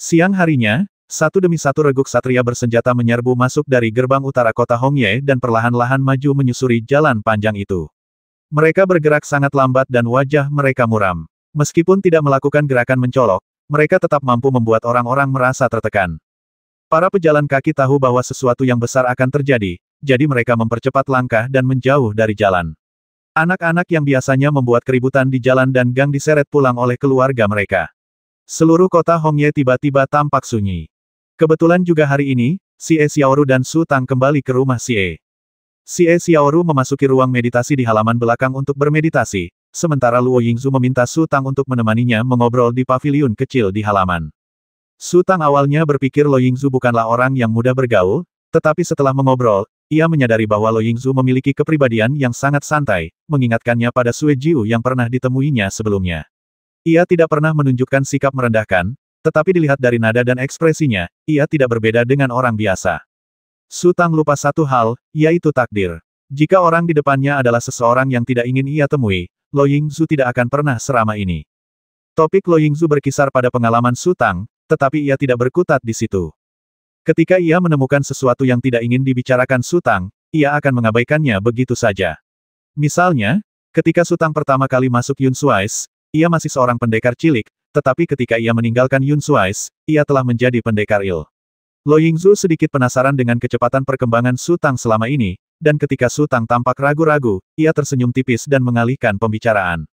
Siang harinya, satu demi satu reguk satria bersenjata menyerbu masuk dari gerbang utara kota Hongye dan perlahan-lahan maju menyusuri jalan panjang itu. Mereka bergerak sangat lambat dan wajah mereka muram. Meskipun tidak melakukan gerakan mencolok, mereka tetap mampu membuat orang-orang merasa tertekan. Para pejalan kaki tahu bahwa sesuatu yang besar akan terjadi, jadi mereka mempercepat langkah dan menjauh dari jalan. Anak-anak yang biasanya membuat keributan di jalan dan gang diseret pulang oleh keluarga mereka. Seluruh kota Hongye tiba-tiba tampak sunyi. Kebetulan juga hari ini, Xie Xiaoru dan Su Tang kembali ke rumah Xie. Xie Xiaoru memasuki ruang meditasi di halaman belakang untuk bermeditasi, sementara Luo Yingzu meminta Su Tang untuk menemaninya mengobrol di paviliun kecil di halaman. Su Tang awalnya berpikir Luo Yingzu bukanlah orang yang mudah bergaul, tetapi setelah mengobrol, ia menyadari bahwa Luo Yingzu memiliki kepribadian yang sangat santai, mengingatkannya pada Sue Jiu yang pernah ditemuinya sebelumnya. Ia tidak pernah menunjukkan sikap merendahkan, tetapi dilihat dari nada dan ekspresinya, ia tidak berbeda dengan orang biasa. Su Tang lupa satu hal, yaitu takdir. Jika orang di depannya adalah seseorang yang tidak ingin ia temui, Luo Yingzu tidak akan pernah seramah ini. Topik Luo Yingzu berkisar pada pengalaman Su Tang, tetapi ia tidak berkutat di situ. Ketika ia menemukan sesuatu yang tidak ingin dibicarakan Su Tang, ia akan mengabaikannya begitu saja. Misalnya, ketika Su Tang pertama kali masuk Yun Suais, ia masih seorang pendekar cilik, tetapi ketika ia meninggalkan Yun Suais, ia telah menjadi pendekar Il. Luo Yingzu sedikit penasaran dengan kecepatan perkembangan Su Tang selama ini, dan ketika Su Tang tampak ragu-ragu, ia tersenyum tipis dan mengalihkan pembicaraan.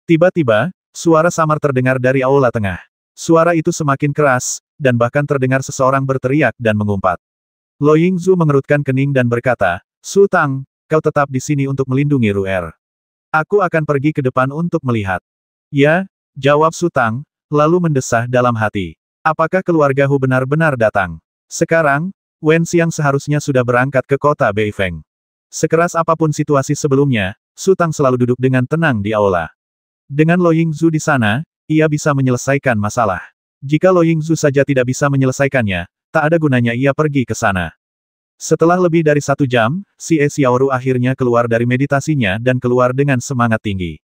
Tiba-tiba, suara samar terdengar dari aula tengah. Suara itu semakin keras, dan bahkan terdengar seseorang berteriak dan mengumpat. Luo Yingzu mengerutkan kening dan berkata, "Su Tang, kau tetap di sini untuk melindungi Ru'er. Aku akan pergi ke depan untuk melihat." "Ya," jawab Su Tang, lalu mendesah dalam hati. Apakah keluarga Hu benar-benar datang? Sekarang, Wen Xiang seharusnya sudah berangkat ke kota Beifeng. Sekeras apapun situasi sebelumnya, Su Tang selalu duduk dengan tenang di aula. Dengan Luo Yingzu di sana, ia bisa menyelesaikan masalah. Jika Luo Yingzu saja tidak bisa menyelesaikannya, tak ada gunanya ia pergi ke sana. Setelah lebih dari 1 jam, Xie Xiaoru akhirnya keluar dari meditasinya dan keluar dengan semangat tinggi.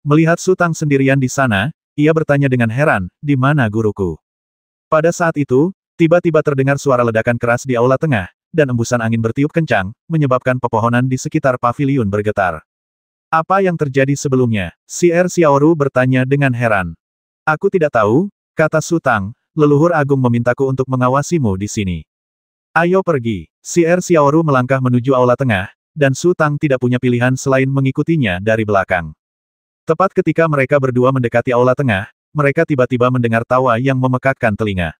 Melihat Su Tang sendirian di sana, ia bertanya dengan heran, "Di mana guruku?" Pada saat itu, tiba-tiba terdengar suara ledakan keras di aula tengah, dan embusan angin bertiup kencang, menyebabkan pepohonan di sekitar paviliun bergetar. "Apa yang terjadi sebelumnya?" Xie Xiaoru bertanya dengan heran. "Aku tidak tahu," kata Su Tang, "leluhur agung memintaku untuk mengawasimu di sini." "Ayo pergi." Xie Xiaoru melangkah menuju aula tengah, dan Su Tang tidak punya pilihan selain mengikutinya dari belakang. Tepat ketika mereka berdua mendekati aula tengah, mereka tiba-tiba mendengar tawa yang memekakkan telinga.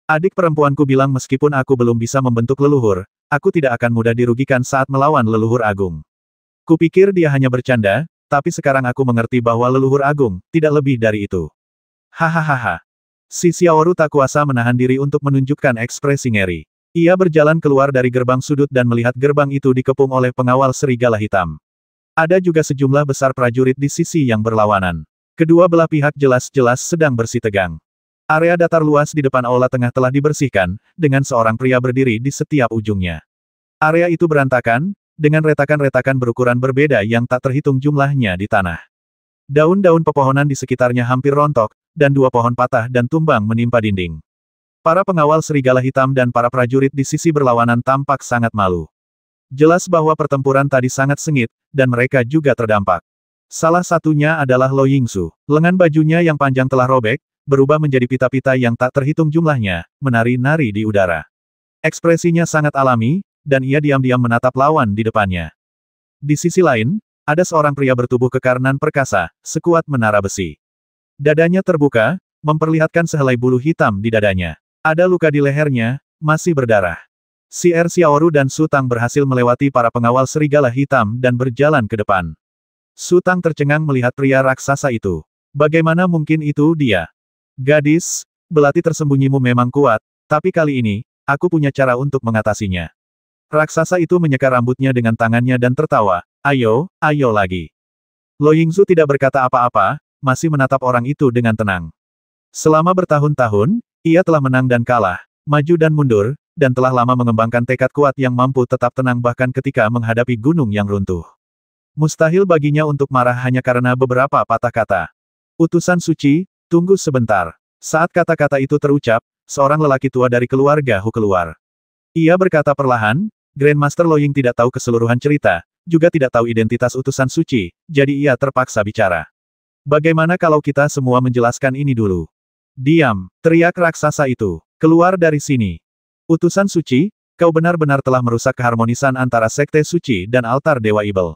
"Adik perempuanku bilang meskipun aku belum bisa membentuk leluhur, aku tidak akan mudah dirugikan saat melawan leluhur agung. Kupikir dia hanya bercanda, tapi sekarang aku mengerti bahwa leluhur agung, tidak lebih dari itu." Hahaha. Si Xiaoru tak kuasa menahan diri untuk menunjukkan ekspresi ngeri. Ia berjalan keluar dari gerbang sudut dan melihat gerbang itu dikepung oleh pengawal serigala hitam. Ada juga sejumlah besar prajurit di sisi yang berlawanan. Kedua belah pihak jelas-jelas sedang bersitegang. Area datar luas di depan aula tengah telah dibersihkan, dengan seorang pria berdiri di setiap ujungnya. Area itu berantakan, dengan retakan-retakan berukuran berbeda yang tak terhitung jumlahnya di tanah. Daun-daun pepohonan di sekitarnya hampir rontok, dan 2 pohon patah dan tumbang menimpa dinding. Para pengawal serigala hitam dan para prajurit di sisi berlawanan tampak sangat malu. Jelas bahwa pertempuran tadi sangat sengit, dan mereka juga terdampak. Salah satunya adalah Luo Yingzu. Lengan bajunya yang panjang telah robek, berubah menjadi pita-pita yang tak terhitung jumlahnya, menari-nari di udara. Ekspresinya sangat alami, dan ia diam-diam menatap lawan di depannya. Di sisi lain, ada seorang pria bertubuh kekar nan perkasa, sekuat menara besi. Dadanya terbuka, memperlihatkan sehelai bulu hitam di dadanya. Ada luka di lehernya, masih berdarah. Xie Xiaoru dan Su Tang berhasil melewati para pengawal serigala hitam dan berjalan ke depan. Su Tang tercengang melihat pria raksasa itu. Bagaimana mungkin itu dia? "Gadis, belati tersembunyimu memang kuat, tapi kali ini, aku punya cara untuk mengatasinya." Raksasa itu menyeka rambutnya dengan tangannya dan tertawa, "Ayo, ayo lagi." Luo Yingzu tidak berkata apa-apa, masih menatap orang itu dengan tenang. Selama bertahun-tahun, ia telah menang dan kalah, maju dan mundur, dan telah lama mengembangkan tekad kuat yang mampu tetap tenang bahkan ketika menghadapi gunung yang runtuh. Mustahil baginya untuk marah hanya karena beberapa patah kata. "Utusan suci, tunggu sebentar." Saat kata-kata itu terucap, seorang lelaki tua dari keluarga Hu keluar. Ia berkata perlahan, Grandmaster Loying tidak tahu keseluruhan cerita, juga tidak tahu identitas utusan suci, jadi ia terpaksa bicara. Bagaimana kalau kita semua menjelaskan ini dulu? Diam, teriak raksasa itu. Keluar dari sini. Utusan suci, kau benar-benar telah merusak keharmonisan antara sekte suci dan altar Dewa Ibel.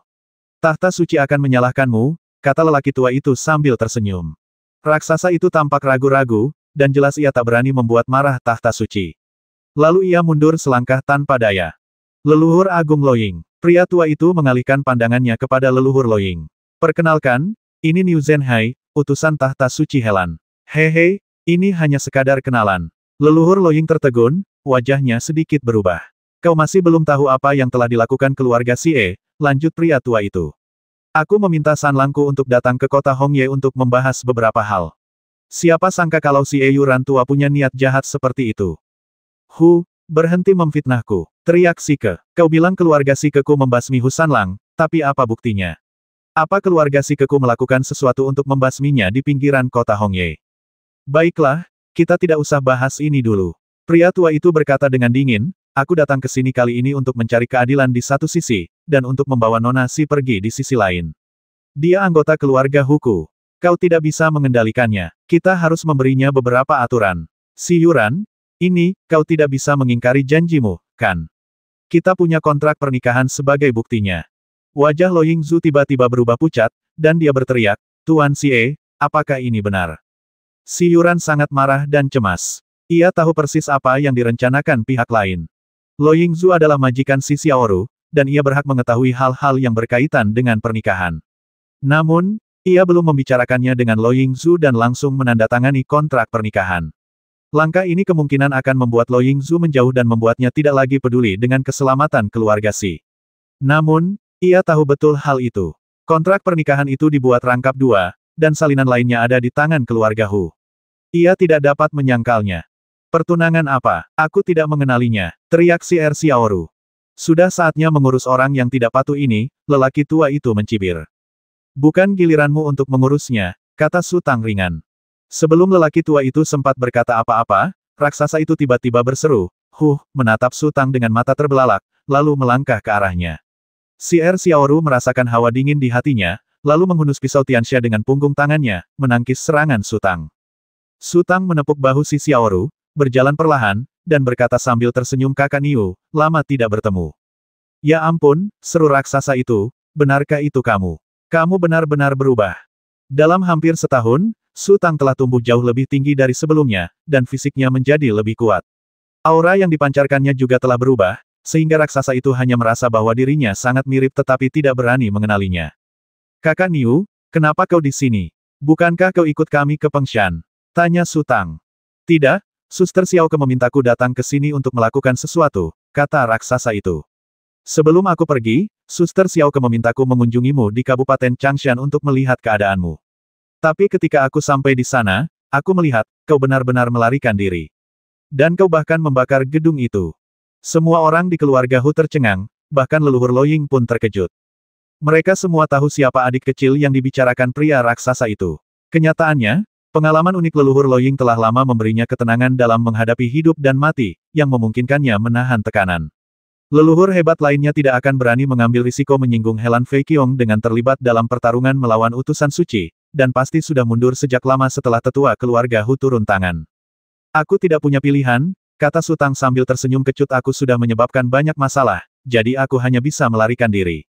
Tahta suci akan menyalahkanmu, kata lelaki tua itu sambil tersenyum. Raksasa itu tampak ragu-ragu, dan jelas ia tak berani membuat marah tahta suci. Lalu ia mundur selangkah tanpa daya. Leluhur Agung Loying. Pria tua itu mengalihkan pandangannya kepada leluhur Loying. Perkenalkan, ini Niu Zhenhai, utusan tahta suci Helan. Hehe, ini hanya sekadar kenalan. Leluhur Loying tertegun, wajahnya sedikit berubah. Kau masih belum tahu apa yang telah dilakukan keluarga Xie, lanjut pria tua itu. Aku meminta San Langku untuk datang ke kota Hongye untuk membahas beberapa hal. Siapa sangka kalau Xie Yuran tua punya niat jahat seperti itu. Berhenti memfitnahku. Teriak Sike. Kau bilang keluarga Sikeku membasmi Hu Sanlang, tapi apa buktinya? Apa keluarga Sikeku melakukan sesuatu untuk membasminya di pinggiran kota Hongye? Baiklah, kita tidak usah bahas ini dulu. Pria tua itu berkata dengan dingin, aku datang ke sini kali ini untuk mencari keadilan di satu sisi, dan untuk membawa Nona Si pergi di sisi lain. Dia anggota keluarga Huku. Kau tidak bisa mengendalikannya. Kita harus memberinya beberapa aturan. Si Yuran, ini, kau tidak bisa mengingkari janjimu, kan? Kita punya kontrak pernikahan sebagai buktinya. Wajah Lo Yingzu tiba-tiba berubah pucat, dan dia berteriak, Tuan Xie, apakah ini benar? Si Yuran sangat marah dan cemas. Ia tahu persis apa yang direncanakan pihak lain. Lo Yingzu adalah majikan si Xiaoru, dan ia berhak mengetahui hal-hal yang berkaitan dengan pernikahan. Namun, ia belum membicarakannya dengan Lo Yingzu dan langsung menandatangani kontrak pernikahan. Langkah ini kemungkinan akan membuat Lo Yingzu menjauh dan membuatnya tidak lagi peduli dengan keselamatan keluarga Si. Namun, ia tahu betul hal itu. Kontrak pernikahan itu dibuat rangkap dua, dan salinan lainnya ada di tangan keluarga Hu. Ia tidak dapat menyangkalnya. Pertunangan apa? Aku tidak mengenalinya, teriak si Xiaoru. Sudah saatnya mengurus orang yang tidak patuh ini, lelaki tua itu mencibir. Bukan giliranmu untuk mengurusnya, kata Su Tang ringan. Sebelum lelaki tua itu sempat berkata apa-apa, raksasa itu tiba-tiba berseru, menatap Su Tang dengan mata terbelalak, lalu melangkah ke arahnya. Si Xiaoru merasakan hawa dingin di hatinya, lalu menghunus pisau Tianxia dengan punggung tangannya, menangkis serangan Su Tang. Su Tang menepuk bahu si Xiaoru, berjalan perlahan, dan berkata sambil tersenyum Kakak Niu, lama tidak bertemu. Ya ampun, seru raksasa itu, benarkah itu kamu? Kamu benar-benar berubah. Dalam hampir setahun, Su Tang telah tumbuh jauh lebih tinggi dari sebelumnya, dan fisiknya menjadi lebih kuat. Aura yang dipancarkannya juga telah berubah, sehingga raksasa itu hanya merasa bahwa dirinya sangat mirip tetapi tidak berani mengenalinya. Kakak Niu, kenapa kau di sini? Bukankah kau ikut kami ke Pengshan? Tanya Su Tang. Tidak, Suster Xiaoke memintaku datang ke sini untuk melakukan sesuatu, kata raksasa itu. Sebelum aku pergi, Suster Xiaoke memintaku mengunjungimu di Kabupaten Changshan untuk melihat keadaanmu. Tapi ketika aku sampai di sana, aku melihat, kau benar-benar melarikan diri. Dan kau bahkan membakar gedung itu. Semua orang di keluarga Hu tercengang, bahkan leluhur Loying pun terkejut. Mereka semua tahu siapa adik kecil yang dibicarakan pria raksasa itu. Kenyataannya, pengalaman unik leluhur Loying telah lama memberinya ketenangan dalam menghadapi hidup dan mati, yang memungkinkannya menahan tekanan. Leluhur hebat lainnya tidak akan berani mengambil risiko menyinggung Helan Fei Qiong dengan terlibat dalam pertarungan melawan utusan suci, dan pasti sudah mundur sejak lama setelah tetua keluarga Hu turun tangan. Aku tidak punya pilihan, kata Su Tang sambil tersenyum kecut. Aku sudah menyebabkan banyak masalah, jadi aku hanya bisa melarikan diri.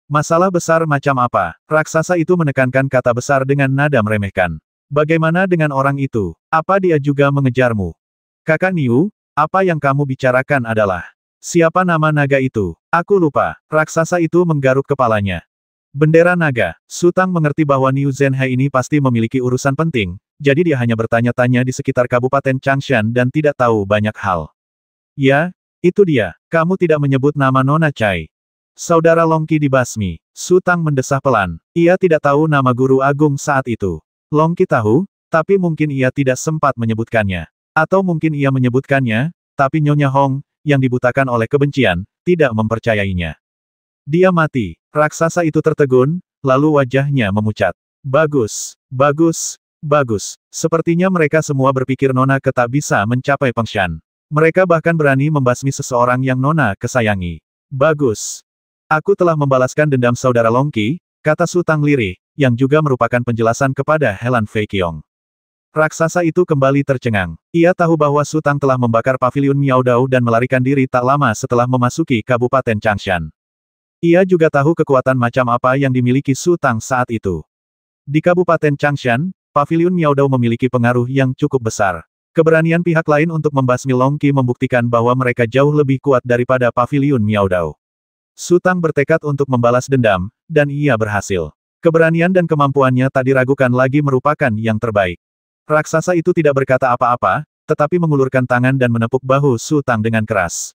Masalah besar macam apa? Raksasa itu menekankan kata besar dengan nada meremehkan. Bagaimana dengan orang itu? Apa dia juga mengejarmu? Kakak Niu, apa yang kamu bicarakan adalah... Siapa nama naga itu? Aku lupa. Raksasa itu menggaruk kepalanya. Bendera naga. Su Tang mengerti bahwa Niu Zhenhai ini pasti memiliki urusan penting, jadi dia hanya bertanya-tanya di sekitar Kabupaten Changshan dan tidak tahu banyak hal. Ya, itu dia. Kamu tidak menyebut nama Nona Chai. Saudara Longqi dibasmi. Su Tang mendesah pelan. Ia tidak tahu nama guru agung saat itu. Longqi tahu, tapi mungkin ia tidak sempat menyebutkannya. Atau mungkin ia menyebutkannya, tapi Nyonya Hong, yang dibutakan oleh kebencian, tidak mempercayainya. Dia mati. Raksasa itu tertegun, lalu wajahnya memucat. Bagus, bagus, Bagus. Sepertinya mereka semua berpikir Nona Ke tak bisa mencapai Fengshan. Mereka bahkan berani membasmi seseorang yang Nona kesayangi. Bagus. Aku telah membalaskan dendam saudara Longqi, kata Su Tang lirih, yang juga merupakan penjelasan kepada Helan Fei Qiong. Raksasa itu kembali tercengang. Ia tahu bahwa Su Tang telah membakar paviliun Miao Dao dan melarikan diri tak lama setelah memasuki Kabupaten Changshan. Ia juga tahu kekuatan macam apa yang dimiliki Su Tang saat itu. Di Kabupaten Changshan, paviliun Miao Dao memiliki pengaruh yang cukup besar. Keberanian pihak lain untuk membasmi Longqi membuktikan bahwa mereka jauh lebih kuat daripada paviliun Miao Dao. Su Tang bertekad untuk membalas dendam, dan ia berhasil. Keberanian dan kemampuannya tak diragukan lagi merupakan yang terbaik. Raksasa itu tidak berkata apa-apa, tetapi mengulurkan tangan dan menepuk bahu Su Tang dengan keras.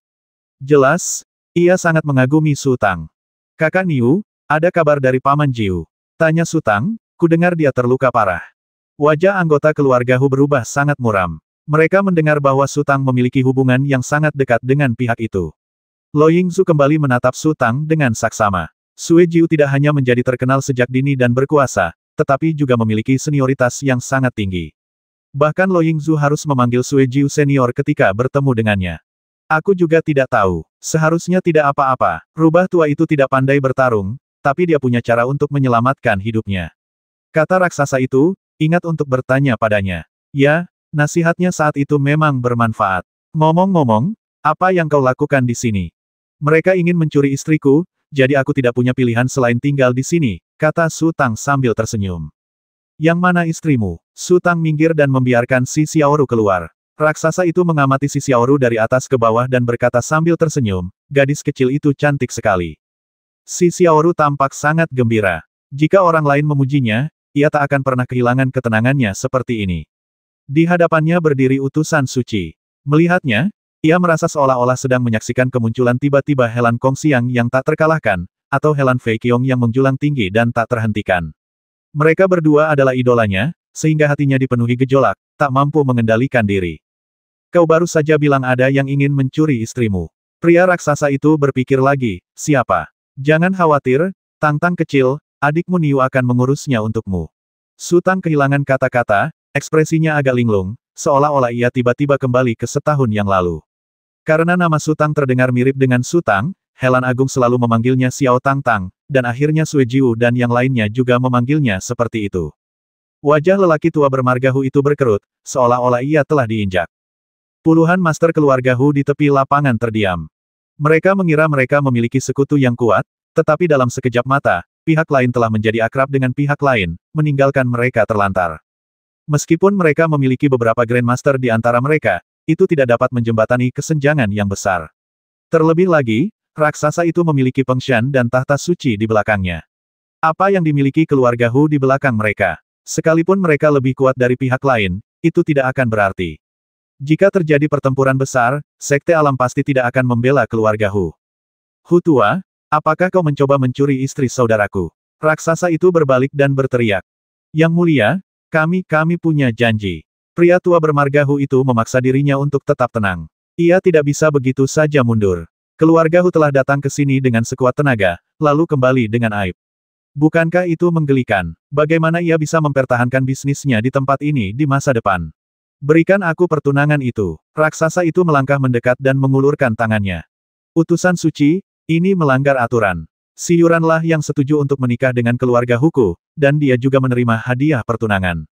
Jelas, ia sangat mengagumi Su Tang. Kakak Niu, ada kabar dari Paman Jiu? Tanya Su Tang, kudengar dia terluka parah. Wajah anggota keluarga Hu berubah sangat muram. Mereka mendengar bahwa Su Tang memiliki hubungan yang sangat dekat dengan pihak itu. Lo Yingzu kembali menatap Su Tang dengan saksama. Sue Jiu tidak hanya menjadi terkenal sejak dini dan berkuasa, tetapi juga memiliki senioritas yang sangat tinggi. Bahkan Lo Yingzu harus memanggil Sue Jiu senior ketika bertemu dengannya. Aku juga tidak tahu. Seharusnya tidak apa-apa. Rubah tua itu tidak pandai bertarung, tapi dia punya cara untuk menyelamatkan hidupnya. Kata raksasa itu, ingat untuk bertanya padanya. Ya, nasihatnya saat itu memang bermanfaat. Ngomong-ngomong, apa yang kau lakukan di sini? Mereka ingin mencuri istriku, jadi aku tidak punya pilihan selain tinggal di sini, kata Su Tang sambil tersenyum. Yang mana istrimu? Su Tang minggir dan membiarkan si Xiaoru keluar. Raksasa itu mengamati si Xiaoru dari atas ke bawah dan berkata sambil tersenyum, gadis kecil itu cantik sekali. Si Xiaoru tampak sangat gembira. Jika orang lain memujinya, ia tak akan pernah kehilangan ketenangannya seperti ini. Di hadapannya berdiri utusan suci. Melihatnya, ia merasa seolah-olah sedang menyaksikan kemunculan tiba-tiba Helan Kongxiang yang tak terkalahkan, atau Helan Fei Qiong yang menjulang tinggi dan tak terhentikan. Mereka berdua adalah idolanya, sehingga hatinya dipenuhi gejolak, tak mampu mengendalikan diri. Kau baru saja bilang ada yang ingin mencuri istrimu. Pria raksasa itu berpikir lagi, siapa? Jangan khawatir, Tang-Tang kecil, adikmu Niu akan mengurusnya untukmu. Su Tang kehilangan kata-kata, ekspresinya agak linglung, seolah-olah ia tiba-tiba kembali ke setahun yang lalu. Karena nama Su Tang terdengar mirip dengan Su Tang, Helan Agung selalu memanggilnya Xiao Tang-Tang, dan akhirnya Sue Jiu dan yang lainnya juga memanggilnya seperti itu. Wajah lelaki tua bermarga Hu itu berkerut, seolah-olah ia telah diinjak. Puluhan master keluarga Hu di tepi lapangan terdiam. Mereka mengira mereka memiliki sekutu yang kuat, tetapi dalam sekejap mata, pihak lain telah menjadi akrab dengan pihak lain, meninggalkan mereka terlantar. Meskipun mereka memiliki beberapa Grandmaster di antara mereka, itu tidak dapat menjembatani kesenjangan yang besar. Terlebih lagi, raksasa itu memiliki Fengshan dan tahta suci di belakangnya. Apa yang dimiliki keluarga Hu di belakang mereka? Sekalipun mereka lebih kuat dari pihak lain, itu tidak akan berarti. Jika terjadi pertempuran besar, Sekte Alam pasti tidak akan membela keluarga Hu. Hu tua, apakah kau mencoba mencuri istri saudaraku? Raksasa itu berbalik dan berteriak. Yang mulia, kami punya janji. Pria tua bermarga Hu itu memaksa dirinya untuk tetap tenang. Ia tidak bisa begitu saja mundur. Keluarga Hu telah datang ke sini dengan sekuat tenaga, lalu kembali dengan aib. Bukankah itu menggelikan? Bagaimana ia bisa mempertahankan bisnisnya di tempat ini di masa depan? Berikan aku pertunangan itu. Raksasa itu melangkah mendekat dan mengulurkan tangannya. Utusan suci, ini melanggar aturan. Si Yuranlah yang setuju untuk menikah dengan keluarga Huku, dan dia juga menerima hadiah pertunangan.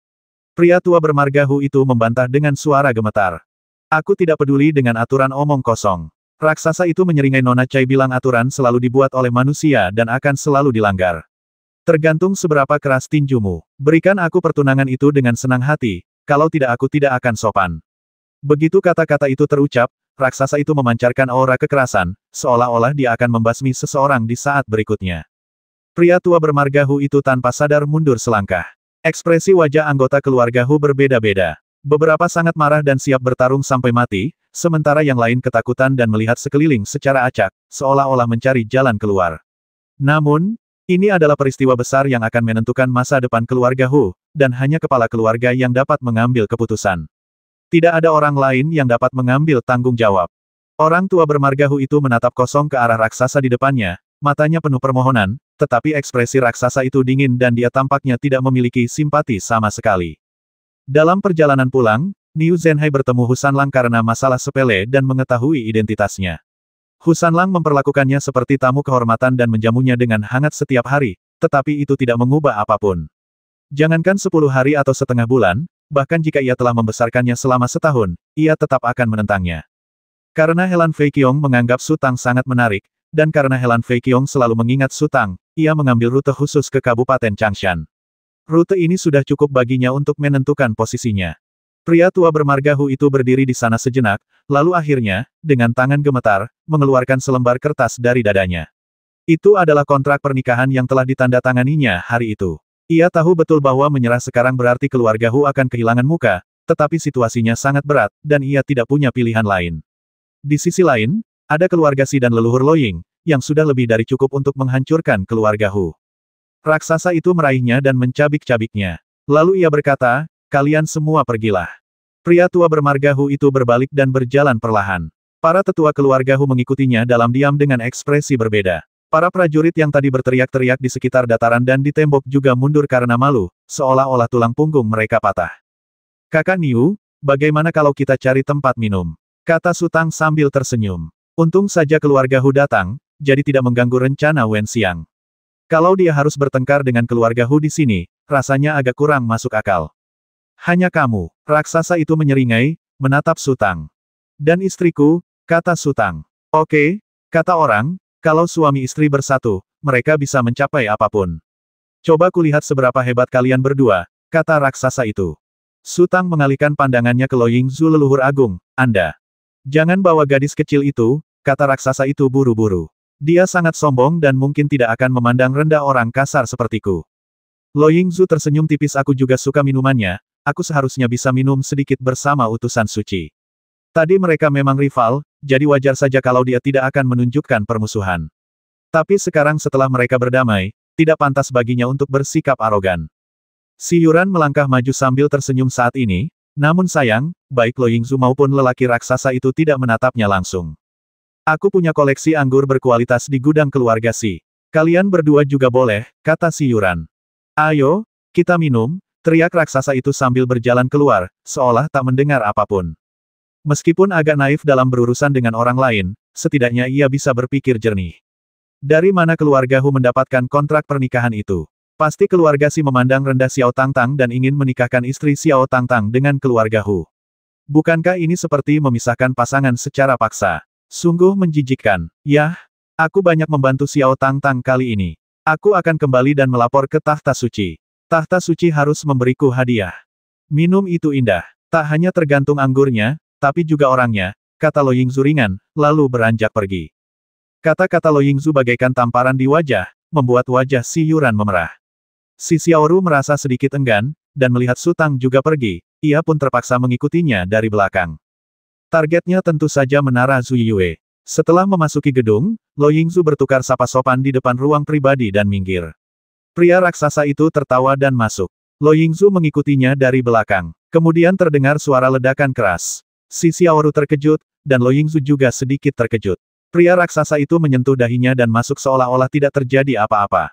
Pria tua bermarga Hu itu membantah dengan suara gemetar. Aku tidak peduli dengan aturan omong kosong. Raksasa itu menyeringai Nona Chai bilang aturan selalu dibuat oleh manusia dan akan selalu dilanggar. Tergantung seberapa keras tinjumu. Berikan aku pertunangan itu dengan senang hati, kalau tidak aku tidak akan sopan. Begitu kata-kata itu terucap, raksasa itu memancarkan aura kekerasan, seolah-olah dia akan membasmi seseorang di saat berikutnya. Pria tua bermarga Hu itu tanpa sadar mundur selangkah. Ekspresi wajah anggota keluarga Hu berbeda-beda. Beberapa sangat marah dan siap bertarung sampai mati, sementara yang lain ketakutan dan melihat sekeliling secara acak, seolah-olah mencari jalan keluar. Namun, ini adalah peristiwa besar yang akan menentukan masa depan keluarga Hu, dan hanya kepala keluarga yang dapat mengambil keputusan. Tidak ada orang lain yang dapat mengambil tanggung jawab. Orang tua bermarga Hu itu menatap kosong ke arah raksasa di depannya, matanya penuh permohonan, tetapi ekspresi raksasa itu dingin dan dia tampaknya tidak memiliki simpati sama sekali. Dalam perjalanan pulang, Niu Zhenhai bertemu Hu Sanlang karena masalah sepele dan mengetahui identitasnya. Hu Sanlang memperlakukannya seperti tamu kehormatan dan menjamunya dengan hangat setiap hari, tetapi itu tidak mengubah apapun. Jangankan 10 hari atau setengah bulan, bahkan jika ia telah membesarkannya selama setahun, ia tetap akan menentangnya. Karena Helan Fei Qiong menganggap Su Tang sangat menarik, dan karena Helan Fei Qiong selalu mengingat Su Tang, ia mengambil rute khusus ke Kabupaten Changshan. Rute ini sudah cukup baginya untuk menentukan posisinya. Pria tua bermarga Hu itu berdiri di sana sejenak, lalu akhirnya, dengan tangan gemetar, mengeluarkan selembar kertas dari dadanya. Itu adalah kontrak pernikahan yang telah ditandatanganinya hari itu. Ia tahu betul bahwa menyerah sekarang berarti keluarga Hu akan kehilangan muka, tetapi situasinya sangat berat, dan ia tidak punya pilihan lain. Di sisi lain, ada keluarga Si dan leluhur Loying, yang sudah lebih dari cukup untuk menghancurkan keluarga Hu. Raksasa itu meraihnya dan mencabik-cabiknya. Lalu ia berkata, kalian semua pergilah. Pria tua bermarga Hu itu berbalik dan berjalan perlahan. Para tetua keluarga Hu mengikutinya dalam diam dengan ekspresi berbeda. Para prajurit yang tadi berteriak-teriak di sekitar dataran dan di tembok juga mundur karena malu, seolah-olah tulang punggung mereka patah. Kakak Niu, bagaimana kalau kita cari tempat minum? Kata Su Tang sambil tersenyum. Untung saja keluarga Hu datang, jadi tidak mengganggu rencana Wen Xiang. Kalau dia harus bertengkar dengan keluarga Hu di sini, rasanya agak kurang masuk akal. Hanya kamu, raksasa itu menyeringai, menatap Su Tang. Dan istriku, kata Su Tang. Oke, kata orang, kalau suami istri bersatu, mereka bisa mencapai apapun. Coba kulihat seberapa hebat kalian berdua, kata raksasa itu. Su Tang mengalihkan pandangannya ke Lo Yingzu leluhur agung, Anda. Jangan bawa gadis kecil itu, kata raksasa itu buru-buru. Dia sangat sombong dan mungkin tidak akan memandang rendah orang kasar sepertiku. Lo Yingzu tersenyum tipis. Aku juga suka minumannya, aku seharusnya bisa minum sedikit bersama utusan suci. Tadi mereka memang rival, jadi wajar saja kalau dia tidak akan menunjukkan permusuhan. Tapi sekarang setelah mereka berdamai, tidak pantas baginya untuk bersikap arogan. Si Yuran melangkah maju sambil tersenyum saat ini, namun sayang, baik Lo Yingzu maupun lelaki raksasa itu tidak menatapnya langsung. Aku punya koleksi anggur berkualitas di gudang keluarga Si. Kalian berdua juga boleh, kata si Yuran. Ayo, kita minum, teriak raksasa itu sambil berjalan keluar, seolah tak mendengar apapun. Meskipun agak naif dalam berurusan dengan orang lain, setidaknya ia bisa berpikir jernih. Dari mana keluarga Hu mendapatkan kontrak pernikahan itu? Pasti keluarga Si memandang rendah Xiao Tangtang dan ingin menikahkan istri Xiao Tangtang dengan keluarga Hu. Bukankah ini seperti memisahkan pasangan secara paksa? Sungguh menjijikkan. Yah, aku banyak membantu Xiao Tangtang kali ini. Aku akan kembali dan melapor ke tahta suci. Tahta suci harus memberiku hadiah. Minum itu indah. Tak hanya tergantung anggurnya, tapi juga orangnya, kata Lo Yingzu ringan, lalu beranjak pergi. Kata-kata Lo Yingzu bagaikan tamparan di wajah, membuat wajah si Yuran memerah. Si Xiaoru merasa sedikit enggan, dan melihat Su Tang juga pergi, ia pun terpaksa mengikutinya dari belakang. Targetnya tentu saja menara Zuyue. Setelah memasuki gedung, Lo Yingzu bertukar sapa sopan di depan ruang pribadi dan minggir. Pria raksasa itu tertawa dan masuk. Lo Yingzu mengikutinya dari belakang. Kemudian terdengar suara ledakan keras. Si Xiaoru terkejut, dan Lo Yingzu juga sedikit terkejut. Pria raksasa itu menyentuh dahinya dan masuk seolah-olah tidak terjadi apa-apa.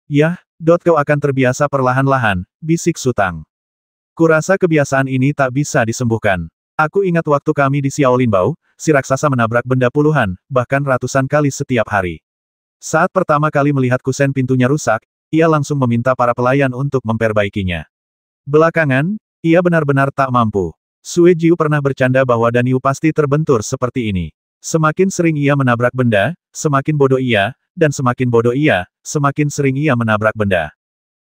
Yah, kau akan terbiasa perlahan-lahan, bisik Su Tang. Kurasa kebiasaan ini tak bisa disembuhkan. Aku ingat waktu kami di Xiaolinbao, si raksasa menabrak benda puluhan, bahkan ratusan kali setiap hari. Saat pertama kali melihat kusen pintunya rusak, ia langsung meminta para pelayan untuk memperbaikinya. Belakangan, ia benar-benar tak mampu. Sue Jiu pernah bercanda bahwa Daniu pasti terbentur seperti ini. Semakin sering ia menabrak benda, semakin bodoh ia, dan semakin bodoh ia, semakin sering ia menabrak benda.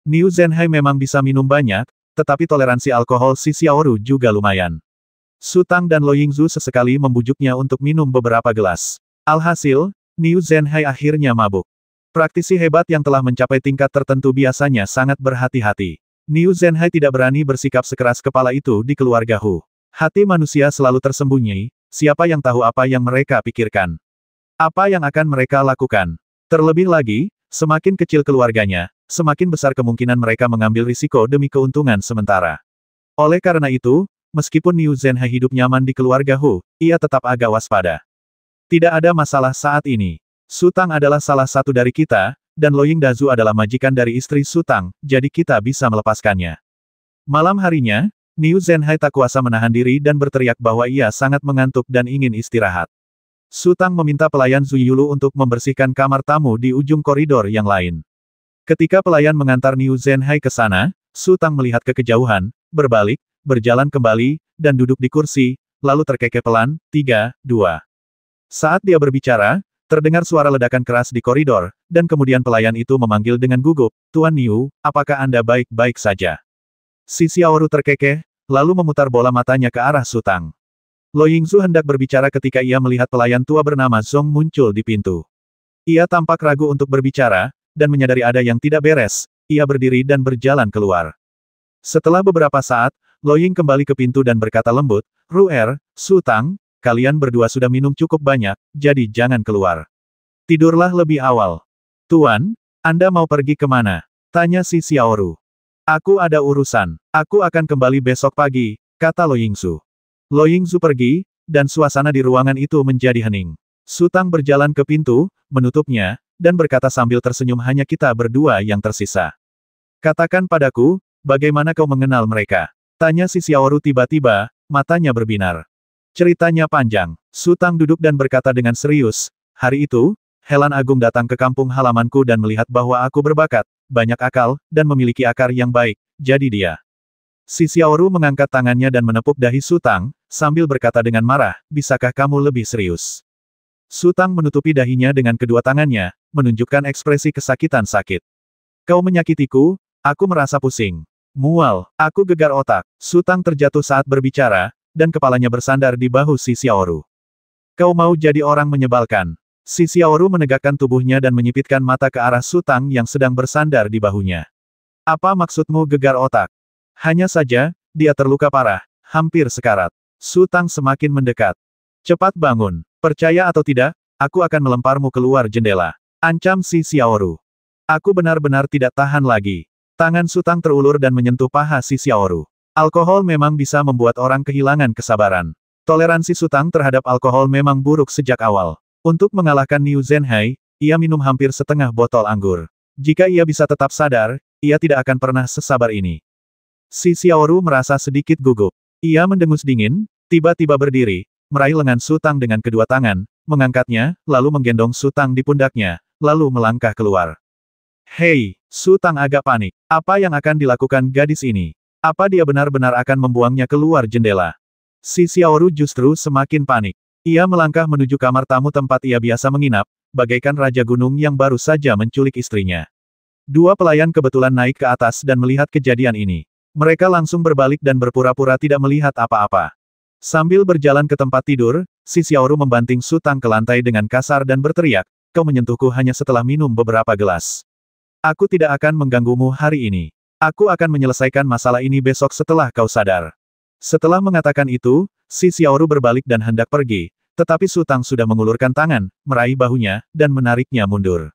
Niu Zhenhai memang bisa minum banyak, tetapi toleransi alkohol si Xiaoru juga lumayan. Su Tang dan Lo Yingzu sesekali membujuknya untuk minum beberapa gelas. Alhasil, Niu Zhenhai akhirnya mabuk. Praktisi hebat yang telah mencapai tingkat tertentu biasanya sangat berhati-hati. Niu Zhenhai tidak berani bersikap sekeras kepala itu di keluarga Hu. Hati manusia selalu tersembunyi, siapa yang tahu apa yang mereka pikirkan. Apa yang akan mereka lakukan. Terlebih lagi, semakin kecil keluarganya, semakin besar kemungkinan mereka mengambil risiko demi keuntungan sementara. Oleh karena itu, meskipun Niu Zhenhai hidup nyaman di keluarga Hu, ia tetap agak waspada. Tidak ada masalah saat ini. Su Tang adalah salah satu dari kita, dan Lo Yingdazu adalah majikan dari istri Su Tang, jadi kita bisa melepaskannya. Malam harinya, Niu Zhenhai tak kuasa menahan diri dan berteriak bahwa ia sangat mengantuk dan ingin istirahat. Su Tang meminta pelayan Zhu Yulu untuk membersihkan kamar tamu di ujung koridor yang lain. Ketika pelayan mengantar Niu Zhenhai ke sana, Su Tang melihat ke kejauhan, berbalik, berjalan kembali, dan duduk di kursi, lalu terkekeh pelan, 3, 2. Saat dia berbicara, terdengar suara ledakan keras di koridor, dan kemudian pelayan itu memanggil dengan gugup, "Tuan Niu, apakah Anda baik-baik saja?" Si Xiaoru terkekeh, lalu memutar bola matanya ke arah Su Tang. Lo Yingzu hendak berbicara ketika ia melihat pelayan tua bernama Zong muncul di pintu. Ia tampak ragu untuk berbicara, dan menyadari ada yang tidak beres, ia berdiri dan berjalan keluar. Setelah beberapa saat, Lo Ying kembali ke pintu dan berkata lembut, "Ru'er, Su Tang, kalian berdua sudah minum cukup banyak, jadi jangan keluar. Tidurlah lebih awal." "Tuan, Anda mau pergi kemana?" tanya si Xiaoru. "Aku ada urusan. Aku akan kembali besok pagi," kata Lo Yingzu. Lo Yingzu pergi, dan suasana di ruangan itu menjadi hening. Su Tang berjalan ke pintu, menutupnya, dan berkata sambil tersenyum, "Hanya kita berdua yang tersisa. Katakan padaku, bagaimana kau mengenal mereka?" tanya si Xiaoru tiba-tiba, matanya berbinar. "Ceritanya panjang." Su Tang duduk dan berkata dengan serius, "Hari itu, Helan Agung datang ke kampung halamanku dan melihat bahwa aku berbakat, banyak akal, dan memiliki akar yang baik, jadi dia." Si Xiaoru mengangkat tangannya dan menepuk dahi Su Tang, sambil berkata dengan marah, "Bisakah kamu lebih serius?" Su Tang menutupi dahinya dengan kedua tangannya, menunjukkan ekspresi kesakitan sakit. "Kau menyakitiku, aku merasa pusing. Mual, aku gegar otak." Su Tang terjatuh saat berbicara, dan kepalanya bersandar di bahu si Xiaoru. "Kau mau jadi orang menyebalkan." Si Xiaoru menegakkan tubuhnya dan menyipitkan mata ke arah Su Tang yang sedang bersandar di bahunya. "Apa maksudmu gegar otak?" "Hanya saja, dia terluka parah, hampir sekarat." Su Tang semakin mendekat. "Cepat bangun. Percaya atau tidak, aku akan melemparmu keluar jendela," ancam si Xiaoru. "Aku benar-benar tidak tahan lagi." Tangan Su Tang terulur dan menyentuh paha si Xiaoru. Alkohol memang bisa membuat orang kehilangan kesabaran. Toleransi Su Tang terhadap alkohol memang buruk sejak awal. Untuk mengalahkan Niu Zhenhai, ia minum hampir setengah botol anggur. Jika ia bisa tetap sadar, ia tidak akan pernah sesabar ini. Si Xiaoru merasa sedikit gugup. Ia mendengus dingin, tiba-tiba berdiri, meraih lengan Su Tang dengan kedua tangan, mengangkatnya, lalu menggendong Su Tang di pundaknya, lalu melangkah keluar. "Hei!" Su Tang agak panik. Apa yang akan dilakukan gadis ini? Apa dia benar-benar akan membuangnya keluar jendela? Si Xiaoru justru semakin panik. Ia melangkah menuju kamar tamu tempat ia biasa menginap, bagaikan raja gunung yang baru saja menculik istrinya. Dua pelayan kebetulan naik ke atas dan melihat kejadian ini. Mereka langsung berbalik dan berpura-pura tidak melihat apa-apa. Sambil berjalan ke tempat tidur, si Xiaoru membanting Su Tang ke lantai dengan kasar dan berteriak, "Kau menyentuhku hanya setelah minum beberapa gelas. Aku tidak akan mengganggumu hari ini. Aku akan menyelesaikan masalah ini besok setelah kau sadar." Setelah mengatakan itu, si Xiaoru berbalik dan hendak pergi, tetapi Su Tang sudah mengulurkan tangan, meraih bahunya, dan menariknya mundur.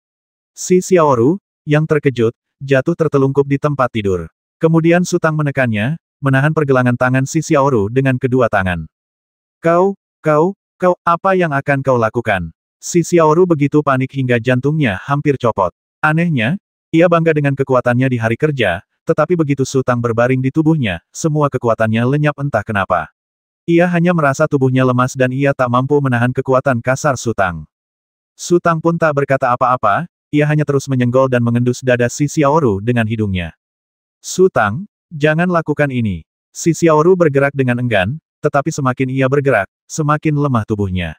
Si Xiaoru, yang terkejut, jatuh tertelungkup di tempat tidur. Kemudian Su Tang menekannya, menahan pergelangan tangan si Xiaoru dengan kedua tangan. Kau, apa yang akan kau lakukan?" Si Xiaoru begitu panik hingga jantungnya hampir copot. Anehnya, ia bangga dengan kekuatannya di hari kerja, tetapi begitu Su Tang berbaring di tubuhnya, semua kekuatannya lenyap entah kenapa. Ia hanya merasa tubuhnya lemas dan ia tak mampu menahan kekuatan kasar Su Tang. Su Tang pun tak berkata apa-apa, ia hanya terus menyenggol dan mengendus dada si Xiaoru dengan hidungnya. "Su Tang, jangan lakukan ini." Si Xiaoru bergerak dengan enggan, tetapi semakin ia bergerak, semakin lemah tubuhnya.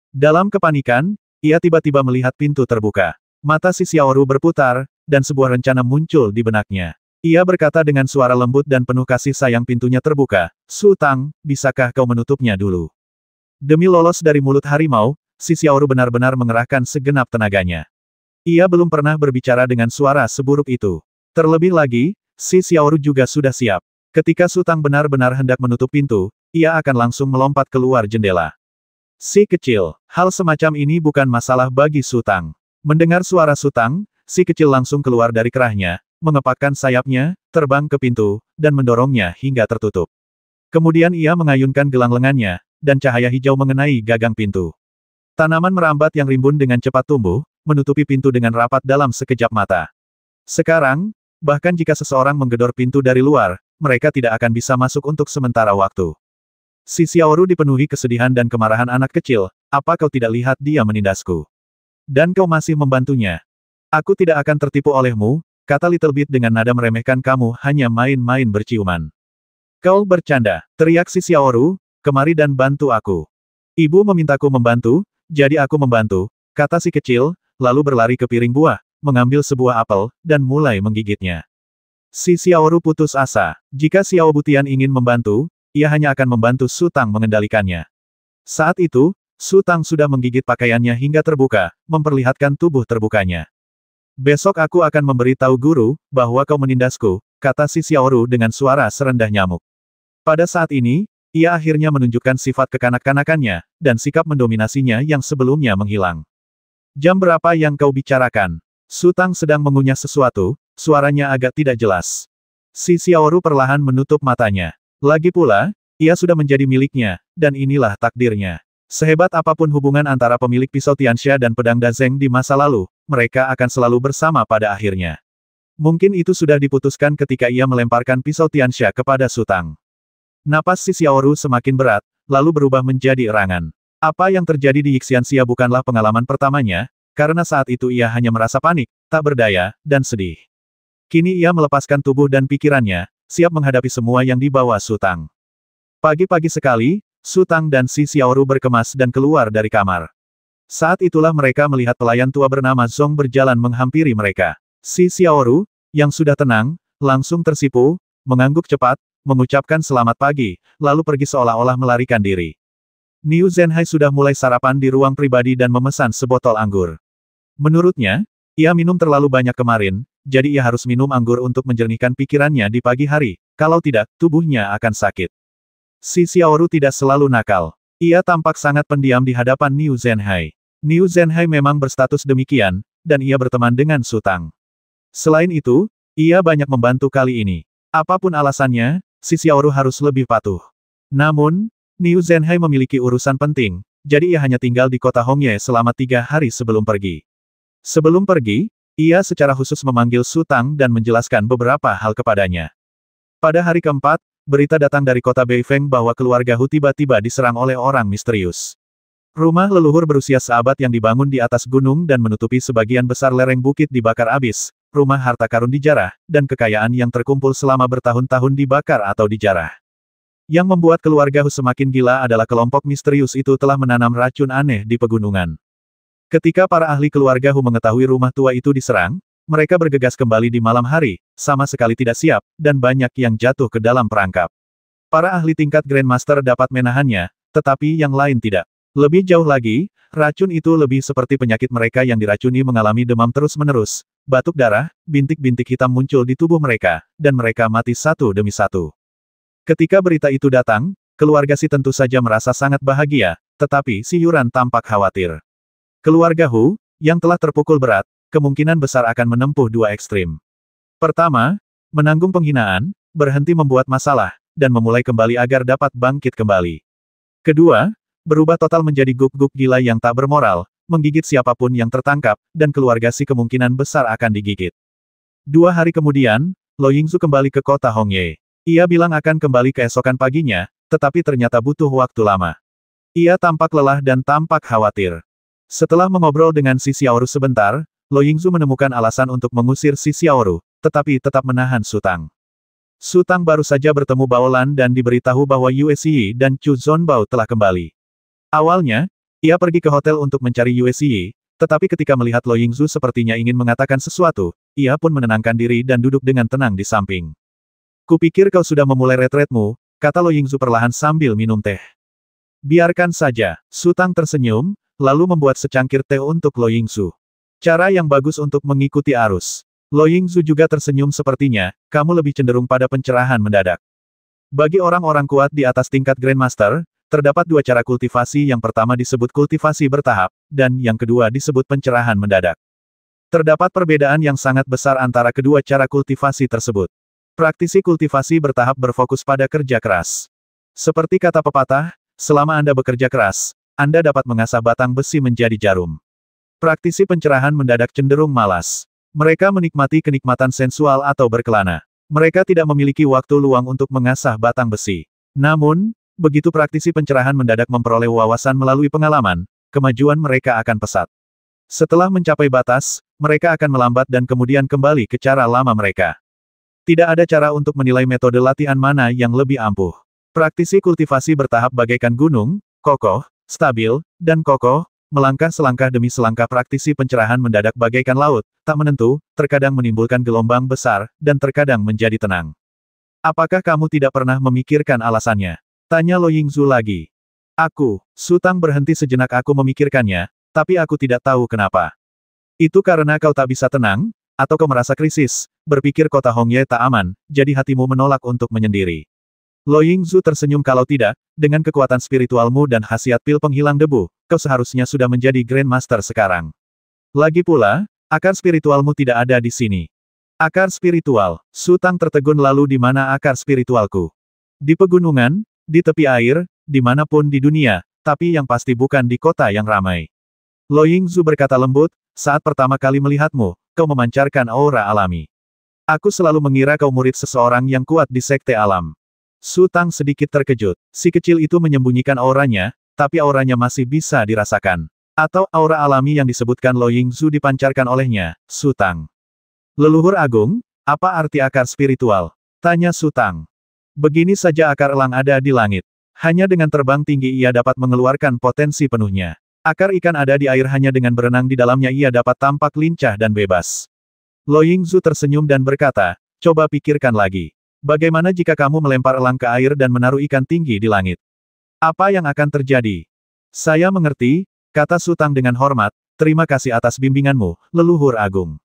Dalam kepanikan, ia tiba-tiba melihat pintu terbuka. Mata si Xiaoru berputar, dan sebuah rencana muncul di benaknya. Ia berkata dengan suara lembut dan penuh kasih sayang, "Pintunya terbuka. Su Tang, bisakah kau menutupnya dulu?" Demi lolos dari mulut harimau, si Xiaoru benar-benar mengerahkan segenap tenaganya. Ia belum pernah berbicara dengan suara seburuk itu. Terlebih lagi, si Xiaoru juga sudah siap. Ketika Su Tang benar-benar hendak menutup pintu, ia akan langsung melompat keluar jendela. Si kecil, hal semacam ini bukan masalah bagi Su Tang. Mendengar suara Su Tang, si kecil langsung keluar dari kerahnya, mengepakkan sayapnya, terbang ke pintu, dan mendorongnya hingga tertutup. Kemudian ia mengayunkan gelang lengannya, dan cahaya hijau mengenai gagang pintu. Tanaman merambat yang rimbun dengan cepat tumbuh, menutupi pintu dengan rapat dalam sekejap mata. Sekarang, bahkan jika seseorang menggedor pintu dari luar, mereka tidak akan bisa masuk untuk sementara waktu. Si Xiaoru dipenuhi kesedihan dan kemarahan anak kecil, apa kau tidak lihat dia menindasku? Dan kau masih membantunya. Aku tidak akan tertipu olehmu, kata Little Bit dengan nada meremehkan, kamu hanya main-main berciuman. Kau bercanda, teriak si Xiaoru, kemari dan bantu aku. Ibu memintaku membantu, jadi aku membantu, kata si kecil, lalu berlari ke piring buah, mengambil sebuah apel, dan mulai menggigitnya. Si Xiaoru putus asa. Jika Xiao Butian ingin membantu, ia hanya akan membantu Su Tang mengendalikannya. Saat itu, Su Tang sudah menggigit pakaiannya hingga terbuka, memperlihatkan tubuh terbukanya. Besok aku akan memberitahu guru, bahwa kau menindasku, kata si Xiaoru dengan suara serendah nyamuk. Pada saat ini, ia akhirnya menunjukkan sifat kekanak-kanakannya, dan sikap mendominasinya yang sebelumnya menghilang. Jam berapa yang kau bicarakan? Su Tang sedang mengunyah sesuatu, suaranya agak tidak jelas. Si Xiaoru perlahan menutup matanya. Lagi pula, ia sudah menjadi miliknya, dan inilah takdirnya. Sehebat apapun hubungan antara pemilik pisau Tianxia dan pedang Dazeng di masa lalu, mereka akan selalu bersama pada akhirnya. Mungkin itu sudah diputuskan ketika ia melemparkan pisau Tianxia kepada Su Tang. Napas si Xiaoru semakin berat, lalu berubah menjadi erangan. Apa yang terjadi di Yixianxia bukanlah pengalaman pertamanya, karena saat itu ia hanya merasa panik, tak berdaya, dan sedih. Kini ia melepaskan tubuh dan pikirannya, siap menghadapi semua yang dibawa Su Tang. Pagi-pagi sekali, Su Tang dan si Xiaoru berkemas dan keluar dari kamar. Saat itulah mereka melihat pelayan tua bernama Zong berjalan menghampiri mereka. Si Xiaoru, yang sudah tenang, langsung tersipu, mengangguk cepat, mengucapkan selamat pagi, lalu pergi seolah-olah melarikan diri. Niu Zhenhai sudah mulai sarapan di ruang pribadi dan memesan sebotol anggur. Menurutnya, ia minum terlalu banyak kemarin, jadi ia harus minum anggur untuk menjernihkan pikirannya di pagi hari, kalau tidak, tubuhnya akan sakit. Si Xiaoru tidak selalu nakal. Ia tampak sangat pendiam di hadapan Niu Zhenhai. Niu Zhenhai memang berstatus demikian, dan ia berteman dengan Su Tang. Selain itu, ia banyak membantu kali ini. Apapun alasannya, si Xiaoru harus lebih patuh. Namun, Niu Zhenhai memiliki urusan penting, jadi ia hanya tinggal di kota Hongye selama 3 hari sebelum pergi. Sebelum pergi, ia secara khusus memanggil Su Tang dan menjelaskan beberapa hal kepadanya. Pada hari keempat, berita datang dari kota Beifeng bahwa keluarga Hu tiba-tiba diserang oleh orang misterius. Rumah leluhur berusia seabad yang dibangun di atas gunung dan menutupi sebagian besar lereng bukit dibakar habis, rumah harta karun dijarah, dan kekayaan yang terkumpul selama bertahun-tahun dibakar atau dijarah. Yang membuat keluarga Hu semakin gila adalah kelompok misterius itu telah menanam racun aneh di pegunungan. Ketika para ahli keluarga Hu mengetahui rumah tua itu diserang, mereka bergegas kembali di malam hari, sama sekali tidak siap, dan banyak yang jatuh ke dalam perangkap. Para ahli tingkat Grandmaster dapat menahannya, tetapi yang lain tidak. Lebih jauh lagi, racun itu lebih seperti penyakit mereka yang diracuni mengalami demam terus-menerus, batuk darah, bintik-bintik hitam muncul di tubuh mereka, dan mereka mati satu demi satu. Ketika berita itu datang, keluarga Si tentu saja merasa sangat bahagia, tetapi Si Yuran tampak khawatir. Keluarga Hu, yang telah terpukul berat, kemungkinan besar akan menempuh 2 ekstrim. Pertama, menanggung penghinaan, berhenti membuat masalah, dan memulai kembali agar dapat bangkit kembali. Kedua, berubah total menjadi guk-guk gila yang tak bermoral, menggigit siapapun yang tertangkap, dan keluarga Si kemungkinan besar akan digigit. 2 hari kemudian, Lo Yingzu kembali ke kota Hongye. Ia bilang akan kembali keesokan paginya, tetapi ternyata butuh waktu lama. Ia tampak lelah dan tampak khawatir. Setelah mengobrol dengan si Xiaoru sebentar, Lo Yingzu menemukan alasan untuk mengusir si Xiaoru, tetapi tetap menahan Su Tang. Su Tang baru saja bertemu Baolan dan diberitahu bahwa Yue Xi dan Chu Zonbao telah kembali. Awalnya, ia pergi ke hotel untuk mencari Yue Xi, tetapi ketika melihat Lo Yingzu sepertinya ingin mengatakan sesuatu, ia pun menenangkan diri dan duduk dengan tenang di samping. Kupikir kau sudah memulai retretmu, kata Lo Yingzu perlahan sambil minum teh. Biarkan saja, Su Tang tersenyum, lalu membuat secangkir teh untuk Lo Yingzu. Cara yang bagus untuk mengikuti arus. Lo Yingzu juga tersenyum sepertinya, kamu lebih cenderung pada pencerahan mendadak. Bagi orang-orang kuat di atas tingkat Grandmaster, terdapat 2 cara kultivasi, yang pertama disebut kultivasi bertahap, dan yang kedua disebut pencerahan mendadak. Terdapat perbedaan yang sangat besar antara kedua cara kultivasi tersebut. Praktisi kultivasi bertahap berfokus pada kerja keras. Seperti kata pepatah, selama Anda bekerja keras, Anda dapat mengasah batang besi menjadi jarum. Praktisi pencerahan mendadak cenderung malas. Mereka menikmati kenikmatan sensual atau berkelana. Mereka tidak memiliki waktu luang untuk mengasah batang besi. Namun, begitu praktisi pencerahan mendadak memperoleh wawasan melalui pengalaman, kemajuan mereka akan pesat. Setelah mencapai batas, mereka akan melambat dan kemudian kembali ke cara lama mereka. Tidak ada cara untuk menilai metode latihan mana yang lebih ampuh. Praktisi kultivasi bertahap bagaikan gunung, kokoh, stabil, dan kokoh, melangkah selangkah demi selangkah. Praktisi pencerahan mendadak bagaikan laut, tak menentu, terkadang menimbulkan gelombang besar, dan terkadang menjadi tenang. Apakah kamu tidak pernah memikirkan alasannya? Tanya Lo Yingzu lagi. Su Tang berhenti sejenak. Aku memikirkannya, tapi aku tidak tahu kenapa. Itu karena kau tak bisa tenang, atau kau merasa krisis, berpikir kota Hongye tak aman, jadi hatimu menolak untuk menyendiri. Lo Yingzu tersenyum. Kalau tidak, dengan kekuatan spiritualmu dan khasiat pil penghilang debu, kau seharusnya sudah menjadi Grandmaster sekarang. Lagi pula, akar spiritualmu tidak ada di sini. Akar spiritual. Su Tang tertegun. Lalu di mana akar spiritualku? Di pegunungan, di tepi air, dimanapun di dunia, tapi yang pasti bukan di kota yang ramai. Lo Yingzu berkata lembut, saat pertama kali melihatmu, kau memancarkan aura alami. Aku selalu mengira kau murid seseorang yang kuat di Sekte Alam. Su Tang sedikit terkejut. Si kecil itu menyembunyikan auranya, tapi auranya masih bisa dirasakan. Atau aura alami yang disebutkan Lo Yingzu dipancarkan olehnya, Su Tang. Leluhur agung, apa arti akar spiritual? Tanya Su Tang. Begini saja akar elang ada di langit. Hanya dengan terbang tinggi ia dapat mengeluarkan potensi penuhnya. Akar ikan ada di air. Hanya dengan berenang di dalamnya ia dapat tampak lincah dan bebas. Lo Yingzu tersenyum dan berkata, coba pikirkan lagi. Bagaimana jika kamu melempar elang ke air dan menaruh ikan tinggi di langit? Apa yang akan terjadi? Saya mengerti, kata Su Tang dengan hormat, terima kasih atas bimbinganmu, leluhur agung.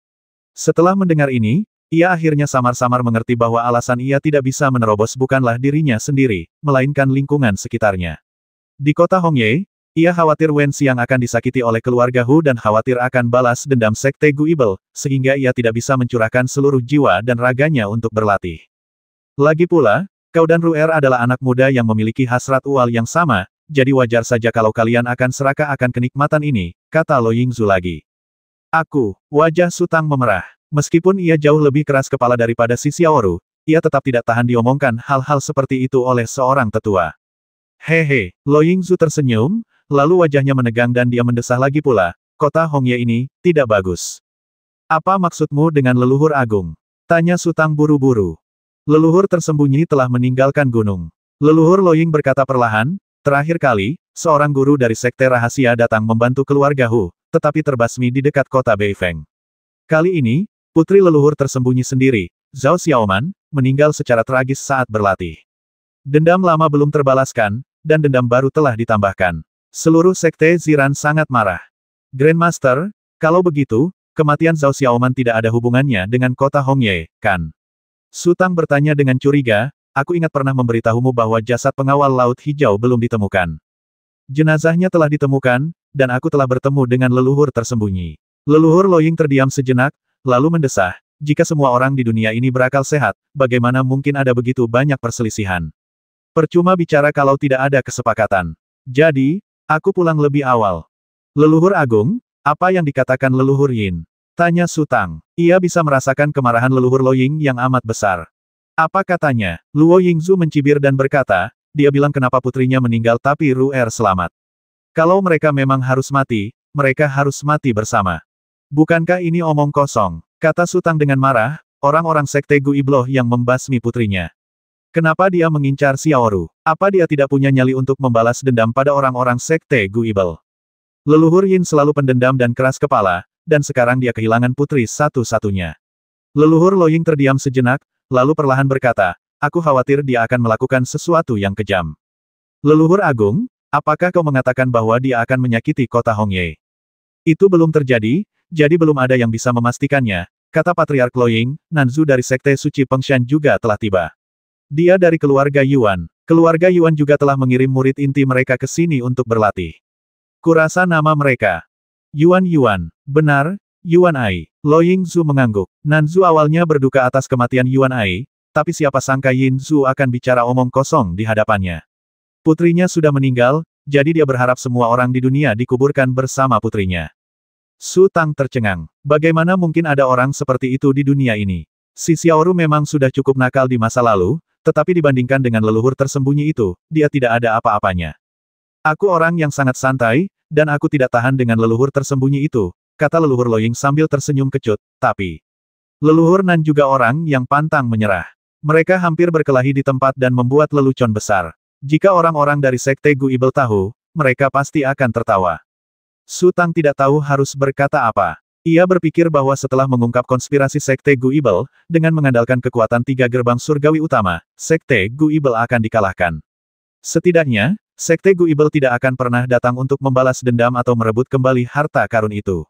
Setelah mendengar ini, ia akhirnya samar-samar mengerti bahwa alasan ia tidak bisa menerobos bukanlah dirinya sendiri, melainkan lingkungan sekitarnya. Di kota Hongye, ia khawatir Wen Xiang akan disakiti oleh keluarga Hu dan khawatir akan balas dendam Sekte Guibel, sehingga ia tidak bisa mencurahkan seluruh jiwa dan raganya untuk berlatih. Lagi pula, kau dan Ru'er adalah anak muda yang memiliki hasrat ual yang sama, jadi wajar saja kalau kalian akan serakah akan kenikmatan ini, kata Lo Yingzu lagi. Wajah Su Tang memerah. Meskipun ia jauh lebih keras kepala daripada si Xiaoru, ia tetap tidak tahan diomongkan hal-hal seperti itu oleh seorang tetua. Hehe, Lo Yingzu tersenyum, lalu wajahnya menegang dan dia mendesah lagi pula, kota Hongye ini, tidak bagus. Apa maksudmu dengan leluhur agung? Tanya Su Tang buru-buru. Leluhur tersembunyi telah meninggalkan gunung. Leluhur Lo Ying berkata perlahan, terakhir kali, seorang guru dari sekte rahasia datang membantu keluarga Hu, tetapi terbasmi di dekat kota Beifeng. Kali ini, putri leluhur tersembunyi sendiri, Zhao Xiaoman, meninggal secara tragis saat berlatih. Dendam lama belum terbalaskan, dan dendam baru telah ditambahkan. Seluruh sekte Ziran sangat marah. Grandmaster, kalau begitu, kematian Zhao Xiaoman tidak ada hubungannya dengan kota Hongye, kan? Su Tang bertanya dengan curiga, aku ingat pernah memberitahumu bahwa jasad pengawal Laut Hijau belum ditemukan. Jenazahnya telah ditemukan, dan aku telah bertemu dengan leluhur tersembunyi. Leluhur Lo Ying terdiam sejenak, lalu mendesah, jika semua orang di dunia ini berakal sehat, bagaimana mungkin ada begitu banyak perselisihan? Percuma bicara kalau tidak ada kesepakatan. Jadi, aku pulang lebih awal. Leluhur agung, apa yang dikatakan leluhur Yin? Tanya Su Tang. Ia bisa merasakan kemarahan leluhur Lo Ying yang amat besar. Apa katanya? Luo Yingzu mencibir dan berkata, dia bilang kenapa putrinya meninggal tapi Ru'er selamat. Kalau mereka memang harus mati, mereka harus mati bersama. Bukankah ini omong kosong? Kata Su Tang dengan marah, orang-orang sekte Guibloh yang membasmi putrinya. Kenapa dia mengincar Xiaoru? Apa dia tidak punya nyali untuk membalas dendam pada orang-orang sekte Guibel? Leluhur Yin selalu pendendam dan keras kepala, dan sekarang dia kehilangan putri satu-satunya. Leluhur Lo Ying terdiam sejenak, lalu perlahan berkata, aku khawatir dia akan melakukan sesuatu yang kejam. Leluhur agung, apakah kau mengatakan bahwa dia akan menyakiti kota Hongye? Itu belum terjadi, jadi belum ada yang bisa memastikannya, kata Patriark Lo Ying. Nanzu dari Sekte Suci Pengshan juga telah tiba. Dia dari keluarga Yuan. Keluarga Yuan juga telah mengirim murid inti mereka ke sini untuk berlatih. Kurasa nama mereka Yuan. Benar, Yuan Ai. Lo Yingzu mengangguk. Nanzu awalnya berduka atas kematian Yuan Ai, tapi siapa sangka Yingzu akan bicara omong kosong di hadapannya. Putrinya sudah meninggal, jadi dia berharap semua orang di dunia dikuburkan bersama putrinya. Su Tang tercengang. Bagaimana mungkin ada orang seperti itu di dunia ini? Si Xiaoru memang sudah cukup nakal di masa lalu, tetapi dibandingkan dengan leluhur tersembunyi itu, dia tidak ada apa-apanya. Aku orang yang sangat santai, dan aku tidak tahan dengan leluhur tersembunyi itu, kata leluhur Loying sambil tersenyum kecut, tapi leluhur Nan juga orang yang pantang menyerah. Mereka hampir berkelahi di tempat dan membuat lelucon besar. Jika orang-orang dari Sekte Guibel tahu, mereka pasti akan tertawa. Su Tang tidak tahu harus berkata apa. Ia berpikir bahwa setelah mengungkap konspirasi Sekte Guibel, dengan mengandalkan kekuatan 3 gerbang surgawi utama, Sekte Guibel akan dikalahkan. Setidaknya, Sekte Guibel tidak akan pernah datang untuk membalas dendam atau merebut kembali harta karun itu.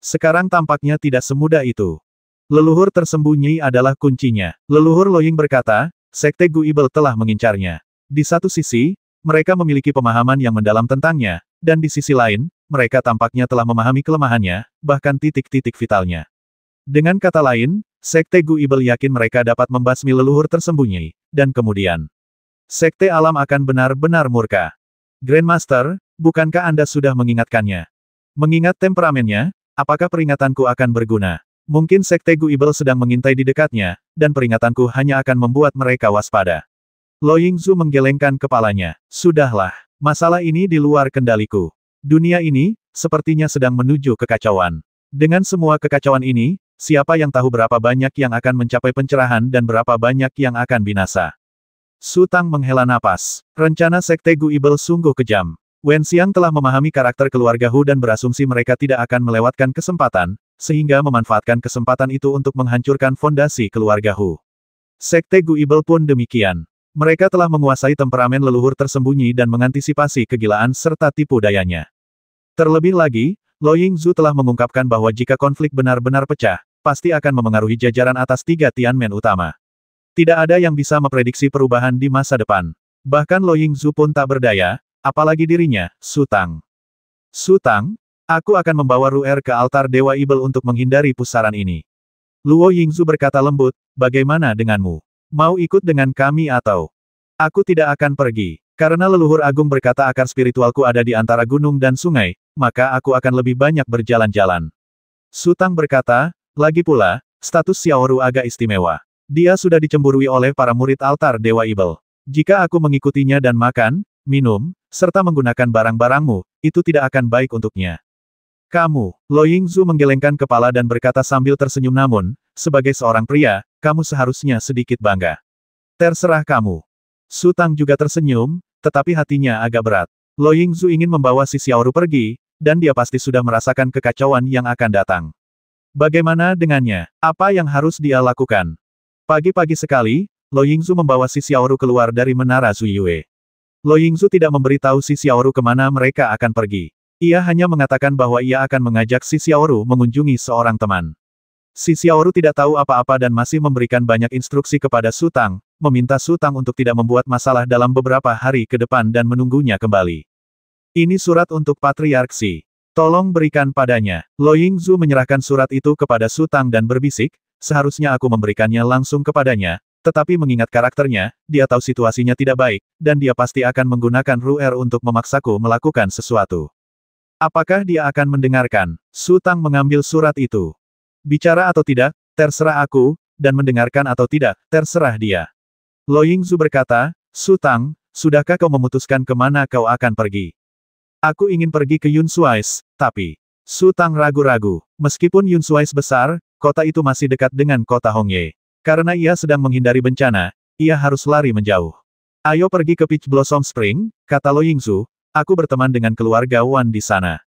Sekarang tampaknya tidak semudah itu. Leluhur tersembunyi adalah kuncinya. Leluhur Loying berkata, Sekte Guibel telah mengincarnya. Di satu sisi, mereka memiliki pemahaman yang mendalam tentangnya, dan di sisi lain, mereka tampaknya telah memahami kelemahannya, bahkan titik-titik vitalnya. Dengan kata lain, Sekte Guibel yakin mereka dapat membasmi leluhur tersembunyi, dan kemudian Sekte Alam akan benar-benar murka. Grandmaster, bukankah Anda sudah mengingatkannya? Mengingat temperamennya, apakah peringatanku akan berguna? Mungkin Sekte Guibel sedang mengintai di dekatnya, dan peringatanku hanya akan membuat mereka waspada. Lo Yingzu menggelengkan kepalanya. Sudahlah, masalah ini di luar kendaliku. Dunia ini, sepertinya sedang menuju kekacauan. Dengan semua kekacauan ini, siapa yang tahu berapa banyak yang akan mencapai pencerahan dan berapa banyak yang akan binasa. Su Tang menghela napas. Rencana Sekte Guibel sungguh kejam. Wen Xiang telah memahami karakter keluarga Hu dan berasumsi mereka tidak akan melewatkan kesempatan, sehingga memanfaatkan kesempatan itu untuk menghancurkan fondasi keluarga Hu. Sekte Guibel pun demikian. Mereka telah menguasai temperamen leluhur tersembunyi dan mengantisipasi kegilaan serta tipu dayanya. Terlebih lagi, Lo Yingzu telah mengungkapkan bahwa jika konflik benar-benar pecah, pasti akan memengaruhi jajaran atas 3 Tianmen utama. Tidak ada yang bisa memprediksi perubahan di masa depan. Bahkan Lo Yingzu pun tak berdaya, apalagi dirinya, Su Tang. Su Tang, aku akan membawa Ru'er ke altar Dewa Ibel untuk menghindari pusaran ini. Luo Yingzu berkata lembut, bagaimana denganmu? Mau ikut dengan kami atau? Aku tidak akan pergi. Karena leluhur agung berkata akar spiritualku ada di antara gunung dan sungai, maka aku akan lebih banyak berjalan-jalan. Su Tang berkata, lagi pula, status Xiaoru agak istimewa. Dia sudah dicemburui oleh para murid altar Dewa Ibel. Jika aku mengikutinya dan makan, minum, serta menggunakan barang-barangmu, itu tidak akan baik untuknya. Kamu, Lo Yingzu menggelengkan kepala dan berkata sambil tersenyum namun, sebagai seorang pria, kamu seharusnya sedikit bangga. Terserah kamu. Su Tang juga tersenyum, tetapi hatinya agak berat. Lo Yingzu ingin membawa si Xiaoru pergi, dan dia pasti sudah merasakan kekacauan yang akan datang. Bagaimana dengannya? Apa yang harus dia lakukan? Pagi-pagi sekali, Lo Yingzu membawa si Xiaoru keluar dari menara Zuyue. Lo Yingzu tidak memberitahu si Xiaoru kemana mereka akan pergi. Ia hanya mengatakan bahwa ia akan mengajak si Xiaoru mengunjungi seorang teman. Si Xiaoru tidak tahu apa-apa dan masih memberikan banyak instruksi kepada Su Tang, meminta Su Tang untuk tidak membuat masalah dalam beberapa hari ke depan dan menunggunya kembali. Ini surat untuk Patriark Xi. Tolong berikan padanya. Lo Yingzu menyerahkan surat itu kepada Su Tang dan berbisik, seharusnya aku memberikannya langsung kepadanya, tetapi mengingat karakternya, dia tahu situasinya tidak baik, dan dia pasti akan menggunakan Ru'er untuk memaksaku melakukan sesuatu. Apakah dia akan mendengarkan? Su Tang mengambil surat itu. Bicara atau tidak, terserah aku, dan mendengarkan atau tidak, terserah dia. Lo Yingzu berkata, Su Tang, sudahkah kau memutuskan kemana kau akan pergi? Aku ingin pergi ke Yunsuais, tapi Su Tang ragu-ragu. Meskipun Yunsuais besar, kota itu masih dekat dengan kota Hongye. Karena ia sedang menghindari bencana, ia harus lari menjauh. Ayo pergi ke Peach Blossom Spring, kata Lo Yingzu. Aku berteman dengan keluarga Wan di sana.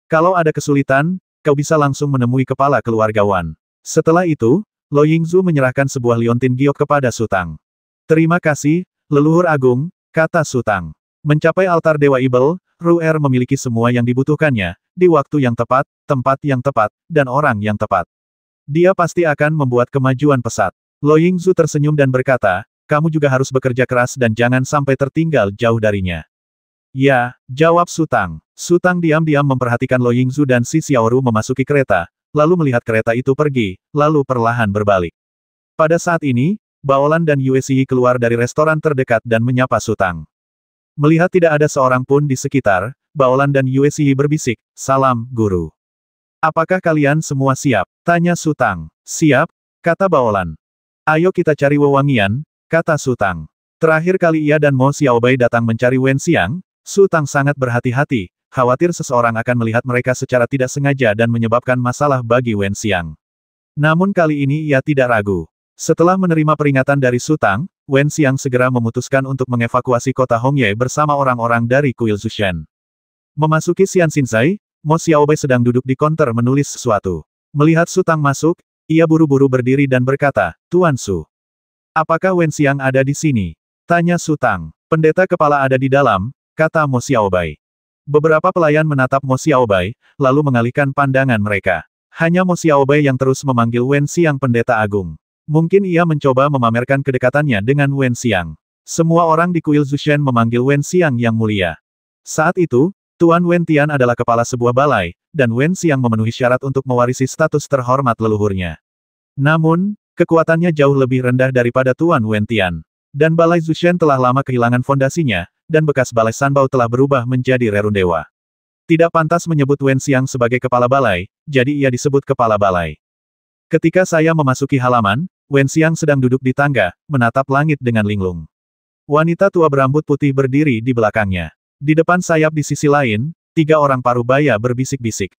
Kalau ada kesulitan, kau bisa langsung menemui kepala keluarga Wan. Setelah itu, Lo Yingzu menyerahkan sebuah liontin giok kepada Su Tang. Terima kasih, leluhur agung, kata Su Tang. Mencapai altar Dewa Ibel, Ru'er memiliki semua yang dibutuhkannya, di waktu yang tepat, tempat yang tepat, dan orang yang tepat. Dia pasti akan membuat kemajuan pesat. Lo Yingzu tersenyum dan berkata, kamu juga harus bekerja keras dan jangan sampai tertinggal jauh darinya. Ya, jawab Su Tang. Su Tang diam-diam memperhatikan Lo Yingzu dan si Xiaoru memasuki kereta, lalu melihat kereta itu pergi, lalu perlahan berbalik. Pada saat ini, Baolan dan Yue Xi keluar dari restoran terdekat dan menyapa Su Tang. Melihat tidak ada seorang pun di sekitar, Baolan dan Yue Xi berbisik, salam, guru. Apakah kalian semua siap? Tanya Su Tang. Siap, kata Baolan. Ayo kita cari wewangian, kata Su Tang. Terakhir kali ia dan Mo Xiaobai datang mencari Wen Xiang, Su Tang sangat berhati-hati, khawatir seseorang akan melihat mereka secara tidak sengaja dan menyebabkan masalah bagi Wen Xiang. Namun kali ini ia tidak ragu. Setelah menerima peringatan dari Su Tang, Wen Xiang segera memutuskan untuk mengevakuasi kota Hongye bersama orang-orang dari kuil Zushen. Memasuki Xian Xinsai, Mo Xiaobai sedang duduk di konter menulis sesuatu. Melihat Su Tang masuk, ia buru-buru berdiri dan berkata, "Tuan Su. Apakah Wen Xiang ada di sini?" Tanya Su Tang. "Pendeta kepala ada di dalam," kata Mo Xiaobai. Beberapa pelayan menatap Mo Xiaobai, lalu mengalihkan pandangan mereka. Hanya Mo Xiaobai yang terus memanggil Wen Xiang pendeta agung. Mungkin ia mencoba memamerkan kedekatannya dengan Wen Xiang. Semua orang di kuil Zushen memanggil Wen Xiang yang mulia. Saat itu, Tuan Wen Tian adalah kepala sebuah balai, dan Wen Xiang memenuhi syarat untuk mewarisi status terhormat leluhurnya. Namun, kekuatannya jauh lebih rendah daripada Tuan Wen Tian. Dan balai Zushen telah lama kehilangan fondasinya, dan bekas balai Sanbao telah berubah menjadi rerundewa. Tidak pantas menyebut Wen Xiang sebagai kepala balai, jadi ia disebut kepala balai. Ketika saya memasuki halaman, Wen Xiang sedang duduk di tangga, menatap langit dengan linglung. Wanita tua berambut putih berdiri di belakangnya. Di depan sayap di sisi lain, 3 orang parubaya berbisik-bisik.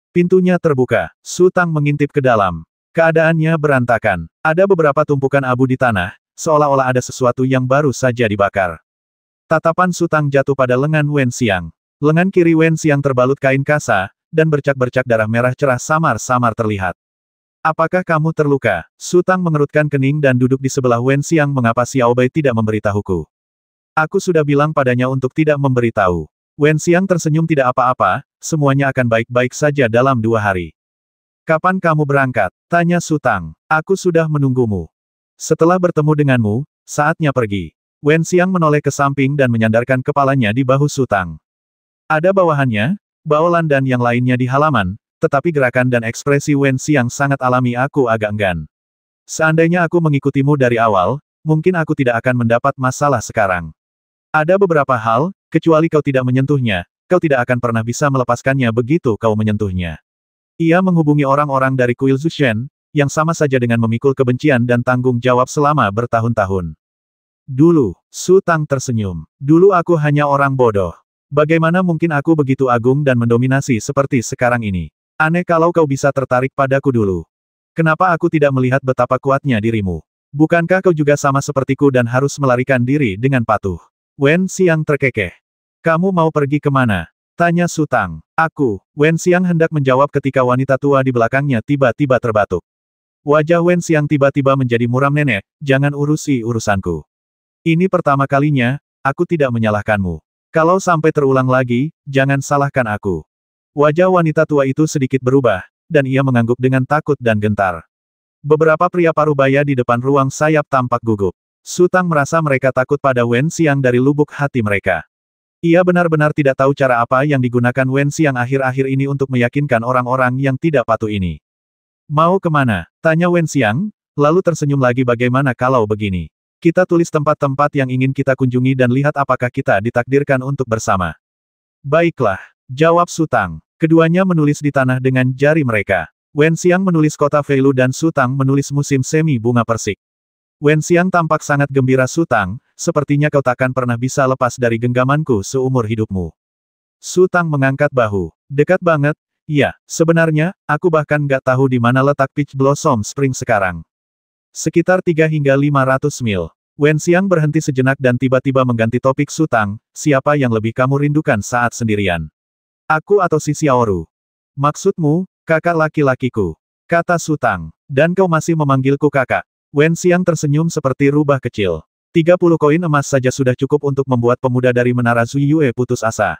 Pintunya terbuka. Su Tang mengintip ke dalam. Keadaannya berantakan. Ada beberapa tumpukan abu di tanah, seolah-olah ada sesuatu yang baru saja dibakar. Tatapan Su Tang jatuh pada lengan Wen Xiang. Lengan kiri Wen Xiang terbalut kain kasa, dan bercak-bercak darah merah cerah samar-samar terlihat. "Apakah kamu terluka?" Su Tang mengerutkan kening dan duduk di sebelah Wen Xiang. "Mengapa Xiaobai tidak memberitahuku? Aku sudah bilang padanya untuk tidak memberitahu." Wen Xiang tersenyum. "Tidak apa-apa, semuanya akan baik-baik saja dalam 2 hari. "Kapan kamu berangkat?" tanya Su Tang. "Aku sudah menunggumu. Setelah bertemu denganmu, saatnya pergi." Wen Xiang menoleh ke samping dan menyandarkan kepalanya di bahu Su Tang. Ada bawahannya, Baolan dan yang lainnya di halaman, tetapi gerakan dan ekspresi Wen Xiang sangat alami. "Aku agak enggan. Seandainya aku mengikutimu dari awal, mungkin aku tidak akan mendapat masalah sekarang. Ada beberapa hal, kecuali kau tidak menyentuhnya, kau tidak akan pernah bisa melepaskannya begitu kau menyentuhnya." Ia menghubungi orang-orang dari kuil Zushen, yang sama saja dengan memikul kebencian dan tanggung jawab selama bertahun-tahun. "Dulu," Su Tang tersenyum. "Dulu aku hanya orang bodoh. Bagaimana mungkin aku begitu agung dan mendominasi seperti sekarang ini? Aneh kalau kau bisa tertarik padaku dulu. Kenapa aku tidak melihat betapa kuatnya dirimu? Bukankah kau juga sama sepertiku dan harus melarikan diri dengan patuh?" Wen Xiang terkekeh. "Kamu mau pergi kemana?" tanya Su Tang. "Aku." Wen Xiang hendak menjawab ketika wanita tua di belakangnya tiba-tiba terbatuk. Wajah Wen Xiang tiba-tiba menjadi muram. "Nenek, jangan urusi urusanku. Ini pertama kalinya, aku tidak menyalahkanmu. Kalau sampai terulang lagi, jangan salahkan aku." Wajah wanita tua itu sedikit berubah, dan ia mengangguk dengan takut dan gentar. Beberapa pria parubaya di depan ruang sayap tampak gugup. Su Tang merasa mereka takut pada Wen Xiang dari lubuk hati mereka. Ia benar-benar tidak tahu cara apa yang digunakan Wen Xiang akhir-akhir ini untuk meyakinkan orang-orang yang tidak patuh ini. "Mau kemana?" tanya Wen Xiang, lalu tersenyum lagi. "Bagaimana kalau begini? Kita tulis tempat-tempat yang ingin kita kunjungi dan lihat apakah kita ditakdirkan untuk bersama." "Baiklah," jawab Su Tang. Keduanya menulis di tanah dengan jari mereka. Wen Xiang menulis kota Feilu dan Su Tang menulis musim semi bunga persik. Wen Xiang tampak sangat gembira. "Su Tang, sepertinya kau takkan pernah bisa lepas dari genggamanku seumur hidupmu." Su Tang mengangkat bahu. "Dekat banget, ya, sebenarnya, aku bahkan nggak tahu di mana letak Peach Blossom Spring sekarang. Sekitar 3 hingga 500 mil. Wen Xiang berhenti sejenak dan tiba-tiba mengganti topik. "Su Tang, siapa yang lebih kamu rindukan saat sendirian? Aku atau si Xiaoru?" "Maksudmu, kakak laki-lakiku," kata Su Tang. "Dan kau masih memanggilku kakak?" Wen Xiang tersenyum seperti rubah kecil. 30 koin emas saja sudah cukup untuk membuat pemuda dari Menara Zui Yue putus asa.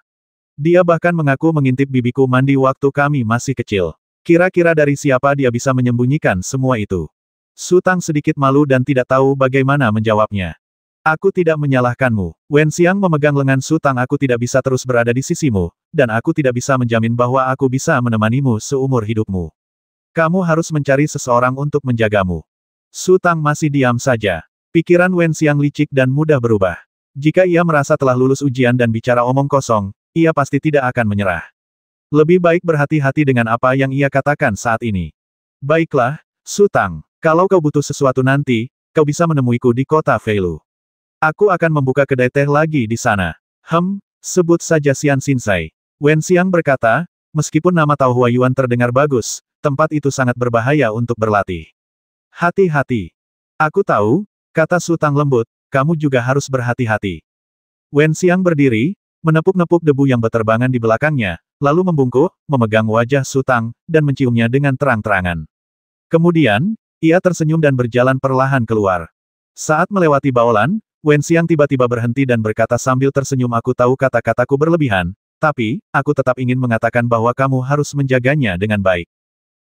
Dia bahkan mengaku mengintip bibiku mandi waktu kami masih kecil. Kira-kira dari siapa dia bisa menyembunyikan semua itu? Su Tang sedikit malu dan tidak tahu bagaimana menjawabnya. "Aku tidak menyalahkanmu." Wen Xiang memegang lengan Su Tang. "Aku tidak bisa terus berada di sisimu, dan aku tidak bisa menjamin bahwa aku bisa menemanimu seumur hidupmu. Kamu harus mencari seseorang untuk menjagamu." Su Tang masih diam saja. Pikiran Wen Xiang licik dan mudah berubah. Jika ia merasa telah lulus ujian dan bicara omong kosong, ia pasti tidak akan menyerah. Lebih baik berhati-hati dengan apa yang ia katakan saat ini. "Baiklah, Su Tang, Kalau kau butuh sesuatu nanti, kau bisa menemuiku di kota Feilu. Aku akan membuka kedai teh lagi di sana. Sebut saja Xian Xinsai. Wen Xiang berkata, meskipun nama Tao Huayuan terdengar bagus, tempat itu sangat berbahaya untuk berlatih. Hati-hati. Aku tahu, kata Su Tang lembut, kamu juga harus berhati-hati. Wen Xiang berdiri, menepuk-nepuk debu yang berterbangan di belakangnya, lalu membungkuk, memegang wajah Su Tang, dan menciumnya dengan terang-terangan. Kemudian, ia tersenyum dan berjalan perlahan keluar. Saat melewati Baolan, Wen Xiang tiba-tiba berhenti dan berkata sambil tersenyum, aku tahu kata-kataku berlebihan, tapi, aku tetap ingin mengatakan bahwa kamu harus menjaganya dengan baik.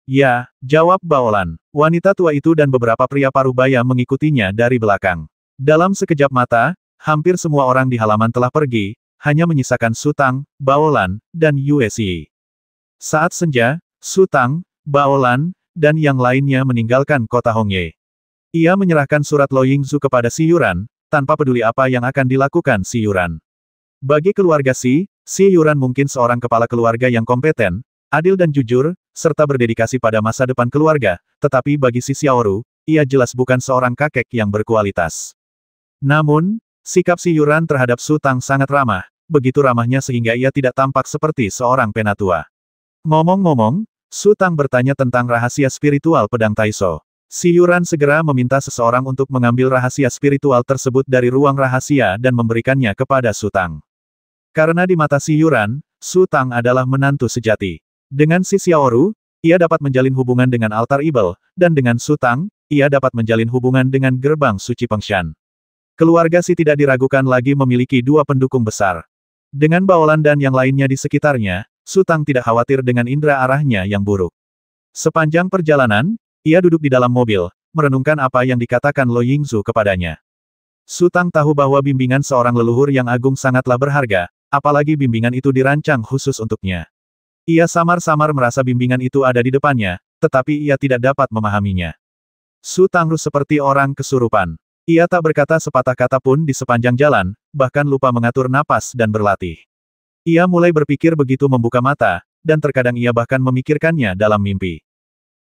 Ya, jawab Baolan. Wanita tua itu dan beberapa pria parubaya mengikutinya dari belakang. Dalam sekejap mata, hampir semua orang di halaman telah pergi, hanya menyisakan Su Tang, Baolan, dan Yue Xi. Saat senja, Su Tang, Baolan, dan yang lainnya meninggalkan kota Hongye. Ia menyerahkan surat Lo Yingzu kepada Si Yuran, tanpa peduli apa yang akan dilakukan Si Yuran. Bagi keluarga Si Yuran mungkin seorang kepala keluarga yang kompeten, adil dan jujur, serta berdedikasi pada masa depan keluarga, tetapi bagi Si Xiaoru, ia jelas bukan seorang kakek yang berkualitas. Namun, sikap Si Yuran terhadap Su Tang sangat ramah, begitu ramahnya sehingga ia tidak tampak seperti seorang penatua. Ngomong-ngomong, Su Tang bertanya tentang rahasia spiritual pedang Taiso. Si Yuran segera meminta seseorang untuk mengambil rahasia spiritual tersebut dari ruang rahasia dan memberikannya kepada Su Tang. Karena di mata Si Yuran, Su Tang adalah menantu sejati. Dengan Si Xiaoru, ia dapat menjalin hubungan dengan altar Ibel, dan dengan Su Tang, ia dapat menjalin hubungan dengan gerbang suci Fengshan. Keluarga Si tidak diragukan lagi memiliki dua pendukung besar. Dengan Baolan dan yang lainnya di sekitarnya, Su Tang tidak khawatir dengan indera arahnya yang buruk. Sepanjang perjalanan, ia duduk di dalam mobil, merenungkan apa yang dikatakan Lo Yingzu kepadanya. Su Tang tahu bahwa bimbingan seorang leluhur yang agung sangatlah berharga, apalagi bimbingan itu dirancang khusus untuknya. Ia samar-samar merasa bimbingan itu ada di depannya, tetapi ia tidak dapat memahaminya. Su Tang seperti orang kesurupan. Ia tak berkata sepatah kata pun di sepanjang jalan, bahkan lupa mengatur napas dan berlatih. Ia mulai berpikir begitu membuka mata, dan terkadang ia bahkan memikirkannya dalam mimpi.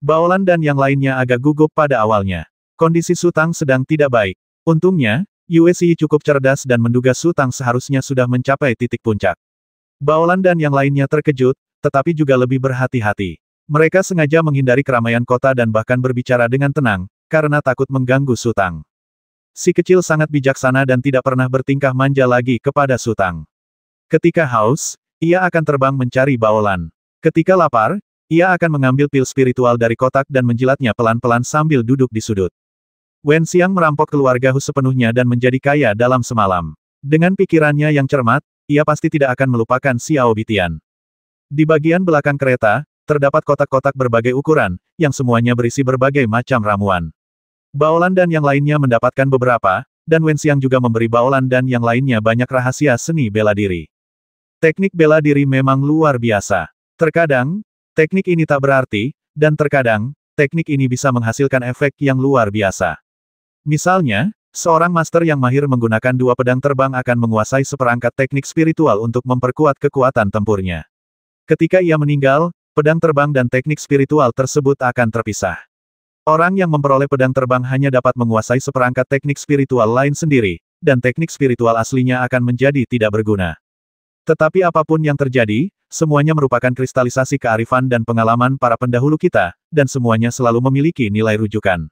Baolan dan yang lainnya agak gugup pada awalnya. Kondisi Su Tang sedang tidak baik. Untungnya, Yue Xi cukup cerdas dan menduga Su Tang seharusnya sudah mencapai titik puncak. Baolan dan yang lainnya terkejut, tetapi juga lebih berhati-hati. Mereka sengaja menghindari keramaian kota dan bahkan berbicara dengan tenang, karena takut mengganggu Su Tang. Si kecil sangat bijaksana dan tidak pernah bertingkah manja lagi kepada Su Tang. Ketika haus, ia akan terbang mencari Baolan. Ketika lapar, ia akan mengambil pil spiritual dari kotak dan menjilatnya pelan-pelan sambil duduk di sudut. Wen Xiang merampok keluarga Hu sepenuhnya dan menjadi kaya dalam semalam. Dengan pikirannya yang cermat, ia pasti tidak akan melupakan Xiao Bitian. Di bagian belakang kereta, terdapat kotak-kotak berbagai ukuran, yang semuanya berisi berbagai macam ramuan. Baolan dan yang lainnya mendapatkan beberapa, dan Wen Xiang juga memberi Baolan dan yang lainnya banyak rahasia seni bela diri. Teknik bela diri memang luar biasa. Terkadang, teknik ini tak berarti, dan terkadang, teknik ini bisa menghasilkan efek yang luar biasa. Misalnya, seorang master yang mahir menggunakan dua pedang terbang akan menguasai seperangkat teknik spiritual untuk memperkuat kekuatan tempurnya. Ketika ia meninggal, pedang terbang dan teknik spiritual tersebut akan terpisah. Orang yang memperoleh pedang terbang hanya dapat menguasai seperangkat teknik spiritual lain sendiri, dan teknik spiritual aslinya akan menjadi tidak berguna. Tetapi apapun yang terjadi, semuanya merupakan kristalisasi kearifan dan pengalaman para pendahulu kita, dan semuanya selalu memiliki nilai rujukan.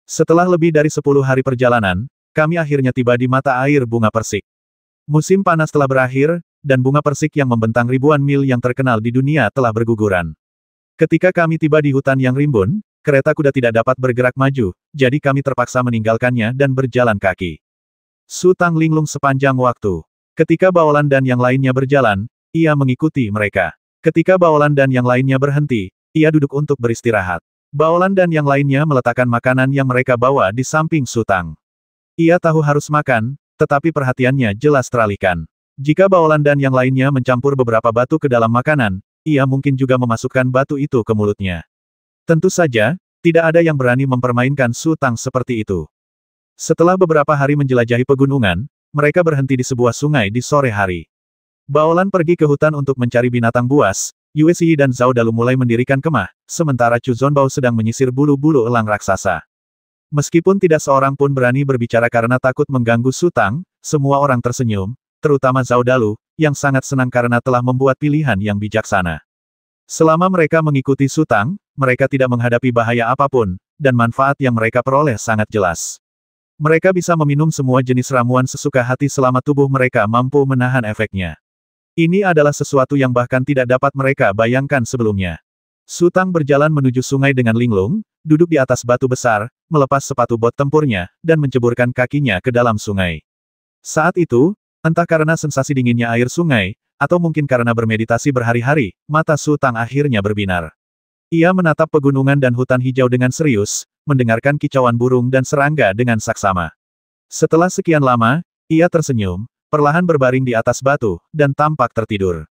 Setelah lebih dari 10 hari perjalanan, kami akhirnya tiba di mata air bunga persik. Musim panas telah berakhir, dan bunga persik yang membentang ribuan mil yang terkenal di dunia telah berguguran. Ketika kami tiba di hutan yang rimbun, kereta kuda tidak dapat bergerak maju, jadi kami terpaksa meninggalkannya dan berjalan kaki. Su Tang linglung sepanjang waktu. Ketika Baolan dan yang lainnya berjalan, ia mengikuti mereka. Ketika Baolan dan yang lainnya berhenti, ia duduk untuk beristirahat. Baolan dan yang lainnya meletakkan makanan yang mereka bawa di samping Su Tang. Ia tahu harus makan, tetapi perhatiannya jelas teralihkan. Jika Baolan dan yang lainnya mencampur beberapa batu ke dalam makanan, ia mungkin juga memasukkan batu itu ke mulutnya. Tentu saja, tidak ada yang berani mempermainkan Su Tang seperti itu. Setelah beberapa hari menjelajahi pegunungan, mereka berhenti di sebuah sungai di sore hari. Baolan pergi ke hutan untuk mencari binatang buas, Yue Xi dan Zhao Dalu mulai mendirikan kemah, sementara Chu Zonbao sedang menyisir bulu-bulu elang raksasa. Meskipun tidak seorang pun berani berbicara karena takut mengganggu Su Tang, semua orang tersenyum, terutama Zhao Dalu, yang sangat senang karena telah membuat pilihan yang bijaksana. Selama mereka mengikuti Su Tang, mereka tidak menghadapi bahaya apapun, dan manfaat yang mereka peroleh sangat jelas. Mereka bisa meminum semua jenis ramuan sesuka hati selama tubuh mereka mampu menahan efeknya. Ini adalah sesuatu yang bahkan tidak dapat mereka bayangkan sebelumnya. Su Tang berjalan menuju sungai dengan linglung, duduk di atas batu besar, melepas sepatu bot tempurnya, dan menceburkan kakinya ke dalam sungai. Saat itu, entah karena sensasi dinginnya air sungai, atau mungkin karena bermeditasi berhari-hari, mata Su Tang akhirnya berbinar. Ia menatap pegunungan dan hutan hijau dengan serius, mendengarkan kicauan burung dan serangga dengan saksama. Setelah sekian lama, ia tersenyum, perlahan berbaring di atas batu, dan tampak tertidur.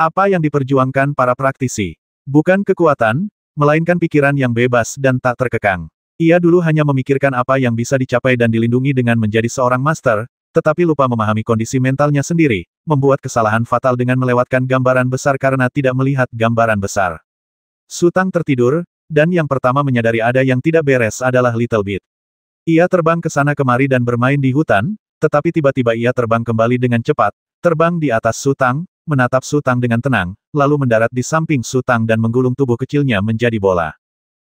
Apa yang diperjuangkan para praktisi? Bukan kekuatan, melainkan pikiran yang bebas dan tak terkekang. Ia dulu hanya memikirkan apa yang bisa dicapai dan dilindungi dengan menjadi seorang master, tetapi lupa memahami kondisi mentalnya sendiri, membuat kesalahan fatal dengan melewatkan gambaran besar karena tidak melihat gambaran besar. Su Tang tertidur, dan yang pertama menyadari ada yang tidak beres adalah Little Bit. Ia terbang ke sana kemari dan bermain di hutan, tetapi tiba-tiba ia terbang kembali dengan cepat, terbang di atas Su Tang, menatap Su Tang dengan tenang, lalu mendarat di samping Su Tang dan menggulung tubuh kecilnya menjadi bola.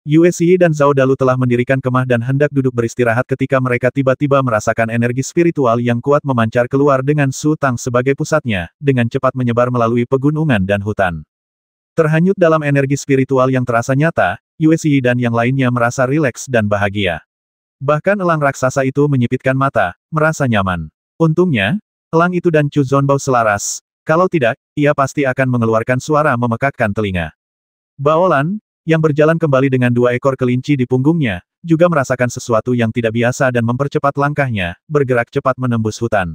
Yue Xi dan Zhao Dalu telah mendirikan kemah dan hendak duduk beristirahat ketika mereka tiba-tiba merasakan energi spiritual yang kuat memancar keluar dengan Su Tang sebagai pusatnya, dengan cepat menyebar melalui pegunungan dan hutan. Terhanyut dalam energi spiritual yang terasa nyata, Yue Xi dan yang lainnya merasa rileks dan bahagia. Bahkan elang raksasa itu menyipitkan mata, merasa nyaman. Untungnya, elang itu dan Chu Zonbao selaras, kalau tidak, ia pasti akan mengeluarkan suara memekakkan telinga. Baolan, yang berjalan kembali dengan 2 ekor kelinci di punggungnya, juga merasakan sesuatu yang tidak biasa dan mempercepat langkahnya, bergerak cepat menembus hutan.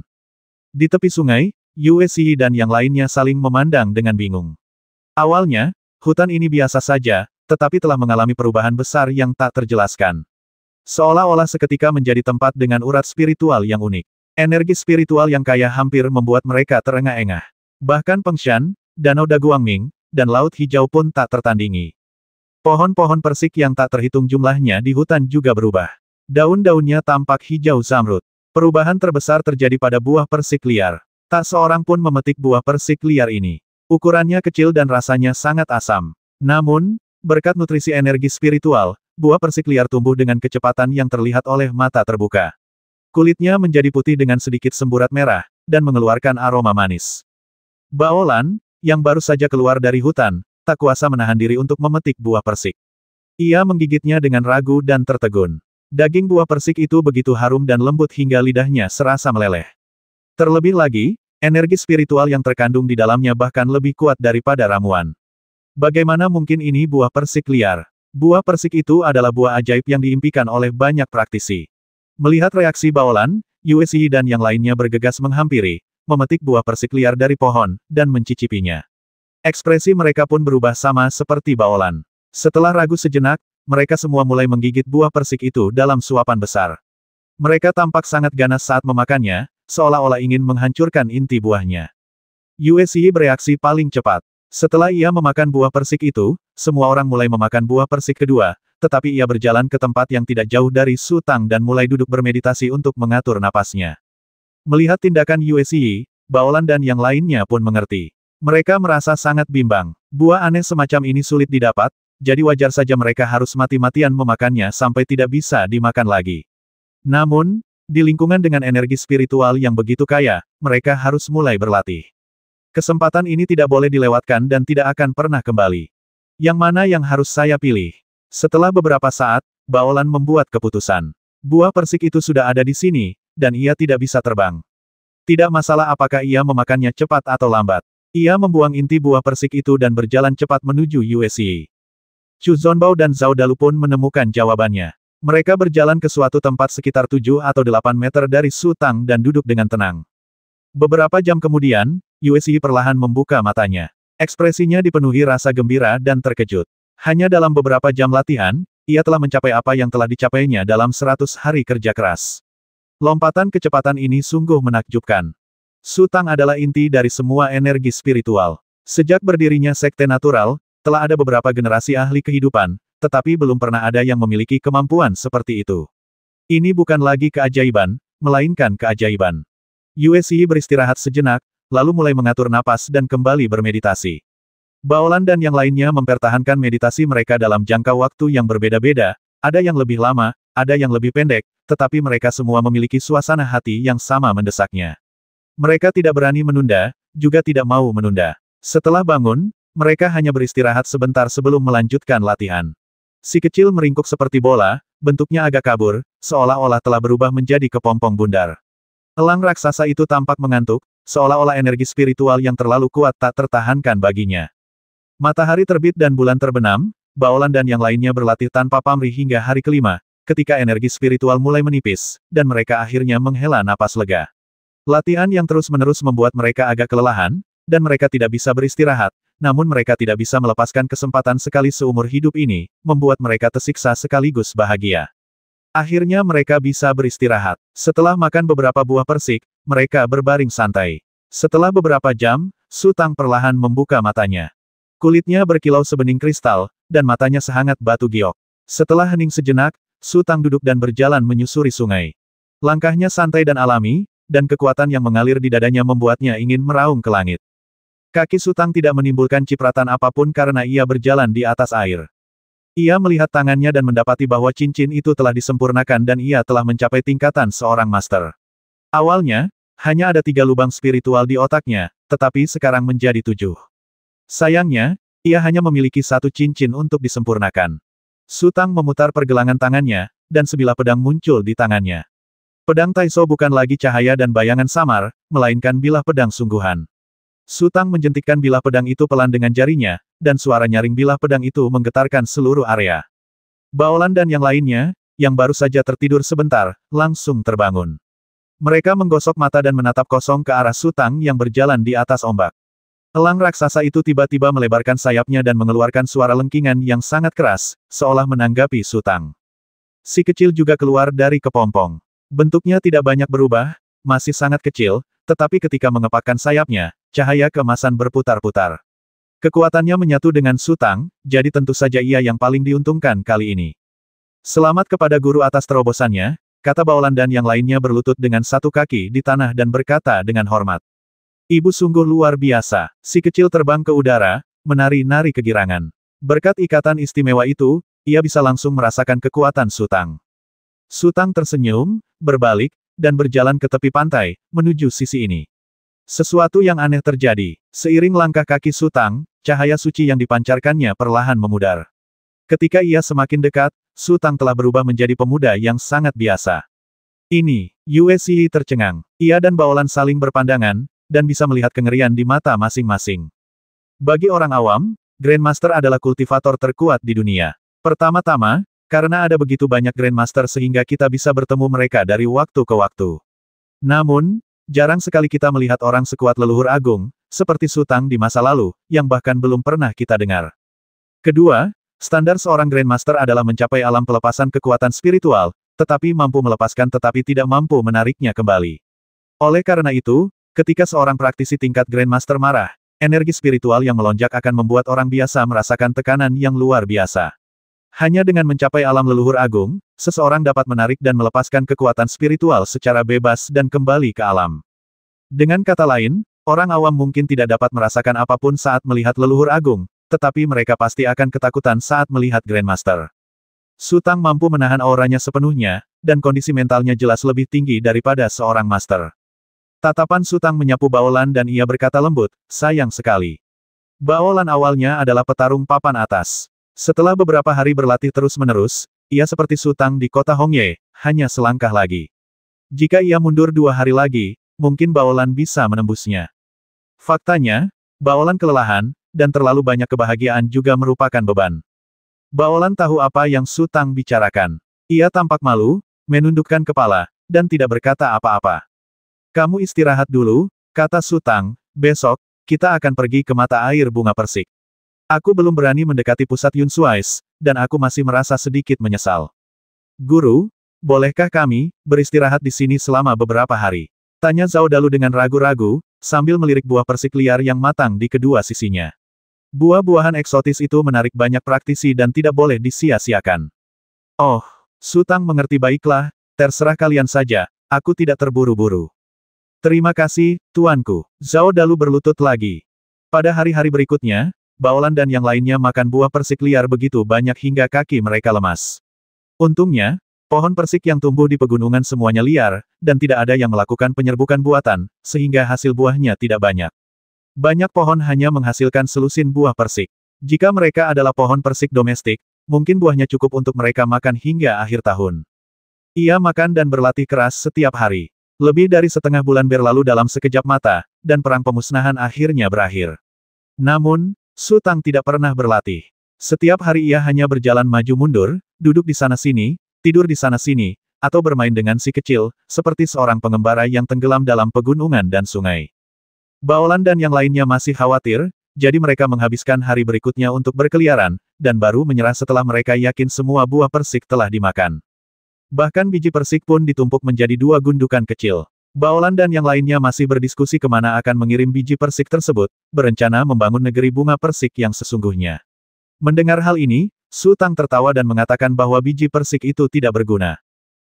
Di tepi sungai, Yue Xi dan yang lainnya saling memandang dengan bingung. Awalnya, hutan ini biasa saja, tetapi telah mengalami perubahan besar yang tak terjelaskan. Seolah-olah seketika menjadi tempat dengan urat spiritual yang unik. Energi spiritual yang kaya hampir membuat mereka terengah-engah. Bahkan Fengshan, Danau Daguangming, dan Laut Hijau pun tak tertandingi. Pohon-pohon persik yang tak terhitung jumlahnya di hutan juga berubah. Daun-daunnya tampak hijau zamrud. Perubahan terbesar terjadi pada buah persik liar. Tak seorang pun memetik buah persik liar ini. Ukurannya kecil dan rasanya sangat asam. Namun, berkat nutrisi energi spiritual, buah persik liar tumbuh dengan kecepatan yang terlihat oleh mata terbuka. Kulitnya menjadi putih dengan sedikit semburat merah, dan mengeluarkan aroma manis. Baolan, yang baru saja keluar dari hutan, tak kuasa menahan diri untuk memetik buah persik. Ia menggigitnya dengan ragu dan tertegun. Daging buah persik itu begitu harum dan lembut hingga lidahnya serasa meleleh. Terlebih lagi, energi spiritual yang terkandung di dalamnya bahkan lebih kuat daripada ramuan. Bagaimana mungkin ini buah persik liar? Buah persik itu adalah buah ajaib yang diimpikan oleh banyak praktisi. Melihat reaksi Baolan, Yue Xi dan yang lainnya bergegas menghampiri, memetik buah persik liar dari pohon, dan mencicipinya. Ekspresi mereka pun berubah sama seperti Baolan. Setelah ragu sejenak, mereka semua mulai menggigit buah persik itu dalam suapan besar. Mereka tampak sangat ganas saat memakannya, seolah-olah ingin menghancurkan inti buahnya. Yue Xi bereaksi paling cepat. Setelah ia memakan buah persik itu, semua orang mulai memakan buah persik kedua, tetapi ia berjalan ke tempat yang tidak jauh dari Su Tang dan mulai duduk bermeditasi untuk mengatur napasnya. Melihat tindakan Yue Xi, Baolan dan yang lainnya pun mengerti. Mereka merasa sangat bimbang. Buah aneh semacam ini sulit didapat, jadi wajar saja mereka harus mati-matian memakannya sampai tidak bisa dimakan lagi. Namun, di lingkungan dengan energi spiritual yang begitu kaya, mereka harus mulai berlatih. Kesempatan ini tidak boleh dilewatkan dan tidak akan pernah kembali. Yang mana yang harus saya pilih? Setelah beberapa saat, Baolan membuat keputusan. Buah persik itu sudah ada di sini, dan ia tidak bisa terbang. Tidak masalah apakah ia memakannya cepat atau lambat. Ia membuang inti buah persik itu dan berjalan cepat menuju Yue Xi. Chu Zonbao dan Zhao Dalu pun menemukan jawabannya. Mereka berjalan ke suatu tempat sekitar 7 atau 8 meter dari Su Tang dan duduk dengan tenang. Beberapa jam kemudian, Yue Xi perlahan membuka matanya. Ekspresinya dipenuhi rasa gembira dan terkejut. Hanya dalam beberapa jam latihan, ia telah mencapai apa yang telah dicapainya dalam 100 hari kerja keras. Lompatan kecepatan ini sungguh menakjubkan. Su Tang adalah inti dari semua energi spiritual. Sejak berdirinya Sekte Natural, telah ada beberapa generasi ahli kehidupan, tetapi belum pernah ada yang memiliki kemampuan seperti itu. Ini bukan lagi keajaiban, melainkan keajaiban. Yue beristirahat sejenak, lalu mulai mengatur napas dan kembali bermeditasi. Baolan dan yang lainnya mempertahankan meditasi mereka dalam jangka waktu yang berbeda-beda, ada yang lebih lama, ada yang lebih pendek, tetapi mereka semua memiliki suasana hati yang sama mendesaknya. Mereka tidak berani menunda, juga tidak mau menunda. Setelah bangun, mereka hanya beristirahat sebentar sebelum melanjutkan latihan. Si kecil meringkuk seperti bola, bentuknya agak kabur, seolah-olah telah berubah menjadi kepompong bundar. Elang raksasa itu tampak mengantuk, seolah-olah energi spiritual yang terlalu kuat tak tertahankan baginya. Matahari terbit dan bulan terbenam, Baolan dan yang lainnya berlatih tanpa pamrih hingga hari kelima, ketika energi spiritual mulai menipis, dan mereka akhirnya menghela napas lega. Latihan yang terus-menerus membuat mereka agak kelelahan, dan mereka tidak bisa beristirahat, namun mereka tidak bisa melepaskan kesempatan sekali seumur hidup ini, membuat mereka tersiksa sekaligus bahagia. Akhirnya mereka bisa beristirahat. Setelah makan beberapa buah persik, mereka berbaring santai. Setelah beberapa jam, Su Tang perlahan membuka matanya. Kulitnya berkilau sebening kristal, dan matanya sehangat batu giok. Setelah hening sejenak, Su Tang duduk dan berjalan menyusuri sungai. Langkahnya santai dan alami, dan kekuatan yang mengalir di dadanya membuatnya ingin meraung ke langit. Kaki Su Tang tidak menimbulkan cipratan apapun karena ia berjalan di atas air. Ia melihat tangannya dan mendapati bahwa cincin itu telah disempurnakan dan ia telah mencapai tingkatan seorang master. Awalnya, hanya ada 3 lubang spiritual di otaknya, tetapi sekarang menjadi 7. Sayangnya, ia hanya memiliki 1 cincin untuk disempurnakan. Su Tang memutar pergelangan tangannya, dan sebilah pedang muncul di tangannya. Pedang Taiso bukan lagi cahaya dan bayangan samar, melainkan bilah pedang sungguhan. Su Tang menjentikkan bilah pedang itu pelan dengan jarinya, dan suara nyaring bilah pedang itu menggetarkan seluruh area. Baolan dan yang lainnya, yang baru saja tertidur sebentar, langsung terbangun. Mereka menggosok mata dan menatap kosong ke arah Su Tang yang berjalan di atas ombak. Elang raksasa itu tiba-tiba melebarkan sayapnya dan mengeluarkan suara lengkingan yang sangat keras, seolah menanggapi Su Tang. Si kecil juga keluar dari kepompong. Bentuknya tidak banyak berubah, masih sangat kecil, tetapi ketika mengepakkan sayapnya, cahaya keemasan berputar-putar. Kekuatannya menyatu dengan Su Tang, jadi tentu saja ia yang paling diuntungkan kali ini. Selamat kepada guru atas terobosannya, kata Baolan dan yang lainnya berlutut dengan 1 kaki di tanah dan berkata dengan hormat. Ibu sungguh luar biasa. Si kecil terbang ke udara, menari-nari kegirangan. Berkat ikatan istimewa itu, ia bisa langsung merasakan kekuatan Su Tang. Su Tang tersenyum, berbalik, dan berjalan ke tepi pantai, menuju sisi ini. Sesuatu yang aneh terjadi. Seiring langkah kaki Su Tang, cahaya suci yang dipancarkannya perlahan memudar. Ketika ia semakin dekat, Su Tang telah berubah menjadi pemuda yang sangat biasa. Ini, Yue tercengang. Ia dan Baolan saling berpandangan, dan bisa melihat kengerian di mata masing-masing. Bagi orang awam, Grandmaster adalah kultivator terkuat di dunia. Pertama-tama, karena ada begitu banyak Grandmaster sehingga kita bisa bertemu mereka dari waktu ke waktu. Namun, jarang sekali kita melihat orang sekuat leluhur agung, seperti Su Tang di masa lalu, yang bahkan belum pernah kita dengar. Kedua, standar seorang Grandmaster adalah mencapai alam pelepasan kekuatan spiritual, tetapi mampu melepaskan tetapi tidak mampu menariknya kembali. Oleh karena itu, ketika seorang praktisi tingkat Grandmaster marah, energi spiritual yang melonjak akan membuat orang biasa merasakan tekanan yang luar biasa. Hanya dengan mencapai alam leluhur agung, seseorang dapat menarik dan melepaskan kekuatan spiritual secara bebas dan kembali ke alam. Dengan kata lain, orang awam mungkin tidak dapat merasakan apapun saat melihat leluhur agung, tetapi mereka pasti akan ketakutan saat melihat Grandmaster. Su Tang mampu menahan auranya sepenuhnya, dan kondisi mentalnya jelas lebih tinggi daripada seorang master. Tatapan Su Tang menyapu Baolan dan ia berkata lembut, sayang sekali. Baolan awalnya adalah petarung papan atas. Setelah beberapa hari berlatih terus-menerus, ia seperti Su Tang di kota Hongye, hanya selangkah lagi. Jika ia mundur 2 hari lagi, mungkin Baolan bisa menembusnya. Faktanya, Baolan kelelahan, dan terlalu banyak kebahagiaan juga merupakan beban. Baolan tahu apa yang Su Tang bicarakan. Ia tampak malu, menundukkan kepala, dan tidak berkata apa-apa. Kamu istirahat dulu, kata Su Tang, besok, kita akan pergi ke mata air bunga persik. Aku belum berani mendekati pusat Yun Suis, dan aku masih merasa sedikit menyesal. Guru, bolehkah kami beristirahat di sini selama beberapa hari? Tanya Zhao Dalu dengan ragu-ragu, sambil melirik buah persik liar yang matang di kedua sisinya. Buah-buahan eksotis itu menarik banyak praktisi dan tidak boleh disia-siakan. Oh, Su Tang mengerti baiklah, terserah kalian saja, aku tidak terburu-buru. Terima kasih, tuanku. Zhao Dalu berlutut lagi. Pada hari-hari berikutnya, Baolan dan yang lainnya makan buah persik liar begitu banyak hingga kaki mereka lemas. Untungnya, pohon persik yang tumbuh di pegunungan semuanya liar, dan tidak ada yang melakukan penyerbukan buatan, sehingga hasil buahnya tidak banyak. Banyak pohon hanya menghasilkan selusin buah persik. Jika mereka adalah pohon persik domestik, mungkin buahnya cukup untuk mereka makan hingga akhir tahun. Ia makan dan berlatih keras setiap hari. Lebih dari setengah bulan berlalu dalam sekejap mata, dan perang pemusnahan akhirnya berakhir. Namun, Su Tang tidak pernah berlatih. Setiap hari ia hanya berjalan maju mundur, duduk di sana-sini, tidur di sana-sini, atau bermain dengan si kecil, seperti seorang pengembara yang tenggelam dalam pegunungan dan sungai. Baolan dan yang lainnya masih khawatir, jadi mereka menghabiskan hari berikutnya untuk berkeliaran, dan baru menyerah setelah mereka yakin semua buah persik telah dimakan. Bahkan biji persik pun ditumpuk menjadi 2 gundukan kecil. Baolan dan yang lainnya masih berdiskusi kemana akan mengirim biji persik tersebut, berencana membangun negeri bunga persik yang sesungguhnya. Mendengar hal ini, Su Tang tertawa dan mengatakan bahwa biji persik itu tidak berguna.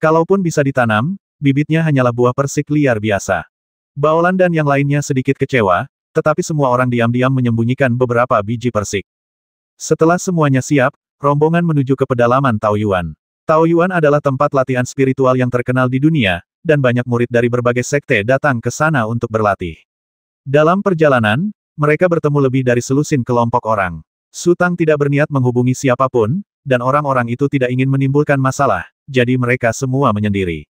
Kalaupun bisa ditanam, bibitnya hanyalah buah persik liar biasa. Baolan dan yang lainnya sedikit kecewa, tetapi semua orang diam-diam menyembunyikan beberapa biji persik. Setelah semuanya siap, rombongan menuju ke pedalaman Taoyuan. Taoyuan adalah tempat latihan spiritual yang terkenal di dunia, dan banyak murid dari berbagai sekte datang ke sana untuk berlatih. Dalam perjalanan, mereka bertemu lebih dari selusin kelompok orang. Su Tang tidak berniat menghubungi siapapun, dan orang-orang itu tidak ingin menimbulkan masalah, jadi mereka semua menyendiri.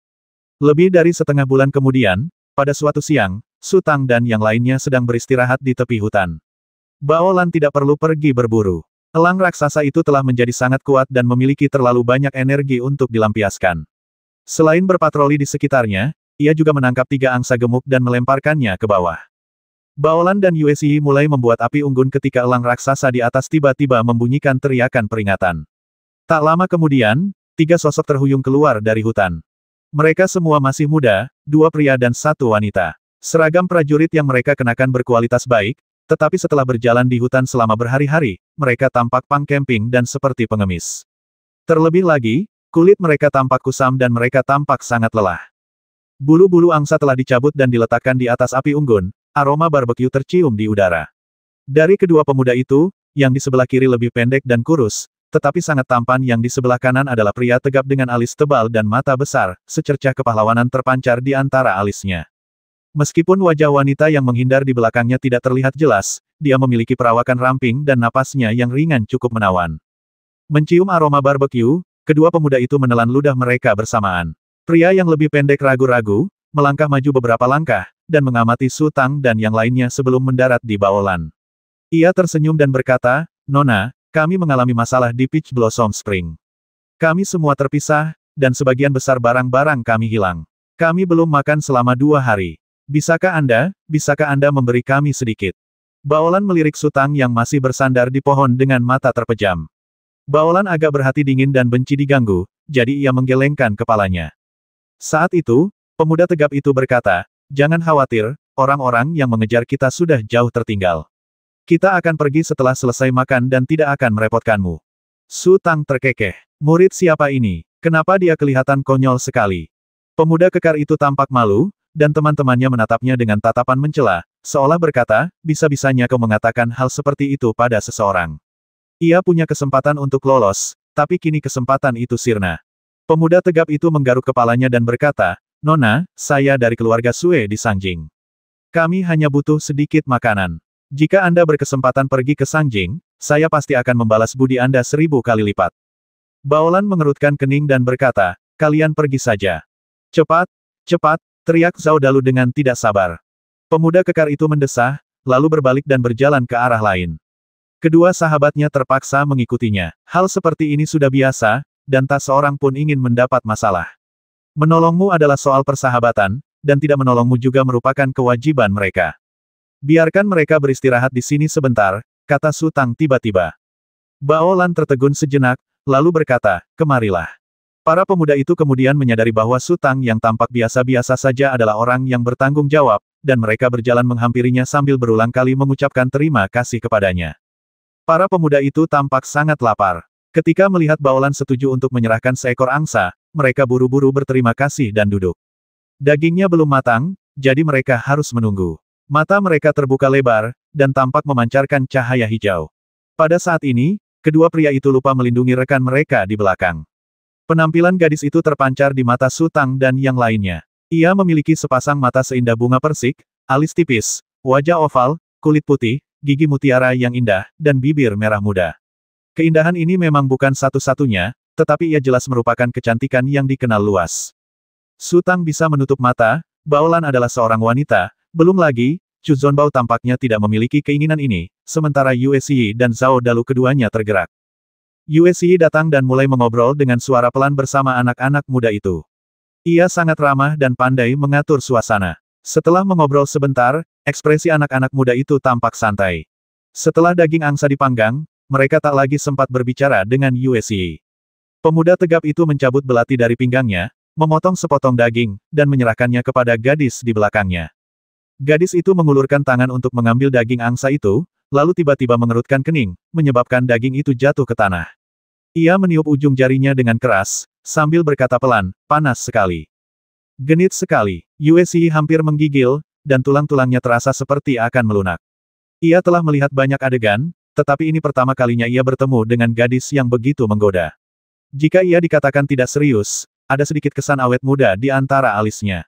Lebih dari setengah bulan kemudian, pada suatu siang, Su Tang dan yang lainnya sedang beristirahat di tepi hutan. Baolan tidak perlu pergi berburu. Elang raksasa itu telah menjadi sangat kuat dan memiliki terlalu banyak energi untuk dilampiaskan. Selain berpatroli di sekitarnya, ia juga menangkap 3 angsa gemuk dan melemparkannya ke bawah. Baolan dan Yue Xi mulai membuat api unggun ketika elang raksasa di atas tiba-tiba membunyikan teriakan peringatan. Tak lama kemudian, 3 sosok terhuyung keluar dari hutan. Mereka semua masih muda, 2 pria dan 1 wanita. Seragam prajurit yang mereka kenakan berkualitas baik, tetapi setelah berjalan di hutan selama berhari-hari, mereka tampak pang camping dan seperti pengemis. Terlebih lagi, kulit mereka tampak kusam dan mereka tampak sangat lelah. Bulu-bulu angsa telah dicabut dan diletakkan di atas api unggun, aroma barbekyu tercium di udara. Dari kedua pemuda itu, yang di sebelah kiri lebih pendek dan kurus, tetapi sangat tampan yang di sebelah kanan adalah pria tegap dengan alis tebal dan mata besar, secercah kepahlawanan terpancar di antara alisnya. Meskipun wajah wanita yang menghindar di belakangnya tidak terlihat jelas, dia memiliki perawakan ramping dan napasnya yang ringan cukup menawan. Mencium aroma barbekyu, kedua pemuda itu menelan ludah mereka bersamaan. Pria yang lebih pendek ragu-ragu, melangkah maju beberapa langkah, dan mengamati Su Tang dan yang lainnya sebelum mendarat di Baolan. Ia tersenyum dan berkata, "Nona, kami mengalami masalah di Peach Blossom Spring. Kami semua terpisah, dan sebagian besar barang-barang kami hilang. Kami belum makan selama 2 hari. Bisakah Anda memberi kami sedikit?" Baolan melirik Su Tang yang masih bersandar di pohon dengan mata terpejam. Baolan agak berhati dingin dan benci diganggu, jadi ia menggelengkan kepalanya. Saat itu, pemuda tegap itu berkata, "Jangan khawatir, orang-orang yang mengejar kita sudah jauh tertinggal. Kita akan pergi setelah selesai makan dan tidak akan merepotkanmu." Su Tang terkekeh. Murid siapa ini? Kenapa dia kelihatan konyol sekali? Pemuda kekar itu tampak malu, dan teman-temannya menatapnya dengan tatapan mencela, seolah berkata, "Bisa-bisanya kau mengatakan hal seperti itu pada seseorang. Ia punya kesempatan untuk lolos, tapi kini kesempatan itu sirna." Pemuda tegap itu menggaruk kepalanya dan berkata, "Nona, saya dari keluarga Sue di Sangjing. Kami hanya butuh sedikit makanan. Jika Anda berkesempatan pergi ke Sangjing, saya pasti akan membalas budi Anda 1000 kali lipat." Baolan mengerutkan kening dan berkata, "Kalian pergi saja. Cepat, cepat," teriak Zhao Dalu dengan tidak sabar. Pemuda kekar itu mendesah, lalu berbalik dan berjalan ke arah lain. Kedua sahabatnya terpaksa mengikutinya. Hal seperti ini sudah biasa, dan tak seorang pun ingin mendapat masalah. Menolongmu adalah soal persahabatan, dan tidak menolongmu juga merupakan kewajiban mereka. Biarkan mereka beristirahat di sini sebentar, kata Su Tang tiba-tiba. Baolan tertegun sejenak, lalu berkata, "Kemarilah." Para pemuda itu kemudian menyadari bahwa Su Tang yang tampak biasa-biasa saja adalah orang yang bertanggung jawab, dan mereka berjalan menghampirinya sambil berulang kali mengucapkan terima kasih kepadanya. Para pemuda itu tampak sangat lapar. Ketika melihat Baolan setuju untuk menyerahkan seekor angsa, mereka buru-buru berterima kasih dan duduk. Dagingnya belum matang, jadi mereka harus menunggu. Mata mereka terbuka lebar, dan tampak memancarkan cahaya hijau. Pada saat ini, kedua pria itu lupa melindungi rekan mereka di belakang. Penampilan gadis itu terpancar di mata Su Tang dan yang lainnya. Ia memiliki sepasang mata seindah bunga persik, alis tipis, wajah oval, kulit putih, gigi mutiara yang indah, dan bibir merah muda. Keindahan ini memang bukan satu-satunya, tetapi ia jelas merupakan kecantikan yang dikenal luas. Su Tang bisa menutup mata, Baolan adalah seorang wanita, belum lagi, Chu Zonbao tampaknya tidak memiliki keinginan ini, sementara Yue Xi dan Zhao Dalu keduanya tergerak. Yue Xi datang dan mulai mengobrol dengan suara pelan bersama anak-anak muda itu. Ia sangat ramah dan pandai mengatur suasana. Setelah mengobrol sebentar, ekspresi anak-anak muda itu tampak santai. Setelah daging angsa dipanggang, mereka tak lagi sempat berbicara dengan Yue Xi. Pemuda tegap itu mencabut belati dari pinggangnya, memotong sepotong daging, dan menyerahkannya kepada gadis di belakangnya. Gadis itu mengulurkan tangan untuk mengambil daging angsa itu, lalu tiba-tiba mengerutkan kening, menyebabkan daging itu jatuh ke tanah. Ia meniup ujung jarinya dengan keras, sambil berkata pelan, panas sekali. Genit sekali. Yue Xi hampir menggigil, dan tulang-tulangnya terasa seperti akan melunak. Ia telah melihat banyak adegan, tetapi ini pertama kalinya ia bertemu dengan gadis yang begitu menggoda. Jika ia dikatakan tidak serius, ada sedikit kesan awet muda di antara alisnya.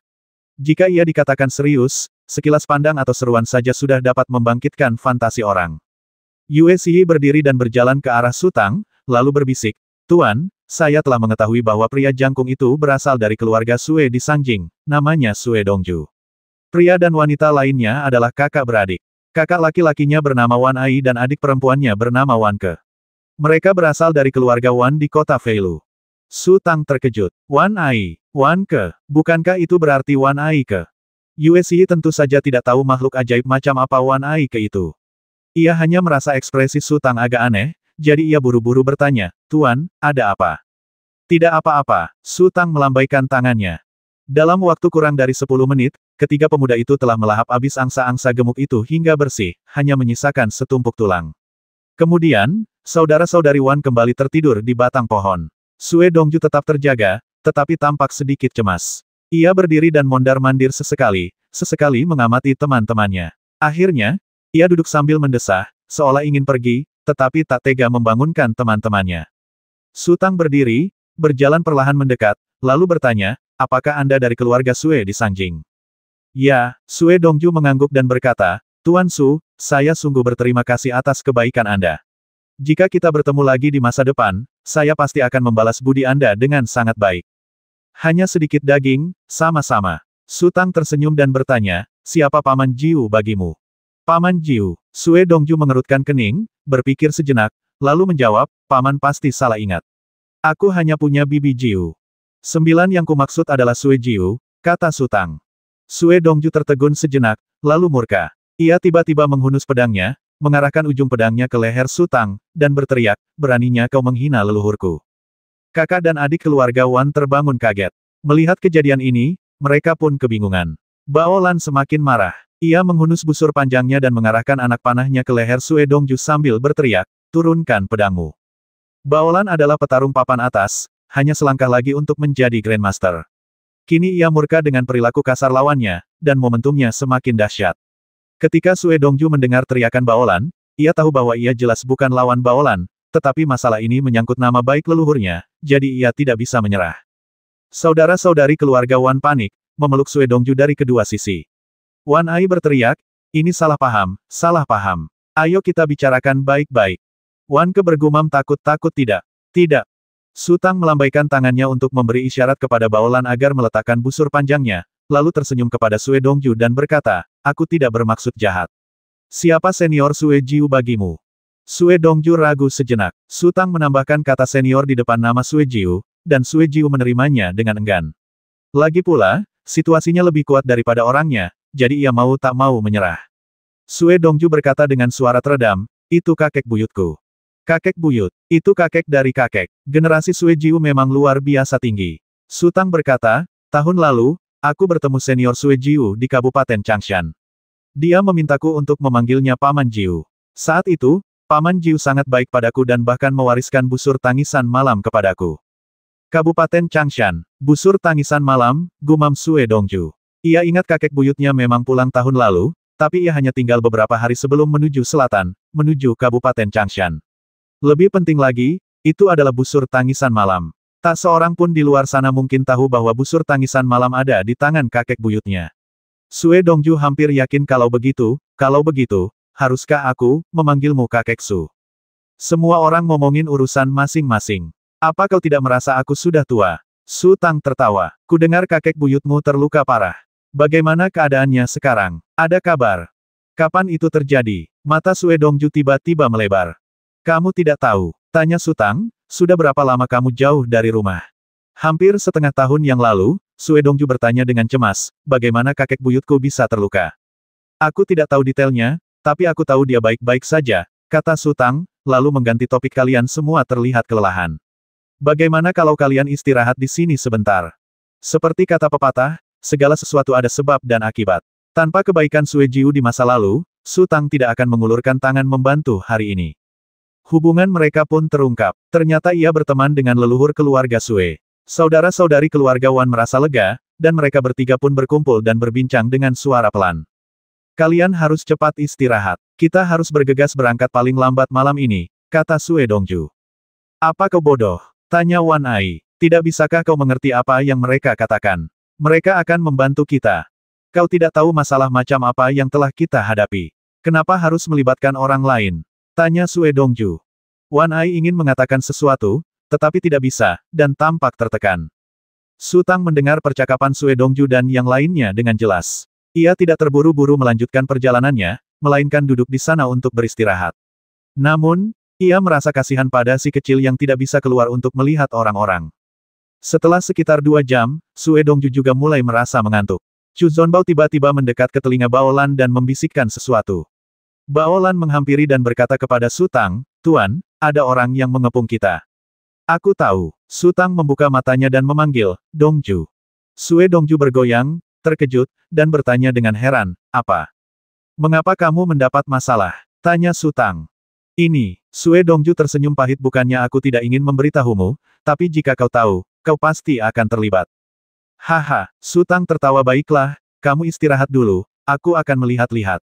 Jika ia dikatakan serius, sekilas pandang atau seruan saja sudah dapat membangkitkan fantasi orang. Yue Xi berdiri dan berjalan ke arah Su Tang, lalu berbisik, "Tuan, saya telah mengetahui bahwa pria jangkung itu berasal dari keluarga Sue di Sangjing, namanya Sue Dongju. Pria dan wanita lainnya adalah kakak beradik. Kakak laki-lakinya bernama Wan Ai dan adik perempuannya bernama Wan Ke. Mereka berasal dari keluarga Wan di kota Feilu." Su Tang terkejut. Wan Ai, Wan Ke, bukankah itu berarti Wan Ai Ke? Yue Xi tentu saja tidak tahu makhluk ajaib macam apa Wan Ai Ke itu. Ia hanya merasa ekspresi Su Tang agak aneh, jadi ia buru-buru bertanya, "Tuan, ada apa?" "Tidak apa-apa," Su Tang melambaikan tangannya. Dalam waktu kurang dari 10 menit, ketiga pemuda itu telah melahap habis angsa-angsa gemuk itu hingga bersih, hanya menyisakan setumpuk tulang. Kemudian, saudara-saudari Wan kembali tertidur di batang pohon. Sue Dongju tetap terjaga, tetapi tampak sedikit cemas. Ia berdiri dan mondar-mandir sesekali mengamati teman-temannya. Akhirnya, ia duduk sambil mendesah, seolah ingin pergi, tetapi tak tega membangunkan teman-temannya. Su Tang berdiri, berjalan perlahan mendekat, lalu bertanya, "Apakah Anda dari keluarga Sue di Sangjing?" "Ya," Sue Dongju mengangguk dan berkata, "Tuan Su, saya sungguh berterima kasih atas kebaikan Anda. Jika kita bertemu lagi di masa depan, saya pasti akan membalas budi Anda dengan sangat baik. Hanya sedikit daging, sama-sama." Su Tang tersenyum dan bertanya, "Siapa Paman Jiu bagimu?" "Paman Jiu." Sue Dongju mengerutkan kening, berpikir sejenak, lalu menjawab, "Paman pasti salah ingat. Aku hanya punya bibi Jiu. 9 yang kumaksud adalah Sue Jiu," kata Su Tang. Sue Dongju tertegun sejenak, lalu murka. Ia tiba-tiba menghunus pedangnya, mengarahkan ujung pedangnya ke leher Su Tang, dan berteriak, "Beraninya kau menghina leluhurku." Kakak dan adik keluarga Wan terbangun kaget. Melihat kejadian ini, mereka pun kebingungan. Baolan semakin marah. Ia menghunus busur panjangnya dan mengarahkan anak panahnya ke leher Sue Dongju sambil berteriak, "Turunkan pedangmu." Baolan adalah petarung papan atas, hanya selangkah lagi untuk menjadi Grandmaster. Kini ia murka dengan perilaku kasar lawannya, dan momentumnya semakin dahsyat. Ketika Sue Dongju mendengar teriakan Baolan, ia tahu bahwa ia jelas bukan lawan Baolan, tetapi masalah ini menyangkut nama baik leluhurnya, jadi ia tidak bisa menyerah. Saudara-saudari keluarga Wan panik, memeluk Sue Dongju dari kedua sisi. Wan Ai berteriak, "Ini salah paham, salah paham. Ayo kita bicarakan baik-baik." Wan Ke bergumam takut-takut tidak. "Tidak." Su Tang melambaikan tangannya untuk memberi isyarat kepada Baolan agar meletakkan busur panjangnya, lalu tersenyum kepada Sue Dongju dan berkata, "Aku tidak bermaksud jahat. Siapa senior Sue Jiu bagimu?" Sue Dongju ragu sejenak. Su Tang menambahkan kata senior di depan nama Sue Jiu, dan Sue Jiu menerimanya dengan enggan. Lagi pula, situasinya lebih kuat daripada orangnya, jadi ia mau tak mau menyerah. Sue Dongju berkata dengan suara teredam, "Itu kakek buyutku." Kakek buyut. Itu kakek dari kakek. Generasi Sue Jiu memang luar biasa tinggi. Su Tang berkata, tahun lalu, aku bertemu senior Sue Jiu di Kabupaten Changshan. Dia memintaku untuk memanggilnya Paman Jiu. Saat itu, Paman Jiu sangat baik padaku dan bahkan mewariskan busur tangisan malam kepadaku. Kabupaten Changshan, busur tangisan malam, gumam Sue Dongju. Ia ingat kakek buyutnya memang pulang tahun lalu, tapi ia hanya tinggal beberapa hari sebelum menuju selatan, menuju Kabupaten Changshan. Lebih penting lagi, itu adalah busur tangisan malam. Tak seorang pun di luar sana mungkin tahu bahwa busur tangisan malam ada di tangan kakek buyutnya. Sue Dongju hampir yakin kalau begitu, haruskah aku memanggilmu kakek Su? Semua orang ngomongin urusan masing-masing. Apa kau tidak merasa aku sudah tua? Su Tang tertawa. Kudengar kakek buyutmu terluka parah. Bagaimana keadaannya sekarang? Ada kabar? Kapan itu terjadi? Mata Sue Dongju tiba-tiba melebar. Kamu tidak tahu, tanya Su Tang, sudah berapa lama kamu jauh dari rumah? Hampir setengah tahun yang lalu, Sue Dongju bertanya dengan cemas, bagaimana kakek buyutku bisa terluka? Aku tidak tahu detailnya, tapi aku tahu dia baik-baik saja, kata Su Tang, lalu mengganti topik. Kalian semua terlihat kelelahan. Bagaimana kalau kalian istirahat di sini sebentar? Seperti kata pepatah, segala sesuatu ada sebab dan akibat. Tanpa kebaikan Sue Jiu di masa lalu, Su Tang tidak akan mengulurkan tangan membantu hari ini. Hubungan mereka pun terungkap. Ternyata ia berteman dengan leluhur keluarga Sue. Saudara-saudari keluarga Wan merasa lega, dan mereka bertiga pun berkumpul dan berbincang dengan suara pelan. Kalian harus cepat istirahat. Kita harus bergegas berangkat paling lambat malam ini, kata Sue Dongju. Apa kau bodoh? Tanya Wan Ai. Tidak bisakah kau mengerti apa yang mereka katakan? Mereka akan membantu kita. Kau tidak tahu masalah macam apa yang telah kita hadapi. Kenapa harus melibatkan orang lain? Tanya Sue Dongju. Wan Ai ingin mengatakan sesuatu, tetapi tidak bisa, dan tampak tertekan. Su Tang mendengar percakapan Sue Dongju dan yang lainnya dengan jelas. Ia tidak terburu-buru melanjutkan perjalanannya, melainkan duduk di sana untuk beristirahat. Namun, ia merasa kasihan pada si kecil yang tidak bisa keluar untuk melihat orang-orang. Setelah sekitar 2 jam, Sue Dongju juga mulai merasa mengantuk. Chu Zonbao tiba-tiba mendekat ke telinga Baolan dan membisikkan sesuatu. Baolan menghampiri dan berkata kepada Su Tang, Tuan, ada orang yang mengepung kita. Aku tahu. Su Tang membuka matanya dan memanggil, Dongju. Sue Dongju bergoyang, terkejut, dan bertanya dengan heran, apa? Mengapa kamu mendapat masalah? Tanya Su Tang. Ini, Sue Dongju tersenyum pahit. Bukannya aku tidak ingin memberitahumu, tapi jika kau tahu, kau pasti akan terlibat. Haha, Su Tang tertawa. Baiklah, kamu istirahat dulu, aku akan melihat-lihat.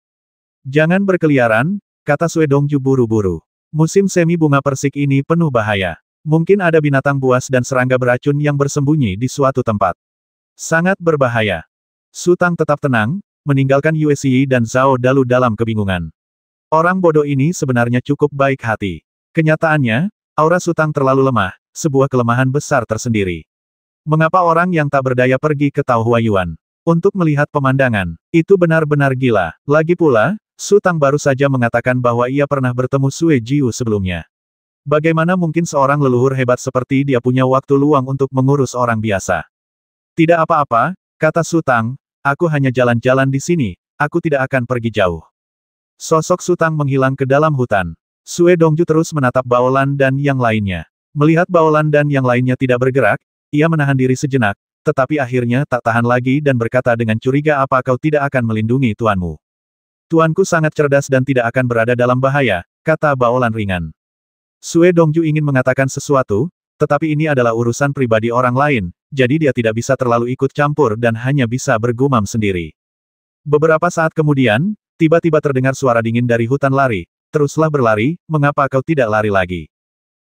Jangan berkeliaran, kata Sue Dongju buru-buru. Musim semi bunga persik ini penuh bahaya. Mungkin ada binatang buas dan serangga beracun yang bersembunyi di suatu tempat. Sangat berbahaya. Su Tang tetap tenang, meninggalkan Yue Xi dan Zhao Dalu dalam kebingungan. Orang bodoh ini sebenarnya cukup baik hati. Kenyataannya, aura Su Tang terlalu lemah, sebuah kelemahan besar tersendiri. Mengapa orang yang tak berdaya pergi ke Tao Huayuan untuk melihat pemandangan? Itu benar-benar gila. Lagi pula, Su Tang baru saja mengatakan bahwa ia pernah bertemu Sue Jiu sebelumnya. Bagaimana mungkin seorang leluhur hebat seperti dia punya waktu luang untuk mengurus orang biasa? Tidak apa-apa, kata Su Tang, aku hanya jalan-jalan di sini, aku tidak akan pergi jauh. Sosok Su Tang menghilang ke dalam hutan. Sue Dongju terus menatap Baolan dan yang lainnya. Melihat Baolan dan yang lainnya tidak bergerak, ia menahan diri sejenak, tetapi akhirnya tak tahan lagi dan berkata dengan curiga, apa kau tidak akan melindungi tuanmu? Tuanku sangat cerdas dan tidak akan berada dalam bahaya, kata Baolan ringan. Sue Dongju ingin mengatakan sesuatu, tetapi ini adalah urusan pribadi orang lain, jadi dia tidak bisa terlalu ikut campur dan hanya bisa bergumam sendiri. Beberapa saat kemudian, tiba-tiba terdengar suara dingin dari hutan. Lari, teruslah berlari, mengapa kau tidak lari lagi?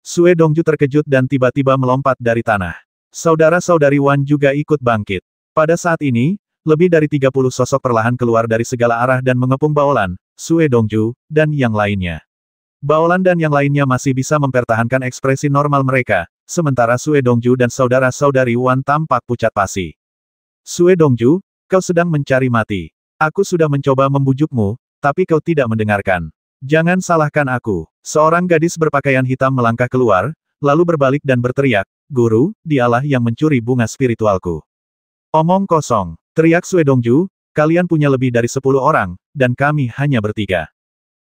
Sue Dongju terkejut dan tiba-tiba melompat dari tanah. Saudara-saudari Wan juga ikut bangkit. Pada saat ini, lebih dari 30 sosok perlahan keluar dari segala arah dan mengepung Baolan, Sue Dongju, dan yang lainnya. Baolan dan yang lainnya masih bisa mempertahankan ekspresi normal mereka, sementara Sue Dongju dan saudara-saudari Wan tampak pucat pasi. Sue Dongju, kau sedang mencari mati. Aku sudah mencoba membujukmu, tapi kau tidak mendengarkan. Jangan salahkan aku. Seorang gadis berpakaian hitam melangkah keluar, lalu berbalik dan berteriak, Guru, dialah yang mencuri bunga spiritualku. Omong kosong. Teriak Sue Dongju, kalian punya lebih dari 10 orang, dan kami hanya bertiga.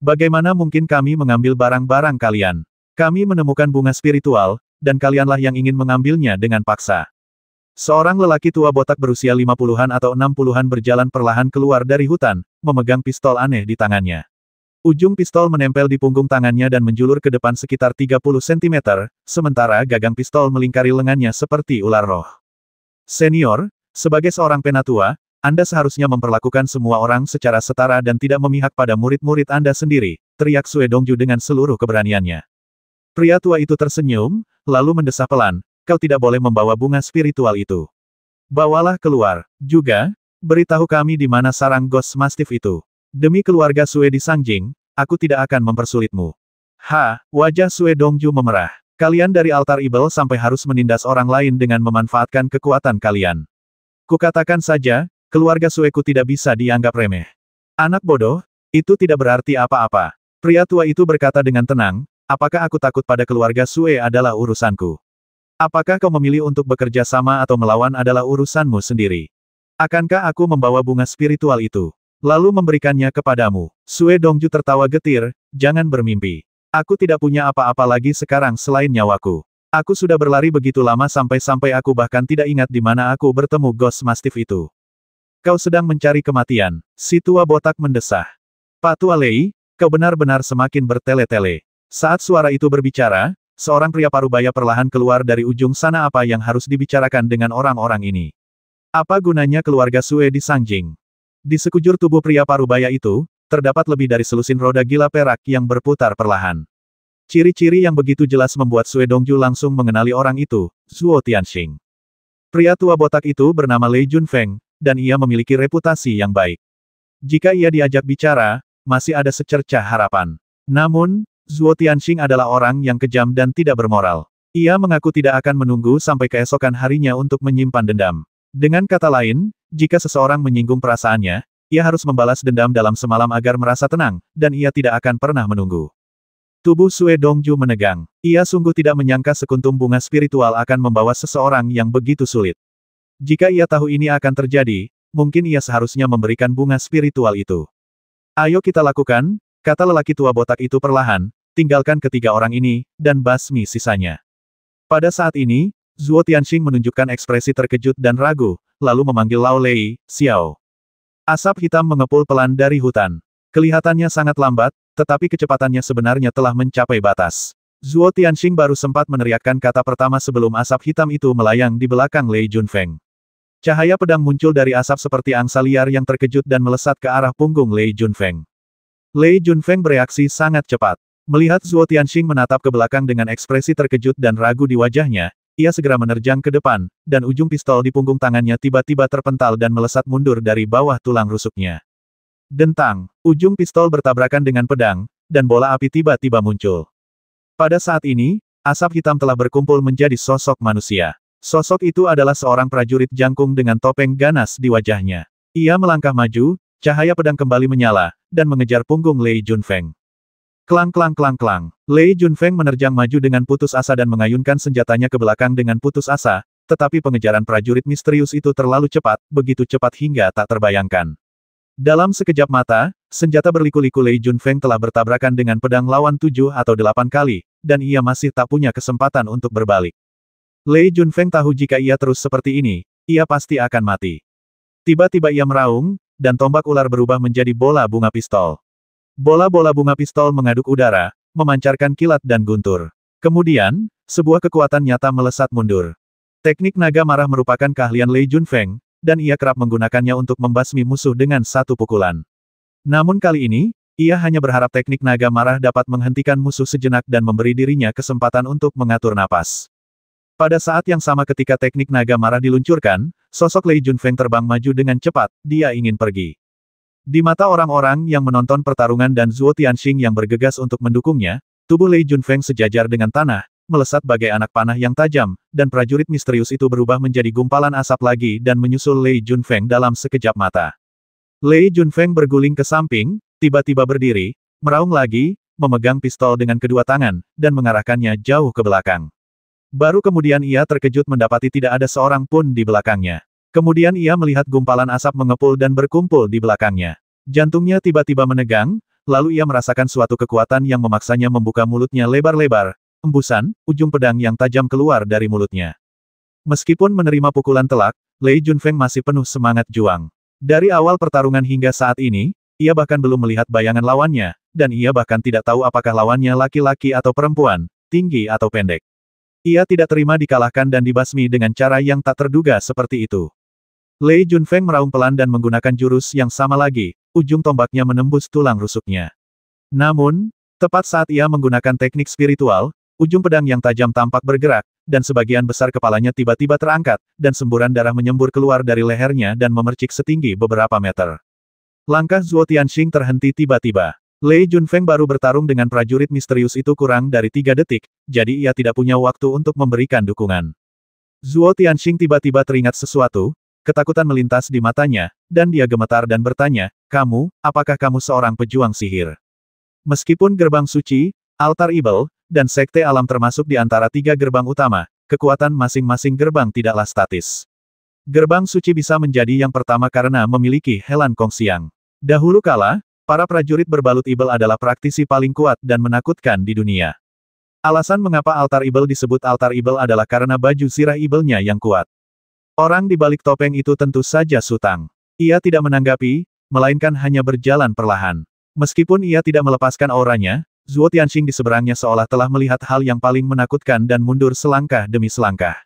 Bagaimana mungkin kami mengambil barang-barang kalian? Kami menemukan bunga spiritual, dan kalianlah yang ingin mengambilnya dengan paksa. Seorang lelaki tua botak berusia 50-an atau 60-an berjalan perlahan keluar dari hutan, memegang pistol aneh di tangannya. Ujung pistol menempel di punggung tangannya dan menjulur ke depan sekitar 30 cm, sementara gagang pistol melingkari lengannya seperti ular roh. Senior, sebagai seorang penatua, Anda seharusnya memperlakukan semua orang secara setara dan tidak memihak pada murid-murid Anda sendiri, teriak Sue Dongju dengan seluruh keberaniannya. Pria tua itu tersenyum, lalu mendesah pelan, kau tidak boleh membawa bunga spiritual itu. Bawalah keluar. Juga, beritahu kami di mana sarang Ghost Mastiff itu. Demi keluarga Sue di Sangjing, aku tidak akan mempersulitmu. Wajah Sue Dongju memerah. Kalian dari altar Ibel sampai harus menindas orang lain dengan memanfaatkan kekuatan kalian. Kukatakan saja, keluarga Sueku tidak bisa dianggap remeh. Anak bodoh, itu tidak berarti apa-apa. Pria tua itu berkata dengan tenang, apakah aku takut pada keluarga Sue adalah urusanku? Apakah kau memilih untuk bekerja sama atau melawan adalah urusanmu sendiri? Akankah aku membawa bunga spiritual itu, lalu memberikannya kepadamu? Sue Dongju tertawa getir, jangan bermimpi. Aku tidak punya apa-apa lagi sekarang selain nyawaku. Aku sudah berlari begitu lama sampai-sampai aku bahkan tidak ingat di mana aku bertemu Ghost Mastiff itu. Kau sedang mencari kematian, si tua botak mendesah. Pak Tua Lei, kau benar-benar semakin bertele-tele. Saat suara itu berbicara, seorang pria parubaya perlahan keluar dari ujung sana. Apa yang harus dibicarakan dengan orang-orang ini? Apa gunanya keluarga Sue di Sangjing? Di sekujur tubuh pria parubaya itu, terdapat lebih dari selusin roda gila perak yang berputar perlahan. Ciri-ciri yang begitu jelas membuat Sue Dongju langsung mengenali orang itu, Zhuo Tianxing. Pria tua botak itu bernama Lei Junfeng, dan ia memiliki reputasi yang baik. Jika ia diajak bicara, masih ada secercah harapan. Namun, Zhuo Tianxing adalah orang yang kejam dan tidak bermoral. Ia mengaku tidak akan menunggu sampai keesokan harinya untuk menyimpan dendam. Dengan kata lain, jika seseorang menyinggung perasaannya, ia harus membalas dendam dalam semalam agar merasa tenang, dan ia tidak akan pernah menunggu. Tubuh Sue Dongju menegang. Ia sungguh tidak menyangka sekuntum bunga spiritual akan membawa seseorang yang begitu sulit. Jika ia tahu ini akan terjadi, mungkin ia seharusnya memberikan bunga spiritual itu. Ayo kita lakukan, kata lelaki tua botak itu perlahan, tinggalkan ketiga orang ini, dan basmi sisanya. Pada saat ini, Zhuo Tianxing menunjukkan ekspresi terkejut dan ragu, lalu memanggil Lao Lei, Xiao. Asap hitam mengepul pelan dari hutan. Kelihatannya sangat lambat, tetapi kecepatannya sebenarnya telah mencapai batas. Zhuo Tianxing baru sempat meneriakkan kata pertama sebelum asap hitam itu melayang di belakang Lei Junfeng. Cahaya pedang muncul dari asap seperti angsa liar yang terkejut dan melesat ke arah punggung Lei Junfeng. Lei Junfeng bereaksi sangat cepat. Melihat Zhuo Tianxing menatap ke belakang dengan ekspresi terkejut dan ragu di wajahnya, ia segera menerjang ke depan, dan ujung pistol di punggung tangannya tiba-tiba terpental dan melesat mundur dari bawah tulang rusuknya. Dentang, ujung pistol bertabrakan dengan pedang, dan bola api tiba-tiba muncul. Pada saat ini, asap hitam telah berkumpul menjadi sosok manusia. Sosok itu adalah seorang prajurit jangkung dengan topeng ganas di wajahnya. Ia melangkah maju, cahaya pedang kembali menyala, dan mengejar punggung Lei Junfeng. Klang klang klang klang. Lei Junfeng menerjang maju dengan putus asa dan mengayunkan senjatanya ke belakang dengan putus asa, tetapi pengejaran prajurit misterius itu terlalu cepat, begitu cepat hingga tak terbayangkan. Dalam sekejap mata, senjata berliku-liku Lei Junfeng telah bertabrakan dengan pedang lawan 7 atau 8 kali, dan ia masih tak punya kesempatan untuk berbalik. Lei Junfeng tahu jika ia terus seperti ini, ia pasti akan mati. Tiba-tiba ia meraung, dan tombak ular berubah menjadi bola bunga pistol. Bola-bola bunga pistol mengaduk udara, memancarkan kilat dan guntur. Kemudian, sebuah kekuatan nyata melesat mundur. Teknik naga marah merupakan keahlian Lei Junfeng, dan ia kerap menggunakannya untuk membasmi musuh dengan satu pukulan. Namun kali ini, ia hanya berharap teknik naga marah dapat menghentikan musuh sejenak dan memberi dirinya kesempatan untuk mengatur napas. Pada saat yang sama ketika teknik naga marah diluncurkan, sosok Lei Junfeng terbang maju dengan cepat, dia ingin pergi. Di mata orang-orang yang menonton pertarungan dan Zhuo Tianxing yang bergegas untuk mendukungnya, tubuh Lei Junfeng sejajar dengan tanah, melesat bagai anak panah yang tajam, dan prajurit misterius itu berubah menjadi gumpalan asap lagi dan menyusul Lei Junfeng dalam sekejap mata. Lei Junfeng berguling ke samping, tiba-tiba berdiri, meraung lagi, memegang pistol dengan kedua tangan, dan mengarahkannya jauh ke belakang. Baru kemudian ia terkejut mendapati tidak ada seorang pun di belakangnya. Kemudian ia melihat gumpalan asap mengepul dan berkumpul di belakangnya. Jantungnya tiba-tiba menegang, lalu ia merasakan suatu kekuatan yang memaksanya membuka mulutnya lebar-lebar, hembusan, ujung pedang yang tajam keluar dari mulutnya. Meskipun menerima pukulan telak, Lei Junfeng masih penuh semangat juang. Dari awal pertarungan hingga saat ini, ia bahkan belum melihat bayangan lawannya, dan ia bahkan tidak tahu apakah lawannya laki-laki atau perempuan, tinggi atau pendek. Ia tidak terima dikalahkan dan dibasmi dengan cara yang tak terduga seperti itu. Lei Junfeng meraung pelan dan menggunakan jurus yang sama lagi, ujung tombaknya menembus tulang rusuknya. Namun, tepat saat ia menggunakan teknik spiritual, ujung pedang yang tajam tampak bergerak, dan sebagian besar kepalanya tiba-tiba terangkat, dan semburan darah menyembur keluar dari lehernya dan memercik setinggi beberapa meter. Langkah Zhuo Tianxing terhenti tiba-tiba. Lei Junfeng baru bertarung dengan prajurit misterius itu kurang dari 3 detik, jadi ia tidak punya waktu untuk memberikan dukungan. Zhuo Tianxing tiba-tiba teringat sesuatu, ketakutan melintas di matanya, dan dia gemetar dan bertanya, apakah kamu seorang pejuang sihir? Meskipun gerbang suci, altar ibel, dan sekte alam termasuk di antara 3 gerbang utama, kekuatan masing-masing gerbang tidaklah statis. Gerbang suci bisa menjadi yang pertama karena memiliki Helan Kongxiang. Dahulu kala, para prajurit berbalut ibel adalah praktisi paling kuat dan menakutkan di dunia. Alasan mengapa altar ibel disebut altar ibel adalah karena baju zirah ibelnya yang kuat. Orang di balik topeng itu tentu saja Su Tang. Ia tidak menanggapi, melainkan hanya berjalan perlahan. Meskipun ia tidak melepaskan auranya, Zhuo Tianxing di seberangnya seolah telah melihat hal yang paling menakutkan dan mundur selangkah demi selangkah.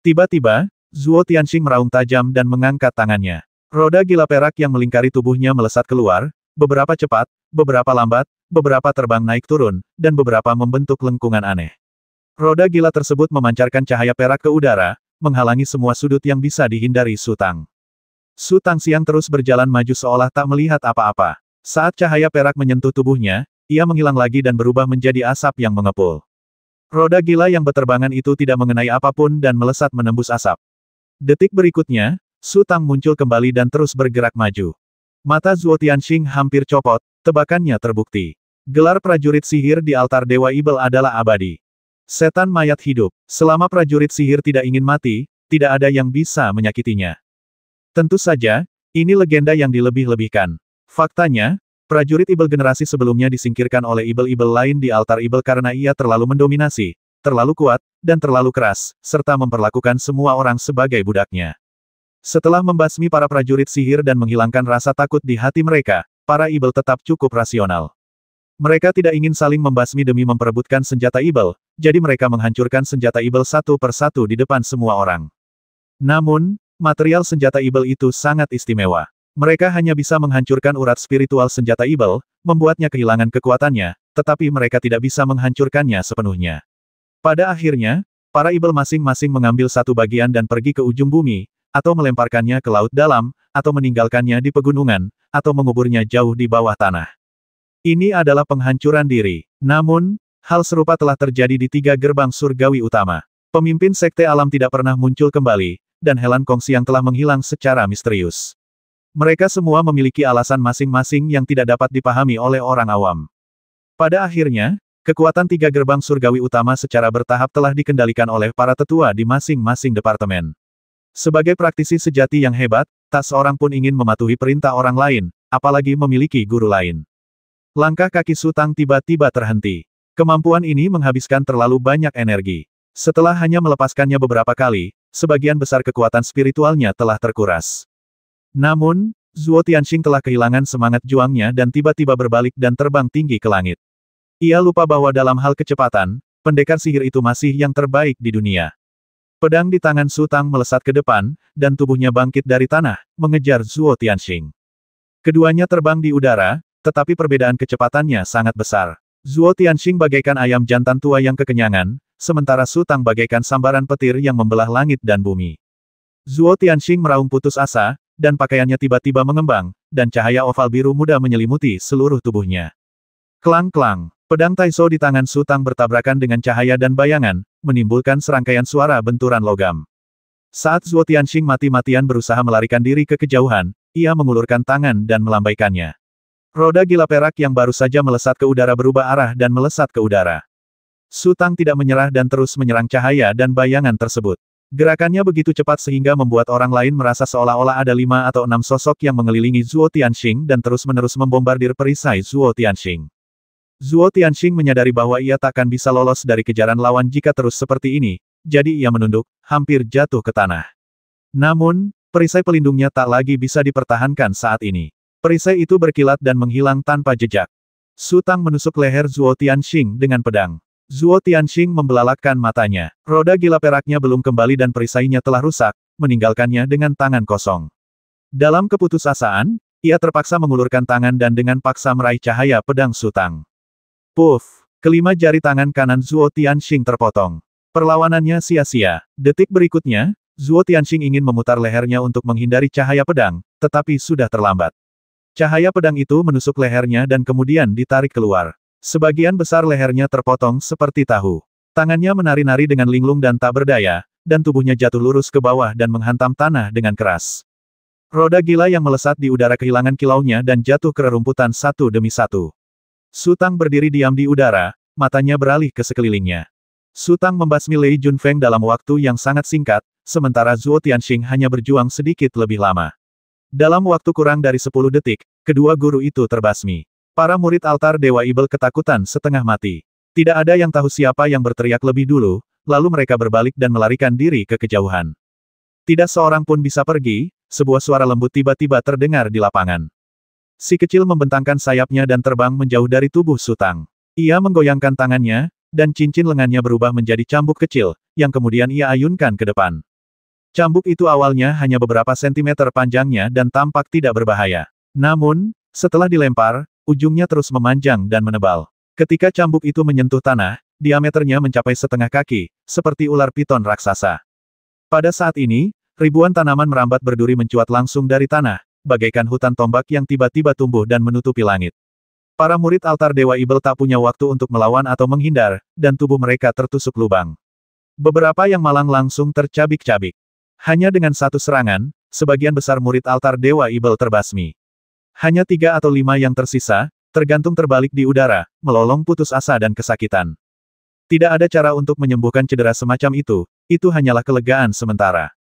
Tiba-tiba, Zhuo Tianxing meraung tajam dan mengangkat tangannya. Roda gila perak yang melingkari tubuhnya melesat keluar, beberapa cepat, beberapa lambat, beberapa terbang naik turun, dan beberapa membentuk lengkungan aneh. Roda gila tersebut memancarkan cahaya perak ke udara, menghalangi semua sudut yang bisa dihindari Su Tang. Su Tangxiang terus berjalan maju seolah tak melihat apa-apa. Saat cahaya perak menyentuh tubuhnya, ia menghilang lagi dan berubah menjadi asap yang mengepul. Roda gila yang beterbangan itu tidak mengenai apapun dan melesat menembus asap. Detik berikutnya, Su Tang muncul kembali dan terus bergerak maju. Mata Zhuo Tianxing hampir copot, tebakannya terbukti. Gelar prajurit sihir di altar Dewa Ibel adalah abadi. Setan mayat hidup. Selama prajurit sihir tidak ingin mati, tidak ada yang bisa menyakitinya. Tentu saja, ini legenda yang dilebih-lebihkan. Faktanya, prajurit Ibel generasi sebelumnya disingkirkan oleh Ibel-Ibel lain di altar Ibel karena ia terlalu mendominasi, terlalu kuat, dan terlalu keras, serta memperlakukan semua orang sebagai budaknya. Setelah membasmi para prajurit sihir dan menghilangkan rasa takut di hati mereka, para Ibel tetap cukup rasional. Mereka tidak ingin saling membasmi demi memperebutkan senjata Ibel, jadi mereka menghancurkan senjata Ibel satu persatu di depan semua orang. Namun, material senjata Ibel itu sangat istimewa. Mereka hanya bisa menghancurkan urat spiritual senjata Ibel, membuatnya kehilangan kekuatannya, tetapi mereka tidak bisa menghancurkannya sepenuhnya. Pada akhirnya, para Ibel masing-masing mengambil satu bagian dan pergi ke ujung bumi, atau melemparkannya ke laut dalam, atau meninggalkannya di pegunungan, atau menguburnya jauh di bawah tanah. Ini adalah penghancuran diri. Namun, hal serupa telah terjadi di 3 gerbang surgawi utama. Pemimpin sekte alam tidak pernah muncul kembali, dan Helan Kongxiang telah menghilang secara misterius. Mereka semua memiliki alasan masing-masing yang tidak dapat dipahami oleh orang awam. Pada akhirnya, kekuatan 3 gerbang surgawi utama secara bertahap telah dikendalikan oleh para tetua di masing-masing departemen. Sebagai praktisi sejati yang hebat, tak seorang pun ingin mematuhi perintah orang lain, apalagi memiliki guru lain. Langkah kaki Su Tang tiba-tiba terhenti. Kemampuan ini menghabiskan terlalu banyak energi. Setelah hanya melepaskannya beberapa kali, sebagian besar kekuatan spiritualnya telah terkuras. Namun, Zhuo Tianxing telah kehilangan semangat juangnya dan tiba-tiba berbalik dan terbang tinggi ke langit. Ia lupa bahwa dalam hal kecepatan, pendekar sihir itu masih yang terbaik di dunia. Pedang di tangan Su Tang melesat ke depan, dan tubuhnya bangkit dari tanah, mengejar Zhuo Tianxing. Keduanya terbang di udara, tetapi perbedaan kecepatannya sangat besar. Zhuo Tianxing bagaikan ayam jantan tua yang kekenyangan, sementara Su Tang bagaikan sambaran petir yang membelah langit dan bumi. Zhuo Tianxing meraung putus asa, dan pakaiannya tiba-tiba mengembang, dan cahaya oval biru muda menyelimuti seluruh tubuhnya. Klang-klang, pedang Taiso di tangan Su Tang bertabrakan dengan cahaya dan bayangan, menimbulkan serangkaian suara benturan logam. Saat Zhuo Tianxing mati-matian berusaha melarikan diri ke kejauhan, ia mengulurkan tangan dan melambaikannya. Roda gila perak yang baru saja melesat ke udara berubah arah dan melesat ke udara. Su Tang tidak menyerah dan terus menyerang cahaya dan bayangan tersebut. Gerakannya begitu cepat sehingga membuat orang lain merasa seolah-olah ada 5 atau 6 sosok yang mengelilingi Zhuo Tianxing dan terus-menerus membombardir perisai Zhuo Tianxing. Zhuo Tianxing menyadari bahwa ia takkan bisa lolos dari kejaran lawan jika terus seperti ini, jadi ia menunduk, hampir jatuh ke tanah. Namun, perisai pelindungnya tak lagi bisa dipertahankan saat ini. Perisai itu berkilat dan menghilang tanpa jejak. Su Tang menusuk leher Zhuo Tianxing dengan pedang. Zhuo Tianxing membelalakkan matanya. Roda gila peraknya belum kembali dan perisainya telah rusak, meninggalkannya dengan tangan kosong. Dalam keputusasaan, ia terpaksa mengulurkan tangan dan dengan paksa meraih cahaya pedang Su Tang. Puff! Kelima jari tangan kanan Zhuo Tianxing terpotong. Perlawanannya sia-sia. Detik berikutnya, Zhuo Tianxing ingin memutar lehernya untuk menghindari cahaya pedang, tetapi sudah terlambat. Cahaya pedang itu menusuk lehernya dan kemudian ditarik keluar. Sebagian besar lehernya terpotong seperti tahu. Tangannya menari-nari dengan linglung dan tak berdaya, dan tubuhnya jatuh lurus ke bawah dan menghantam tanah dengan keras. Roda gila yang melesat di udara kehilangan kilaunya dan jatuh ke rerumputan satu demi satu. Su Tang berdiri diam di udara, matanya beralih ke sekelilingnya. Su Tang membasmi Lei Junfeng dalam waktu yang sangat singkat, sementara Zhuo Tianxing hanya berjuang sedikit lebih lama. Dalam waktu kurang dari 10 detik, kedua guru itu terbasmi. Para murid altar Dewa Ibel ketakutan setengah mati. Tidak ada yang tahu siapa yang berteriak lebih dulu, lalu mereka berbalik dan melarikan diri ke kejauhan. Tidak seorang pun bisa pergi, sebuah suara lembut tiba-tiba terdengar di lapangan. Si kecil membentangkan sayapnya dan terbang menjauh dari tubuh Su Tang. Ia menggoyangkan tangannya, dan cincin lengannya berubah menjadi cambuk kecil, yang kemudian ia ayunkan ke depan. Cambuk itu awalnya hanya beberapa sentimeter panjangnya dan tampak tidak berbahaya. Namun, setelah dilempar, ujungnya terus memanjang dan menebal. Ketika cambuk itu menyentuh tanah, diameternya mencapai setengah kaki, seperti ular piton raksasa. Pada saat ini, ribuan tanaman merambat berduri mencuat langsung dari tanah, bagaikan hutan tombak yang tiba-tiba tumbuh dan menutupi langit. Para murid altar Dewa Ibel tak punya waktu untuk melawan atau menghindar, dan tubuh mereka tertusuk lubang. Beberapa yang malang langsung tercabik-cabik. Hanya dengan satu serangan, sebagian besar murid altar Dewa Ibel terbasmi. Hanya 3 atau 5 yang tersisa, tergantung terbalik di udara, melolong putus asa dan kesakitan. Tidak ada cara untuk menyembuhkan cedera semacam itu hanyalah kelegaan sementara.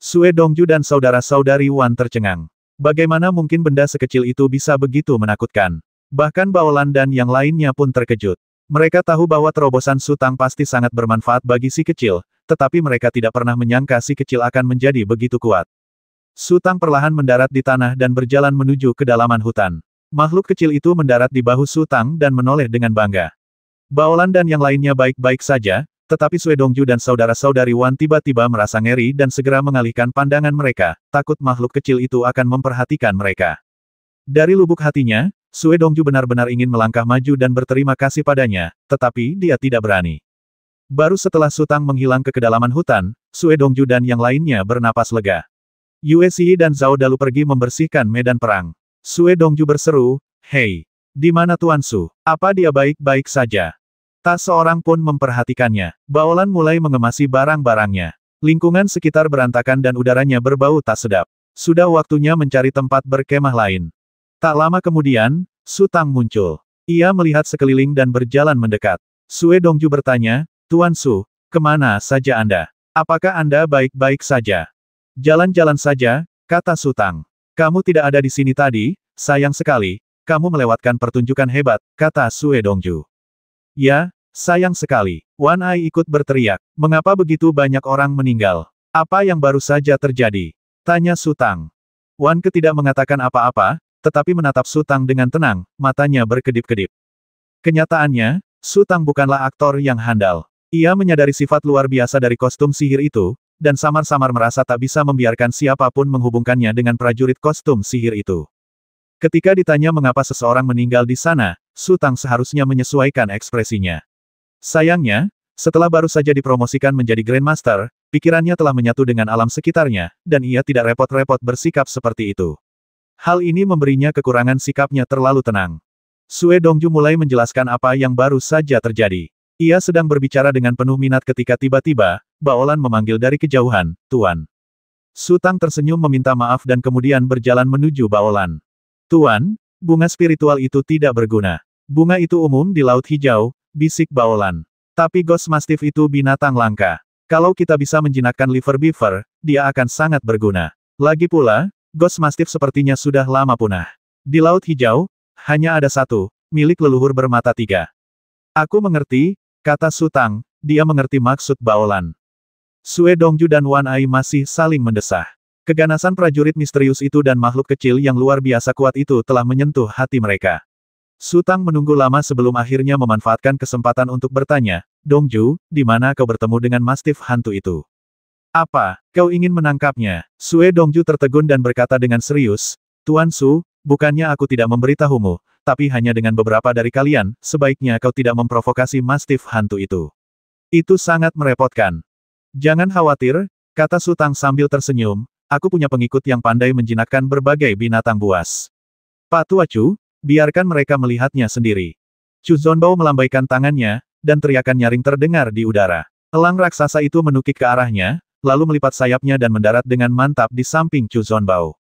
Sue Dongju dan saudara-saudari Wan tercengang. Bagaimana mungkin benda sekecil itu bisa begitu menakutkan? Bahkan Baolan dan yang lainnya pun terkejut. Mereka tahu bahwa terobosan Su Tang pasti sangat bermanfaat bagi si kecil, tetapi mereka tidak pernah menyangka si kecil akan menjadi begitu kuat. Su Tang perlahan mendarat di tanah dan berjalan menuju kedalaman hutan. Makhluk kecil itu mendarat di bahu Su Tang dan menoleh dengan bangga. Baolan dan yang lainnya baik-baik saja, tetapi Sue Dongju dan saudara-saudari Wan tiba-tiba merasa ngeri dan segera mengalihkan pandangan mereka, takut makhluk kecil itu akan memperhatikan mereka. Dari lubuk hatinya, Sue Dongju benar-benar ingin melangkah maju dan berterima kasih padanya, tetapi dia tidak berani. Baru setelah Su Tang menghilang ke kedalaman hutan, Sue Dongju dan yang lainnya bernapas lega. Yue Xi dan Zhao Dalu pergi membersihkan medan perang. Sue Dongju berseru, "Hei, di mana Tuan Su? Apa dia baik-baik saja?" Tak seorang pun memperhatikannya. Baolan mulai mengemasi barang-barangnya. Lingkungan sekitar berantakan dan udaranya berbau tak sedap. Sudah waktunya mencari tempat berkemah lain. Tak lama kemudian, Su Tang muncul. Ia melihat sekeliling dan berjalan mendekat. Sue Dongju bertanya, "Tuan Su, kemana saja Anda? Apakah Anda baik-baik saja?" "Jalan-jalan saja," kata Su Tang. "Kamu tidak ada di sini tadi, sayang sekali, kamu melewatkan pertunjukan hebat," kata Sue Dongju. "Ya, sayang sekali." Wan Ai ikut berteriak. "Mengapa begitu banyak orang meninggal? Apa yang baru saja terjadi?" tanya Su Tang. Wan Ke tidak mengatakan apa-apa, tetapi menatap Su Tang dengan tenang, matanya berkedip-kedip. Kenyataannya, Su Tang bukanlah aktor yang handal. Ia menyadari sifat luar biasa dari kostum sihir itu, dan samar-samar merasa tak bisa membiarkan siapapun menghubungkannya dengan prajurit kostum sihir itu. Ketika ditanya mengapa seseorang meninggal di sana, Su Tang seharusnya menyesuaikan ekspresinya. Sayangnya, setelah baru saja dipromosikan menjadi Grandmaster, pikirannya telah menyatu dengan alam sekitarnya, dan ia tidak repot-repot bersikap seperti itu. Hal ini memberinya kekurangan sikapnya terlalu tenang. Sue Dongju mulai menjelaskan apa yang baru saja terjadi. Ia sedang berbicara dengan penuh minat ketika tiba-tiba, Baolan memanggil dari kejauhan, "Tuan." Su Tang tersenyum meminta maaf dan kemudian berjalan menuju Baolan. "Tuan, bunga spiritual itu tidak berguna. Bunga itu umum di Laut Hijau," bisik Baolan. "Tapi Ghost Mastiff itu binatang langka. Kalau kita bisa menjinakkan Liver Beaver, dia akan sangat berguna. Lagi pula, Ghost Mastiff sepertinya sudah lama punah. Di Laut Hijau, hanya ada satu, milik leluhur bermata tiga. Aku mengerti, kata Su Tang, dia mengerti maksud Baolan. Sue Dongju dan Wan Ai masih saling mendesah. Keganasan prajurit misterius itu dan makhluk kecil yang luar biasa kuat itu telah menyentuh hati mereka. Su Tang menunggu lama sebelum akhirnya memanfaatkan kesempatan untuk bertanya, Dongju, di mana kau bertemu dengan mastif hantu itu? Apa, kau ingin menangkapnya? Sue Dongju tertegun dan berkata dengan serius, Tuan Su, bukannya aku tidak memberitahumu, tapi hanya dengan beberapa dari kalian, sebaiknya kau tidak memprovokasi mastif hantu itu. Itu sangat merepotkan. Jangan khawatir, kata Su Tang sambil tersenyum, aku punya pengikut yang pandai menjinakkan berbagai binatang buas. Pak Tua Chu, biarkan mereka melihatnya sendiri. Chu Zonbao melambaikan tangannya, dan teriakan nyaring terdengar di udara. Elang raksasa itu menukik ke arahnya, lalu melipat sayapnya dan mendarat dengan mantap di samping Chu Zonbao.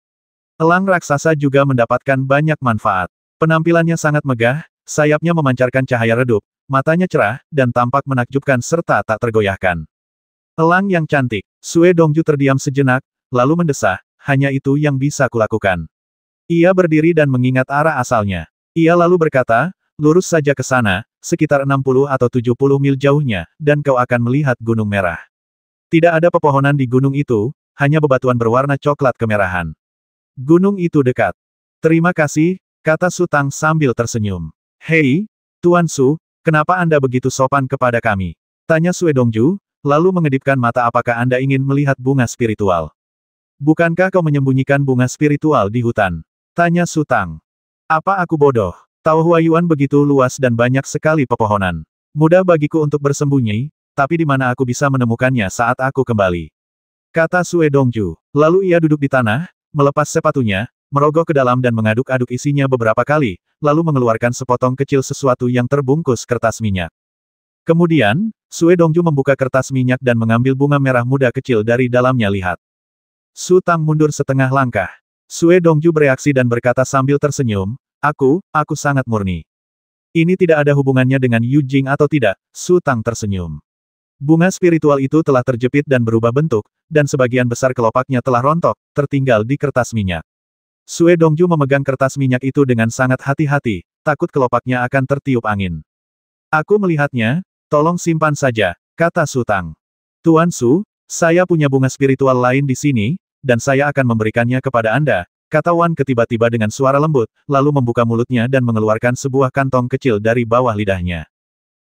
Elang raksasa juga mendapatkan banyak manfaat. Penampilannya sangat megah, sayapnya memancarkan cahaya redup, matanya cerah, dan tampak menakjubkan serta tak tergoyahkan. Elang yang cantik, Sue Dongju terdiam sejenak, lalu mendesah, hanya itu yang bisa kulakukan. Ia berdiri dan mengingat arah asalnya. Ia lalu berkata, lurus saja ke sana, sekitar 60 atau 70 mil jauhnya, dan kau akan melihat Gunung Merah. Tidak ada pepohonan di gunung itu, hanya bebatuan berwarna coklat kemerahan. Gunung itu dekat. Terima kasih, kata Su Tang sambil tersenyum. Hei, Tuan Su, kenapa Anda begitu sopan kepada kami? Tanya Sue Dongju, lalu mengedipkan mata apakah Anda ingin melihat bunga spiritual? Bukankah kau menyembunyikan bunga spiritual di hutan? Tanya Su Tang. Apa aku bodoh? Tao Huayuan begitu luas dan banyak sekali pepohonan. Mudah bagiku untuk bersembunyi, tapi di mana aku bisa menemukannya saat aku kembali? Kata Sue Dongju. Lalu ia duduk di tanah, melepas sepatunya, merogoh ke dalam dan mengaduk-aduk isinya beberapa kali, lalu mengeluarkan sepotong kecil sesuatu yang terbungkus kertas minyak. Kemudian, Sue Dongju membuka kertas minyak dan mengambil bunga merah muda kecil dari dalamnya. Lihat. Su Tang mundur setengah langkah. Sue Dongju bereaksi dan berkata sambil tersenyum, aku sangat murni. Ini tidak ada hubungannya dengan Yu Jing atau tidak, Su Tang tersenyum. Bunga spiritual itu telah terjepit dan berubah bentuk, dan sebagian besar kelopaknya telah rontok, tertinggal di kertas minyak. Sue Dongju memegang kertas minyak itu dengan sangat hati-hati, takut kelopaknya akan tertiup angin. Aku melihatnya, tolong simpan saja, kata Su Tang. Tuan Su, saya punya bunga spiritual lain di sini, dan saya akan memberikannya kepada Anda, kata Wan Ke tiba-tiba dengan suara lembut, lalu membuka mulutnya dan mengeluarkan sebuah kantong kecil dari bawah lidahnya.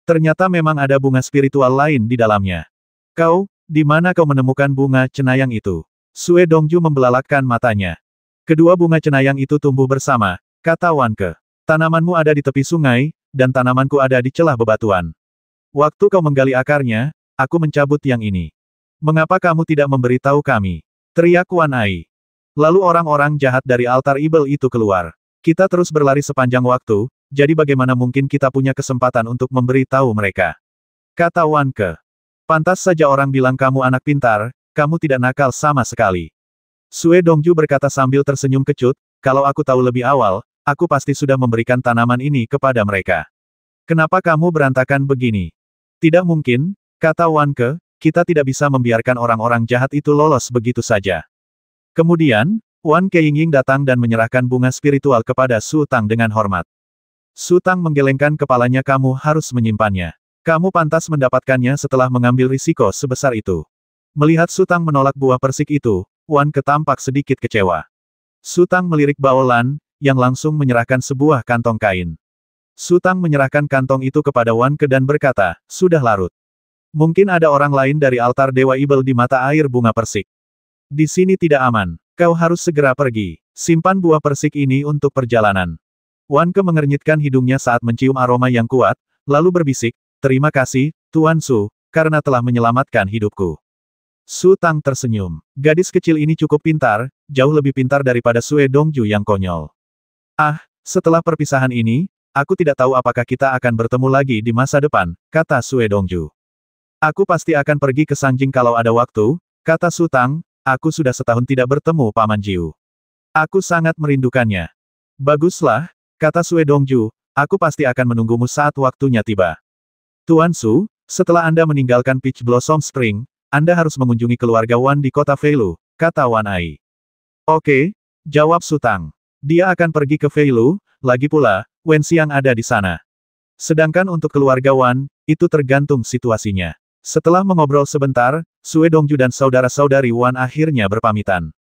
Ternyata memang ada bunga spiritual lain di dalamnya. Kau, di mana kau menemukan bunga cenayang itu? Sue Dongju membelalakkan matanya. Kedua bunga cenayang itu tumbuh bersama, kata Wan Ke. Tanamanmu ada di tepi sungai, dan tanamanku ada di celah bebatuan. Waktu kau menggali akarnya, aku mencabut yang ini. Mengapa kamu tidak memberitahu kami? Teriak Wan Ai. Lalu orang-orang jahat dari altar Ibel itu keluar. Kita terus berlari sepanjang waktu, jadi bagaimana mungkin kita punya kesempatan untuk memberitahu mereka? Kata Wan Ke. Pantas saja orang bilang kamu anak pintar, kamu tidak nakal sama sekali. Sue Dongju berkata sambil tersenyum kecut, kalau aku tahu lebih awal, aku pasti sudah memberikan tanaman ini kepada mereka. Kenapa kamu berantakan begini? Tidak mungkin, kata Wan Ke, kita tidak bisa membiarkan orang-orang jahat itu lolos begitu saja. Kemudian, Wan Ke Yingying datang dan menyerahkan bunga spiritual kepada Su Tang dengan hormat. Su Tang menggelengkan kepalanya, kamu harus menyimpannya. Kamu pantas mendapatkannya setelah mengambil risiko sebesar itu. Melihat Su Tang menolak buah persik itu, Wan Ke tampak sedikit kecewa. Su Tang melirik Baolan, yang langsung menyerahkan sebuah kantong kain. Su Tang menyerahkan kantong itu kepada Wan Ke dan berkata, sudah larut. Mungkin ada orang lain dari altar Dewa Ibel di mata air bunga persik. Di sini tidak aman. Kau harus segera pergi. Simpan buah persik ini untuk perjalanan. Wan Ke mengernyitkan hidungnya saat mencium aroma yang kuat, lalu berbisik, terima kasih, Tuan Su, karena telah menyelamatkan hidupku. Su Tang tersenyum. Gadis kecil ini cukup pintar, jauh lebih pintar daripada Sue Dongju yang konyol. Ah, setelah perpisahan ini, aku tidak tahu apakah kita akan bertemu lagi di masa depan, kata Sue Dongju. Aku pasti akan pergi ke Sangjing kalau ada waktu, kata Su Tang, aku sudah setahun tidak bertemu Paman Jiu. Aku sangat merindukannya. Baguslah, kata Sue Dongju, aku pasti akan menunggumu saat waktunya tiba. Tuan Su, setelah Anda meninggalkan Peach Blossom Spring, Anda harus mengunjungi keluarga Wan di kota Feilu, kata Wan Ai. Oke, jawab Su Tang. Dia akan pergi ke Feilu, lagi pula, Wen Xiang ada di sana. Sedangkan untuk keluarga Wan, itu tergantung situasinya. Setelah mengobrol sebentar, Sue Dongju dan saudara-saudari Wan akhirnya berpamitan.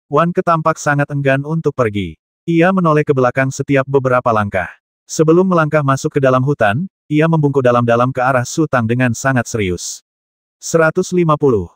Wan ketampak sangat enggan untuk pergi. Ia menoleh ke belakang setiap beberapa langkah. Sebelum melangkah masuk ke dalam hutan, ia membungkuk dalam-dalam ke arah Su Tang dengan sangat serius. 150.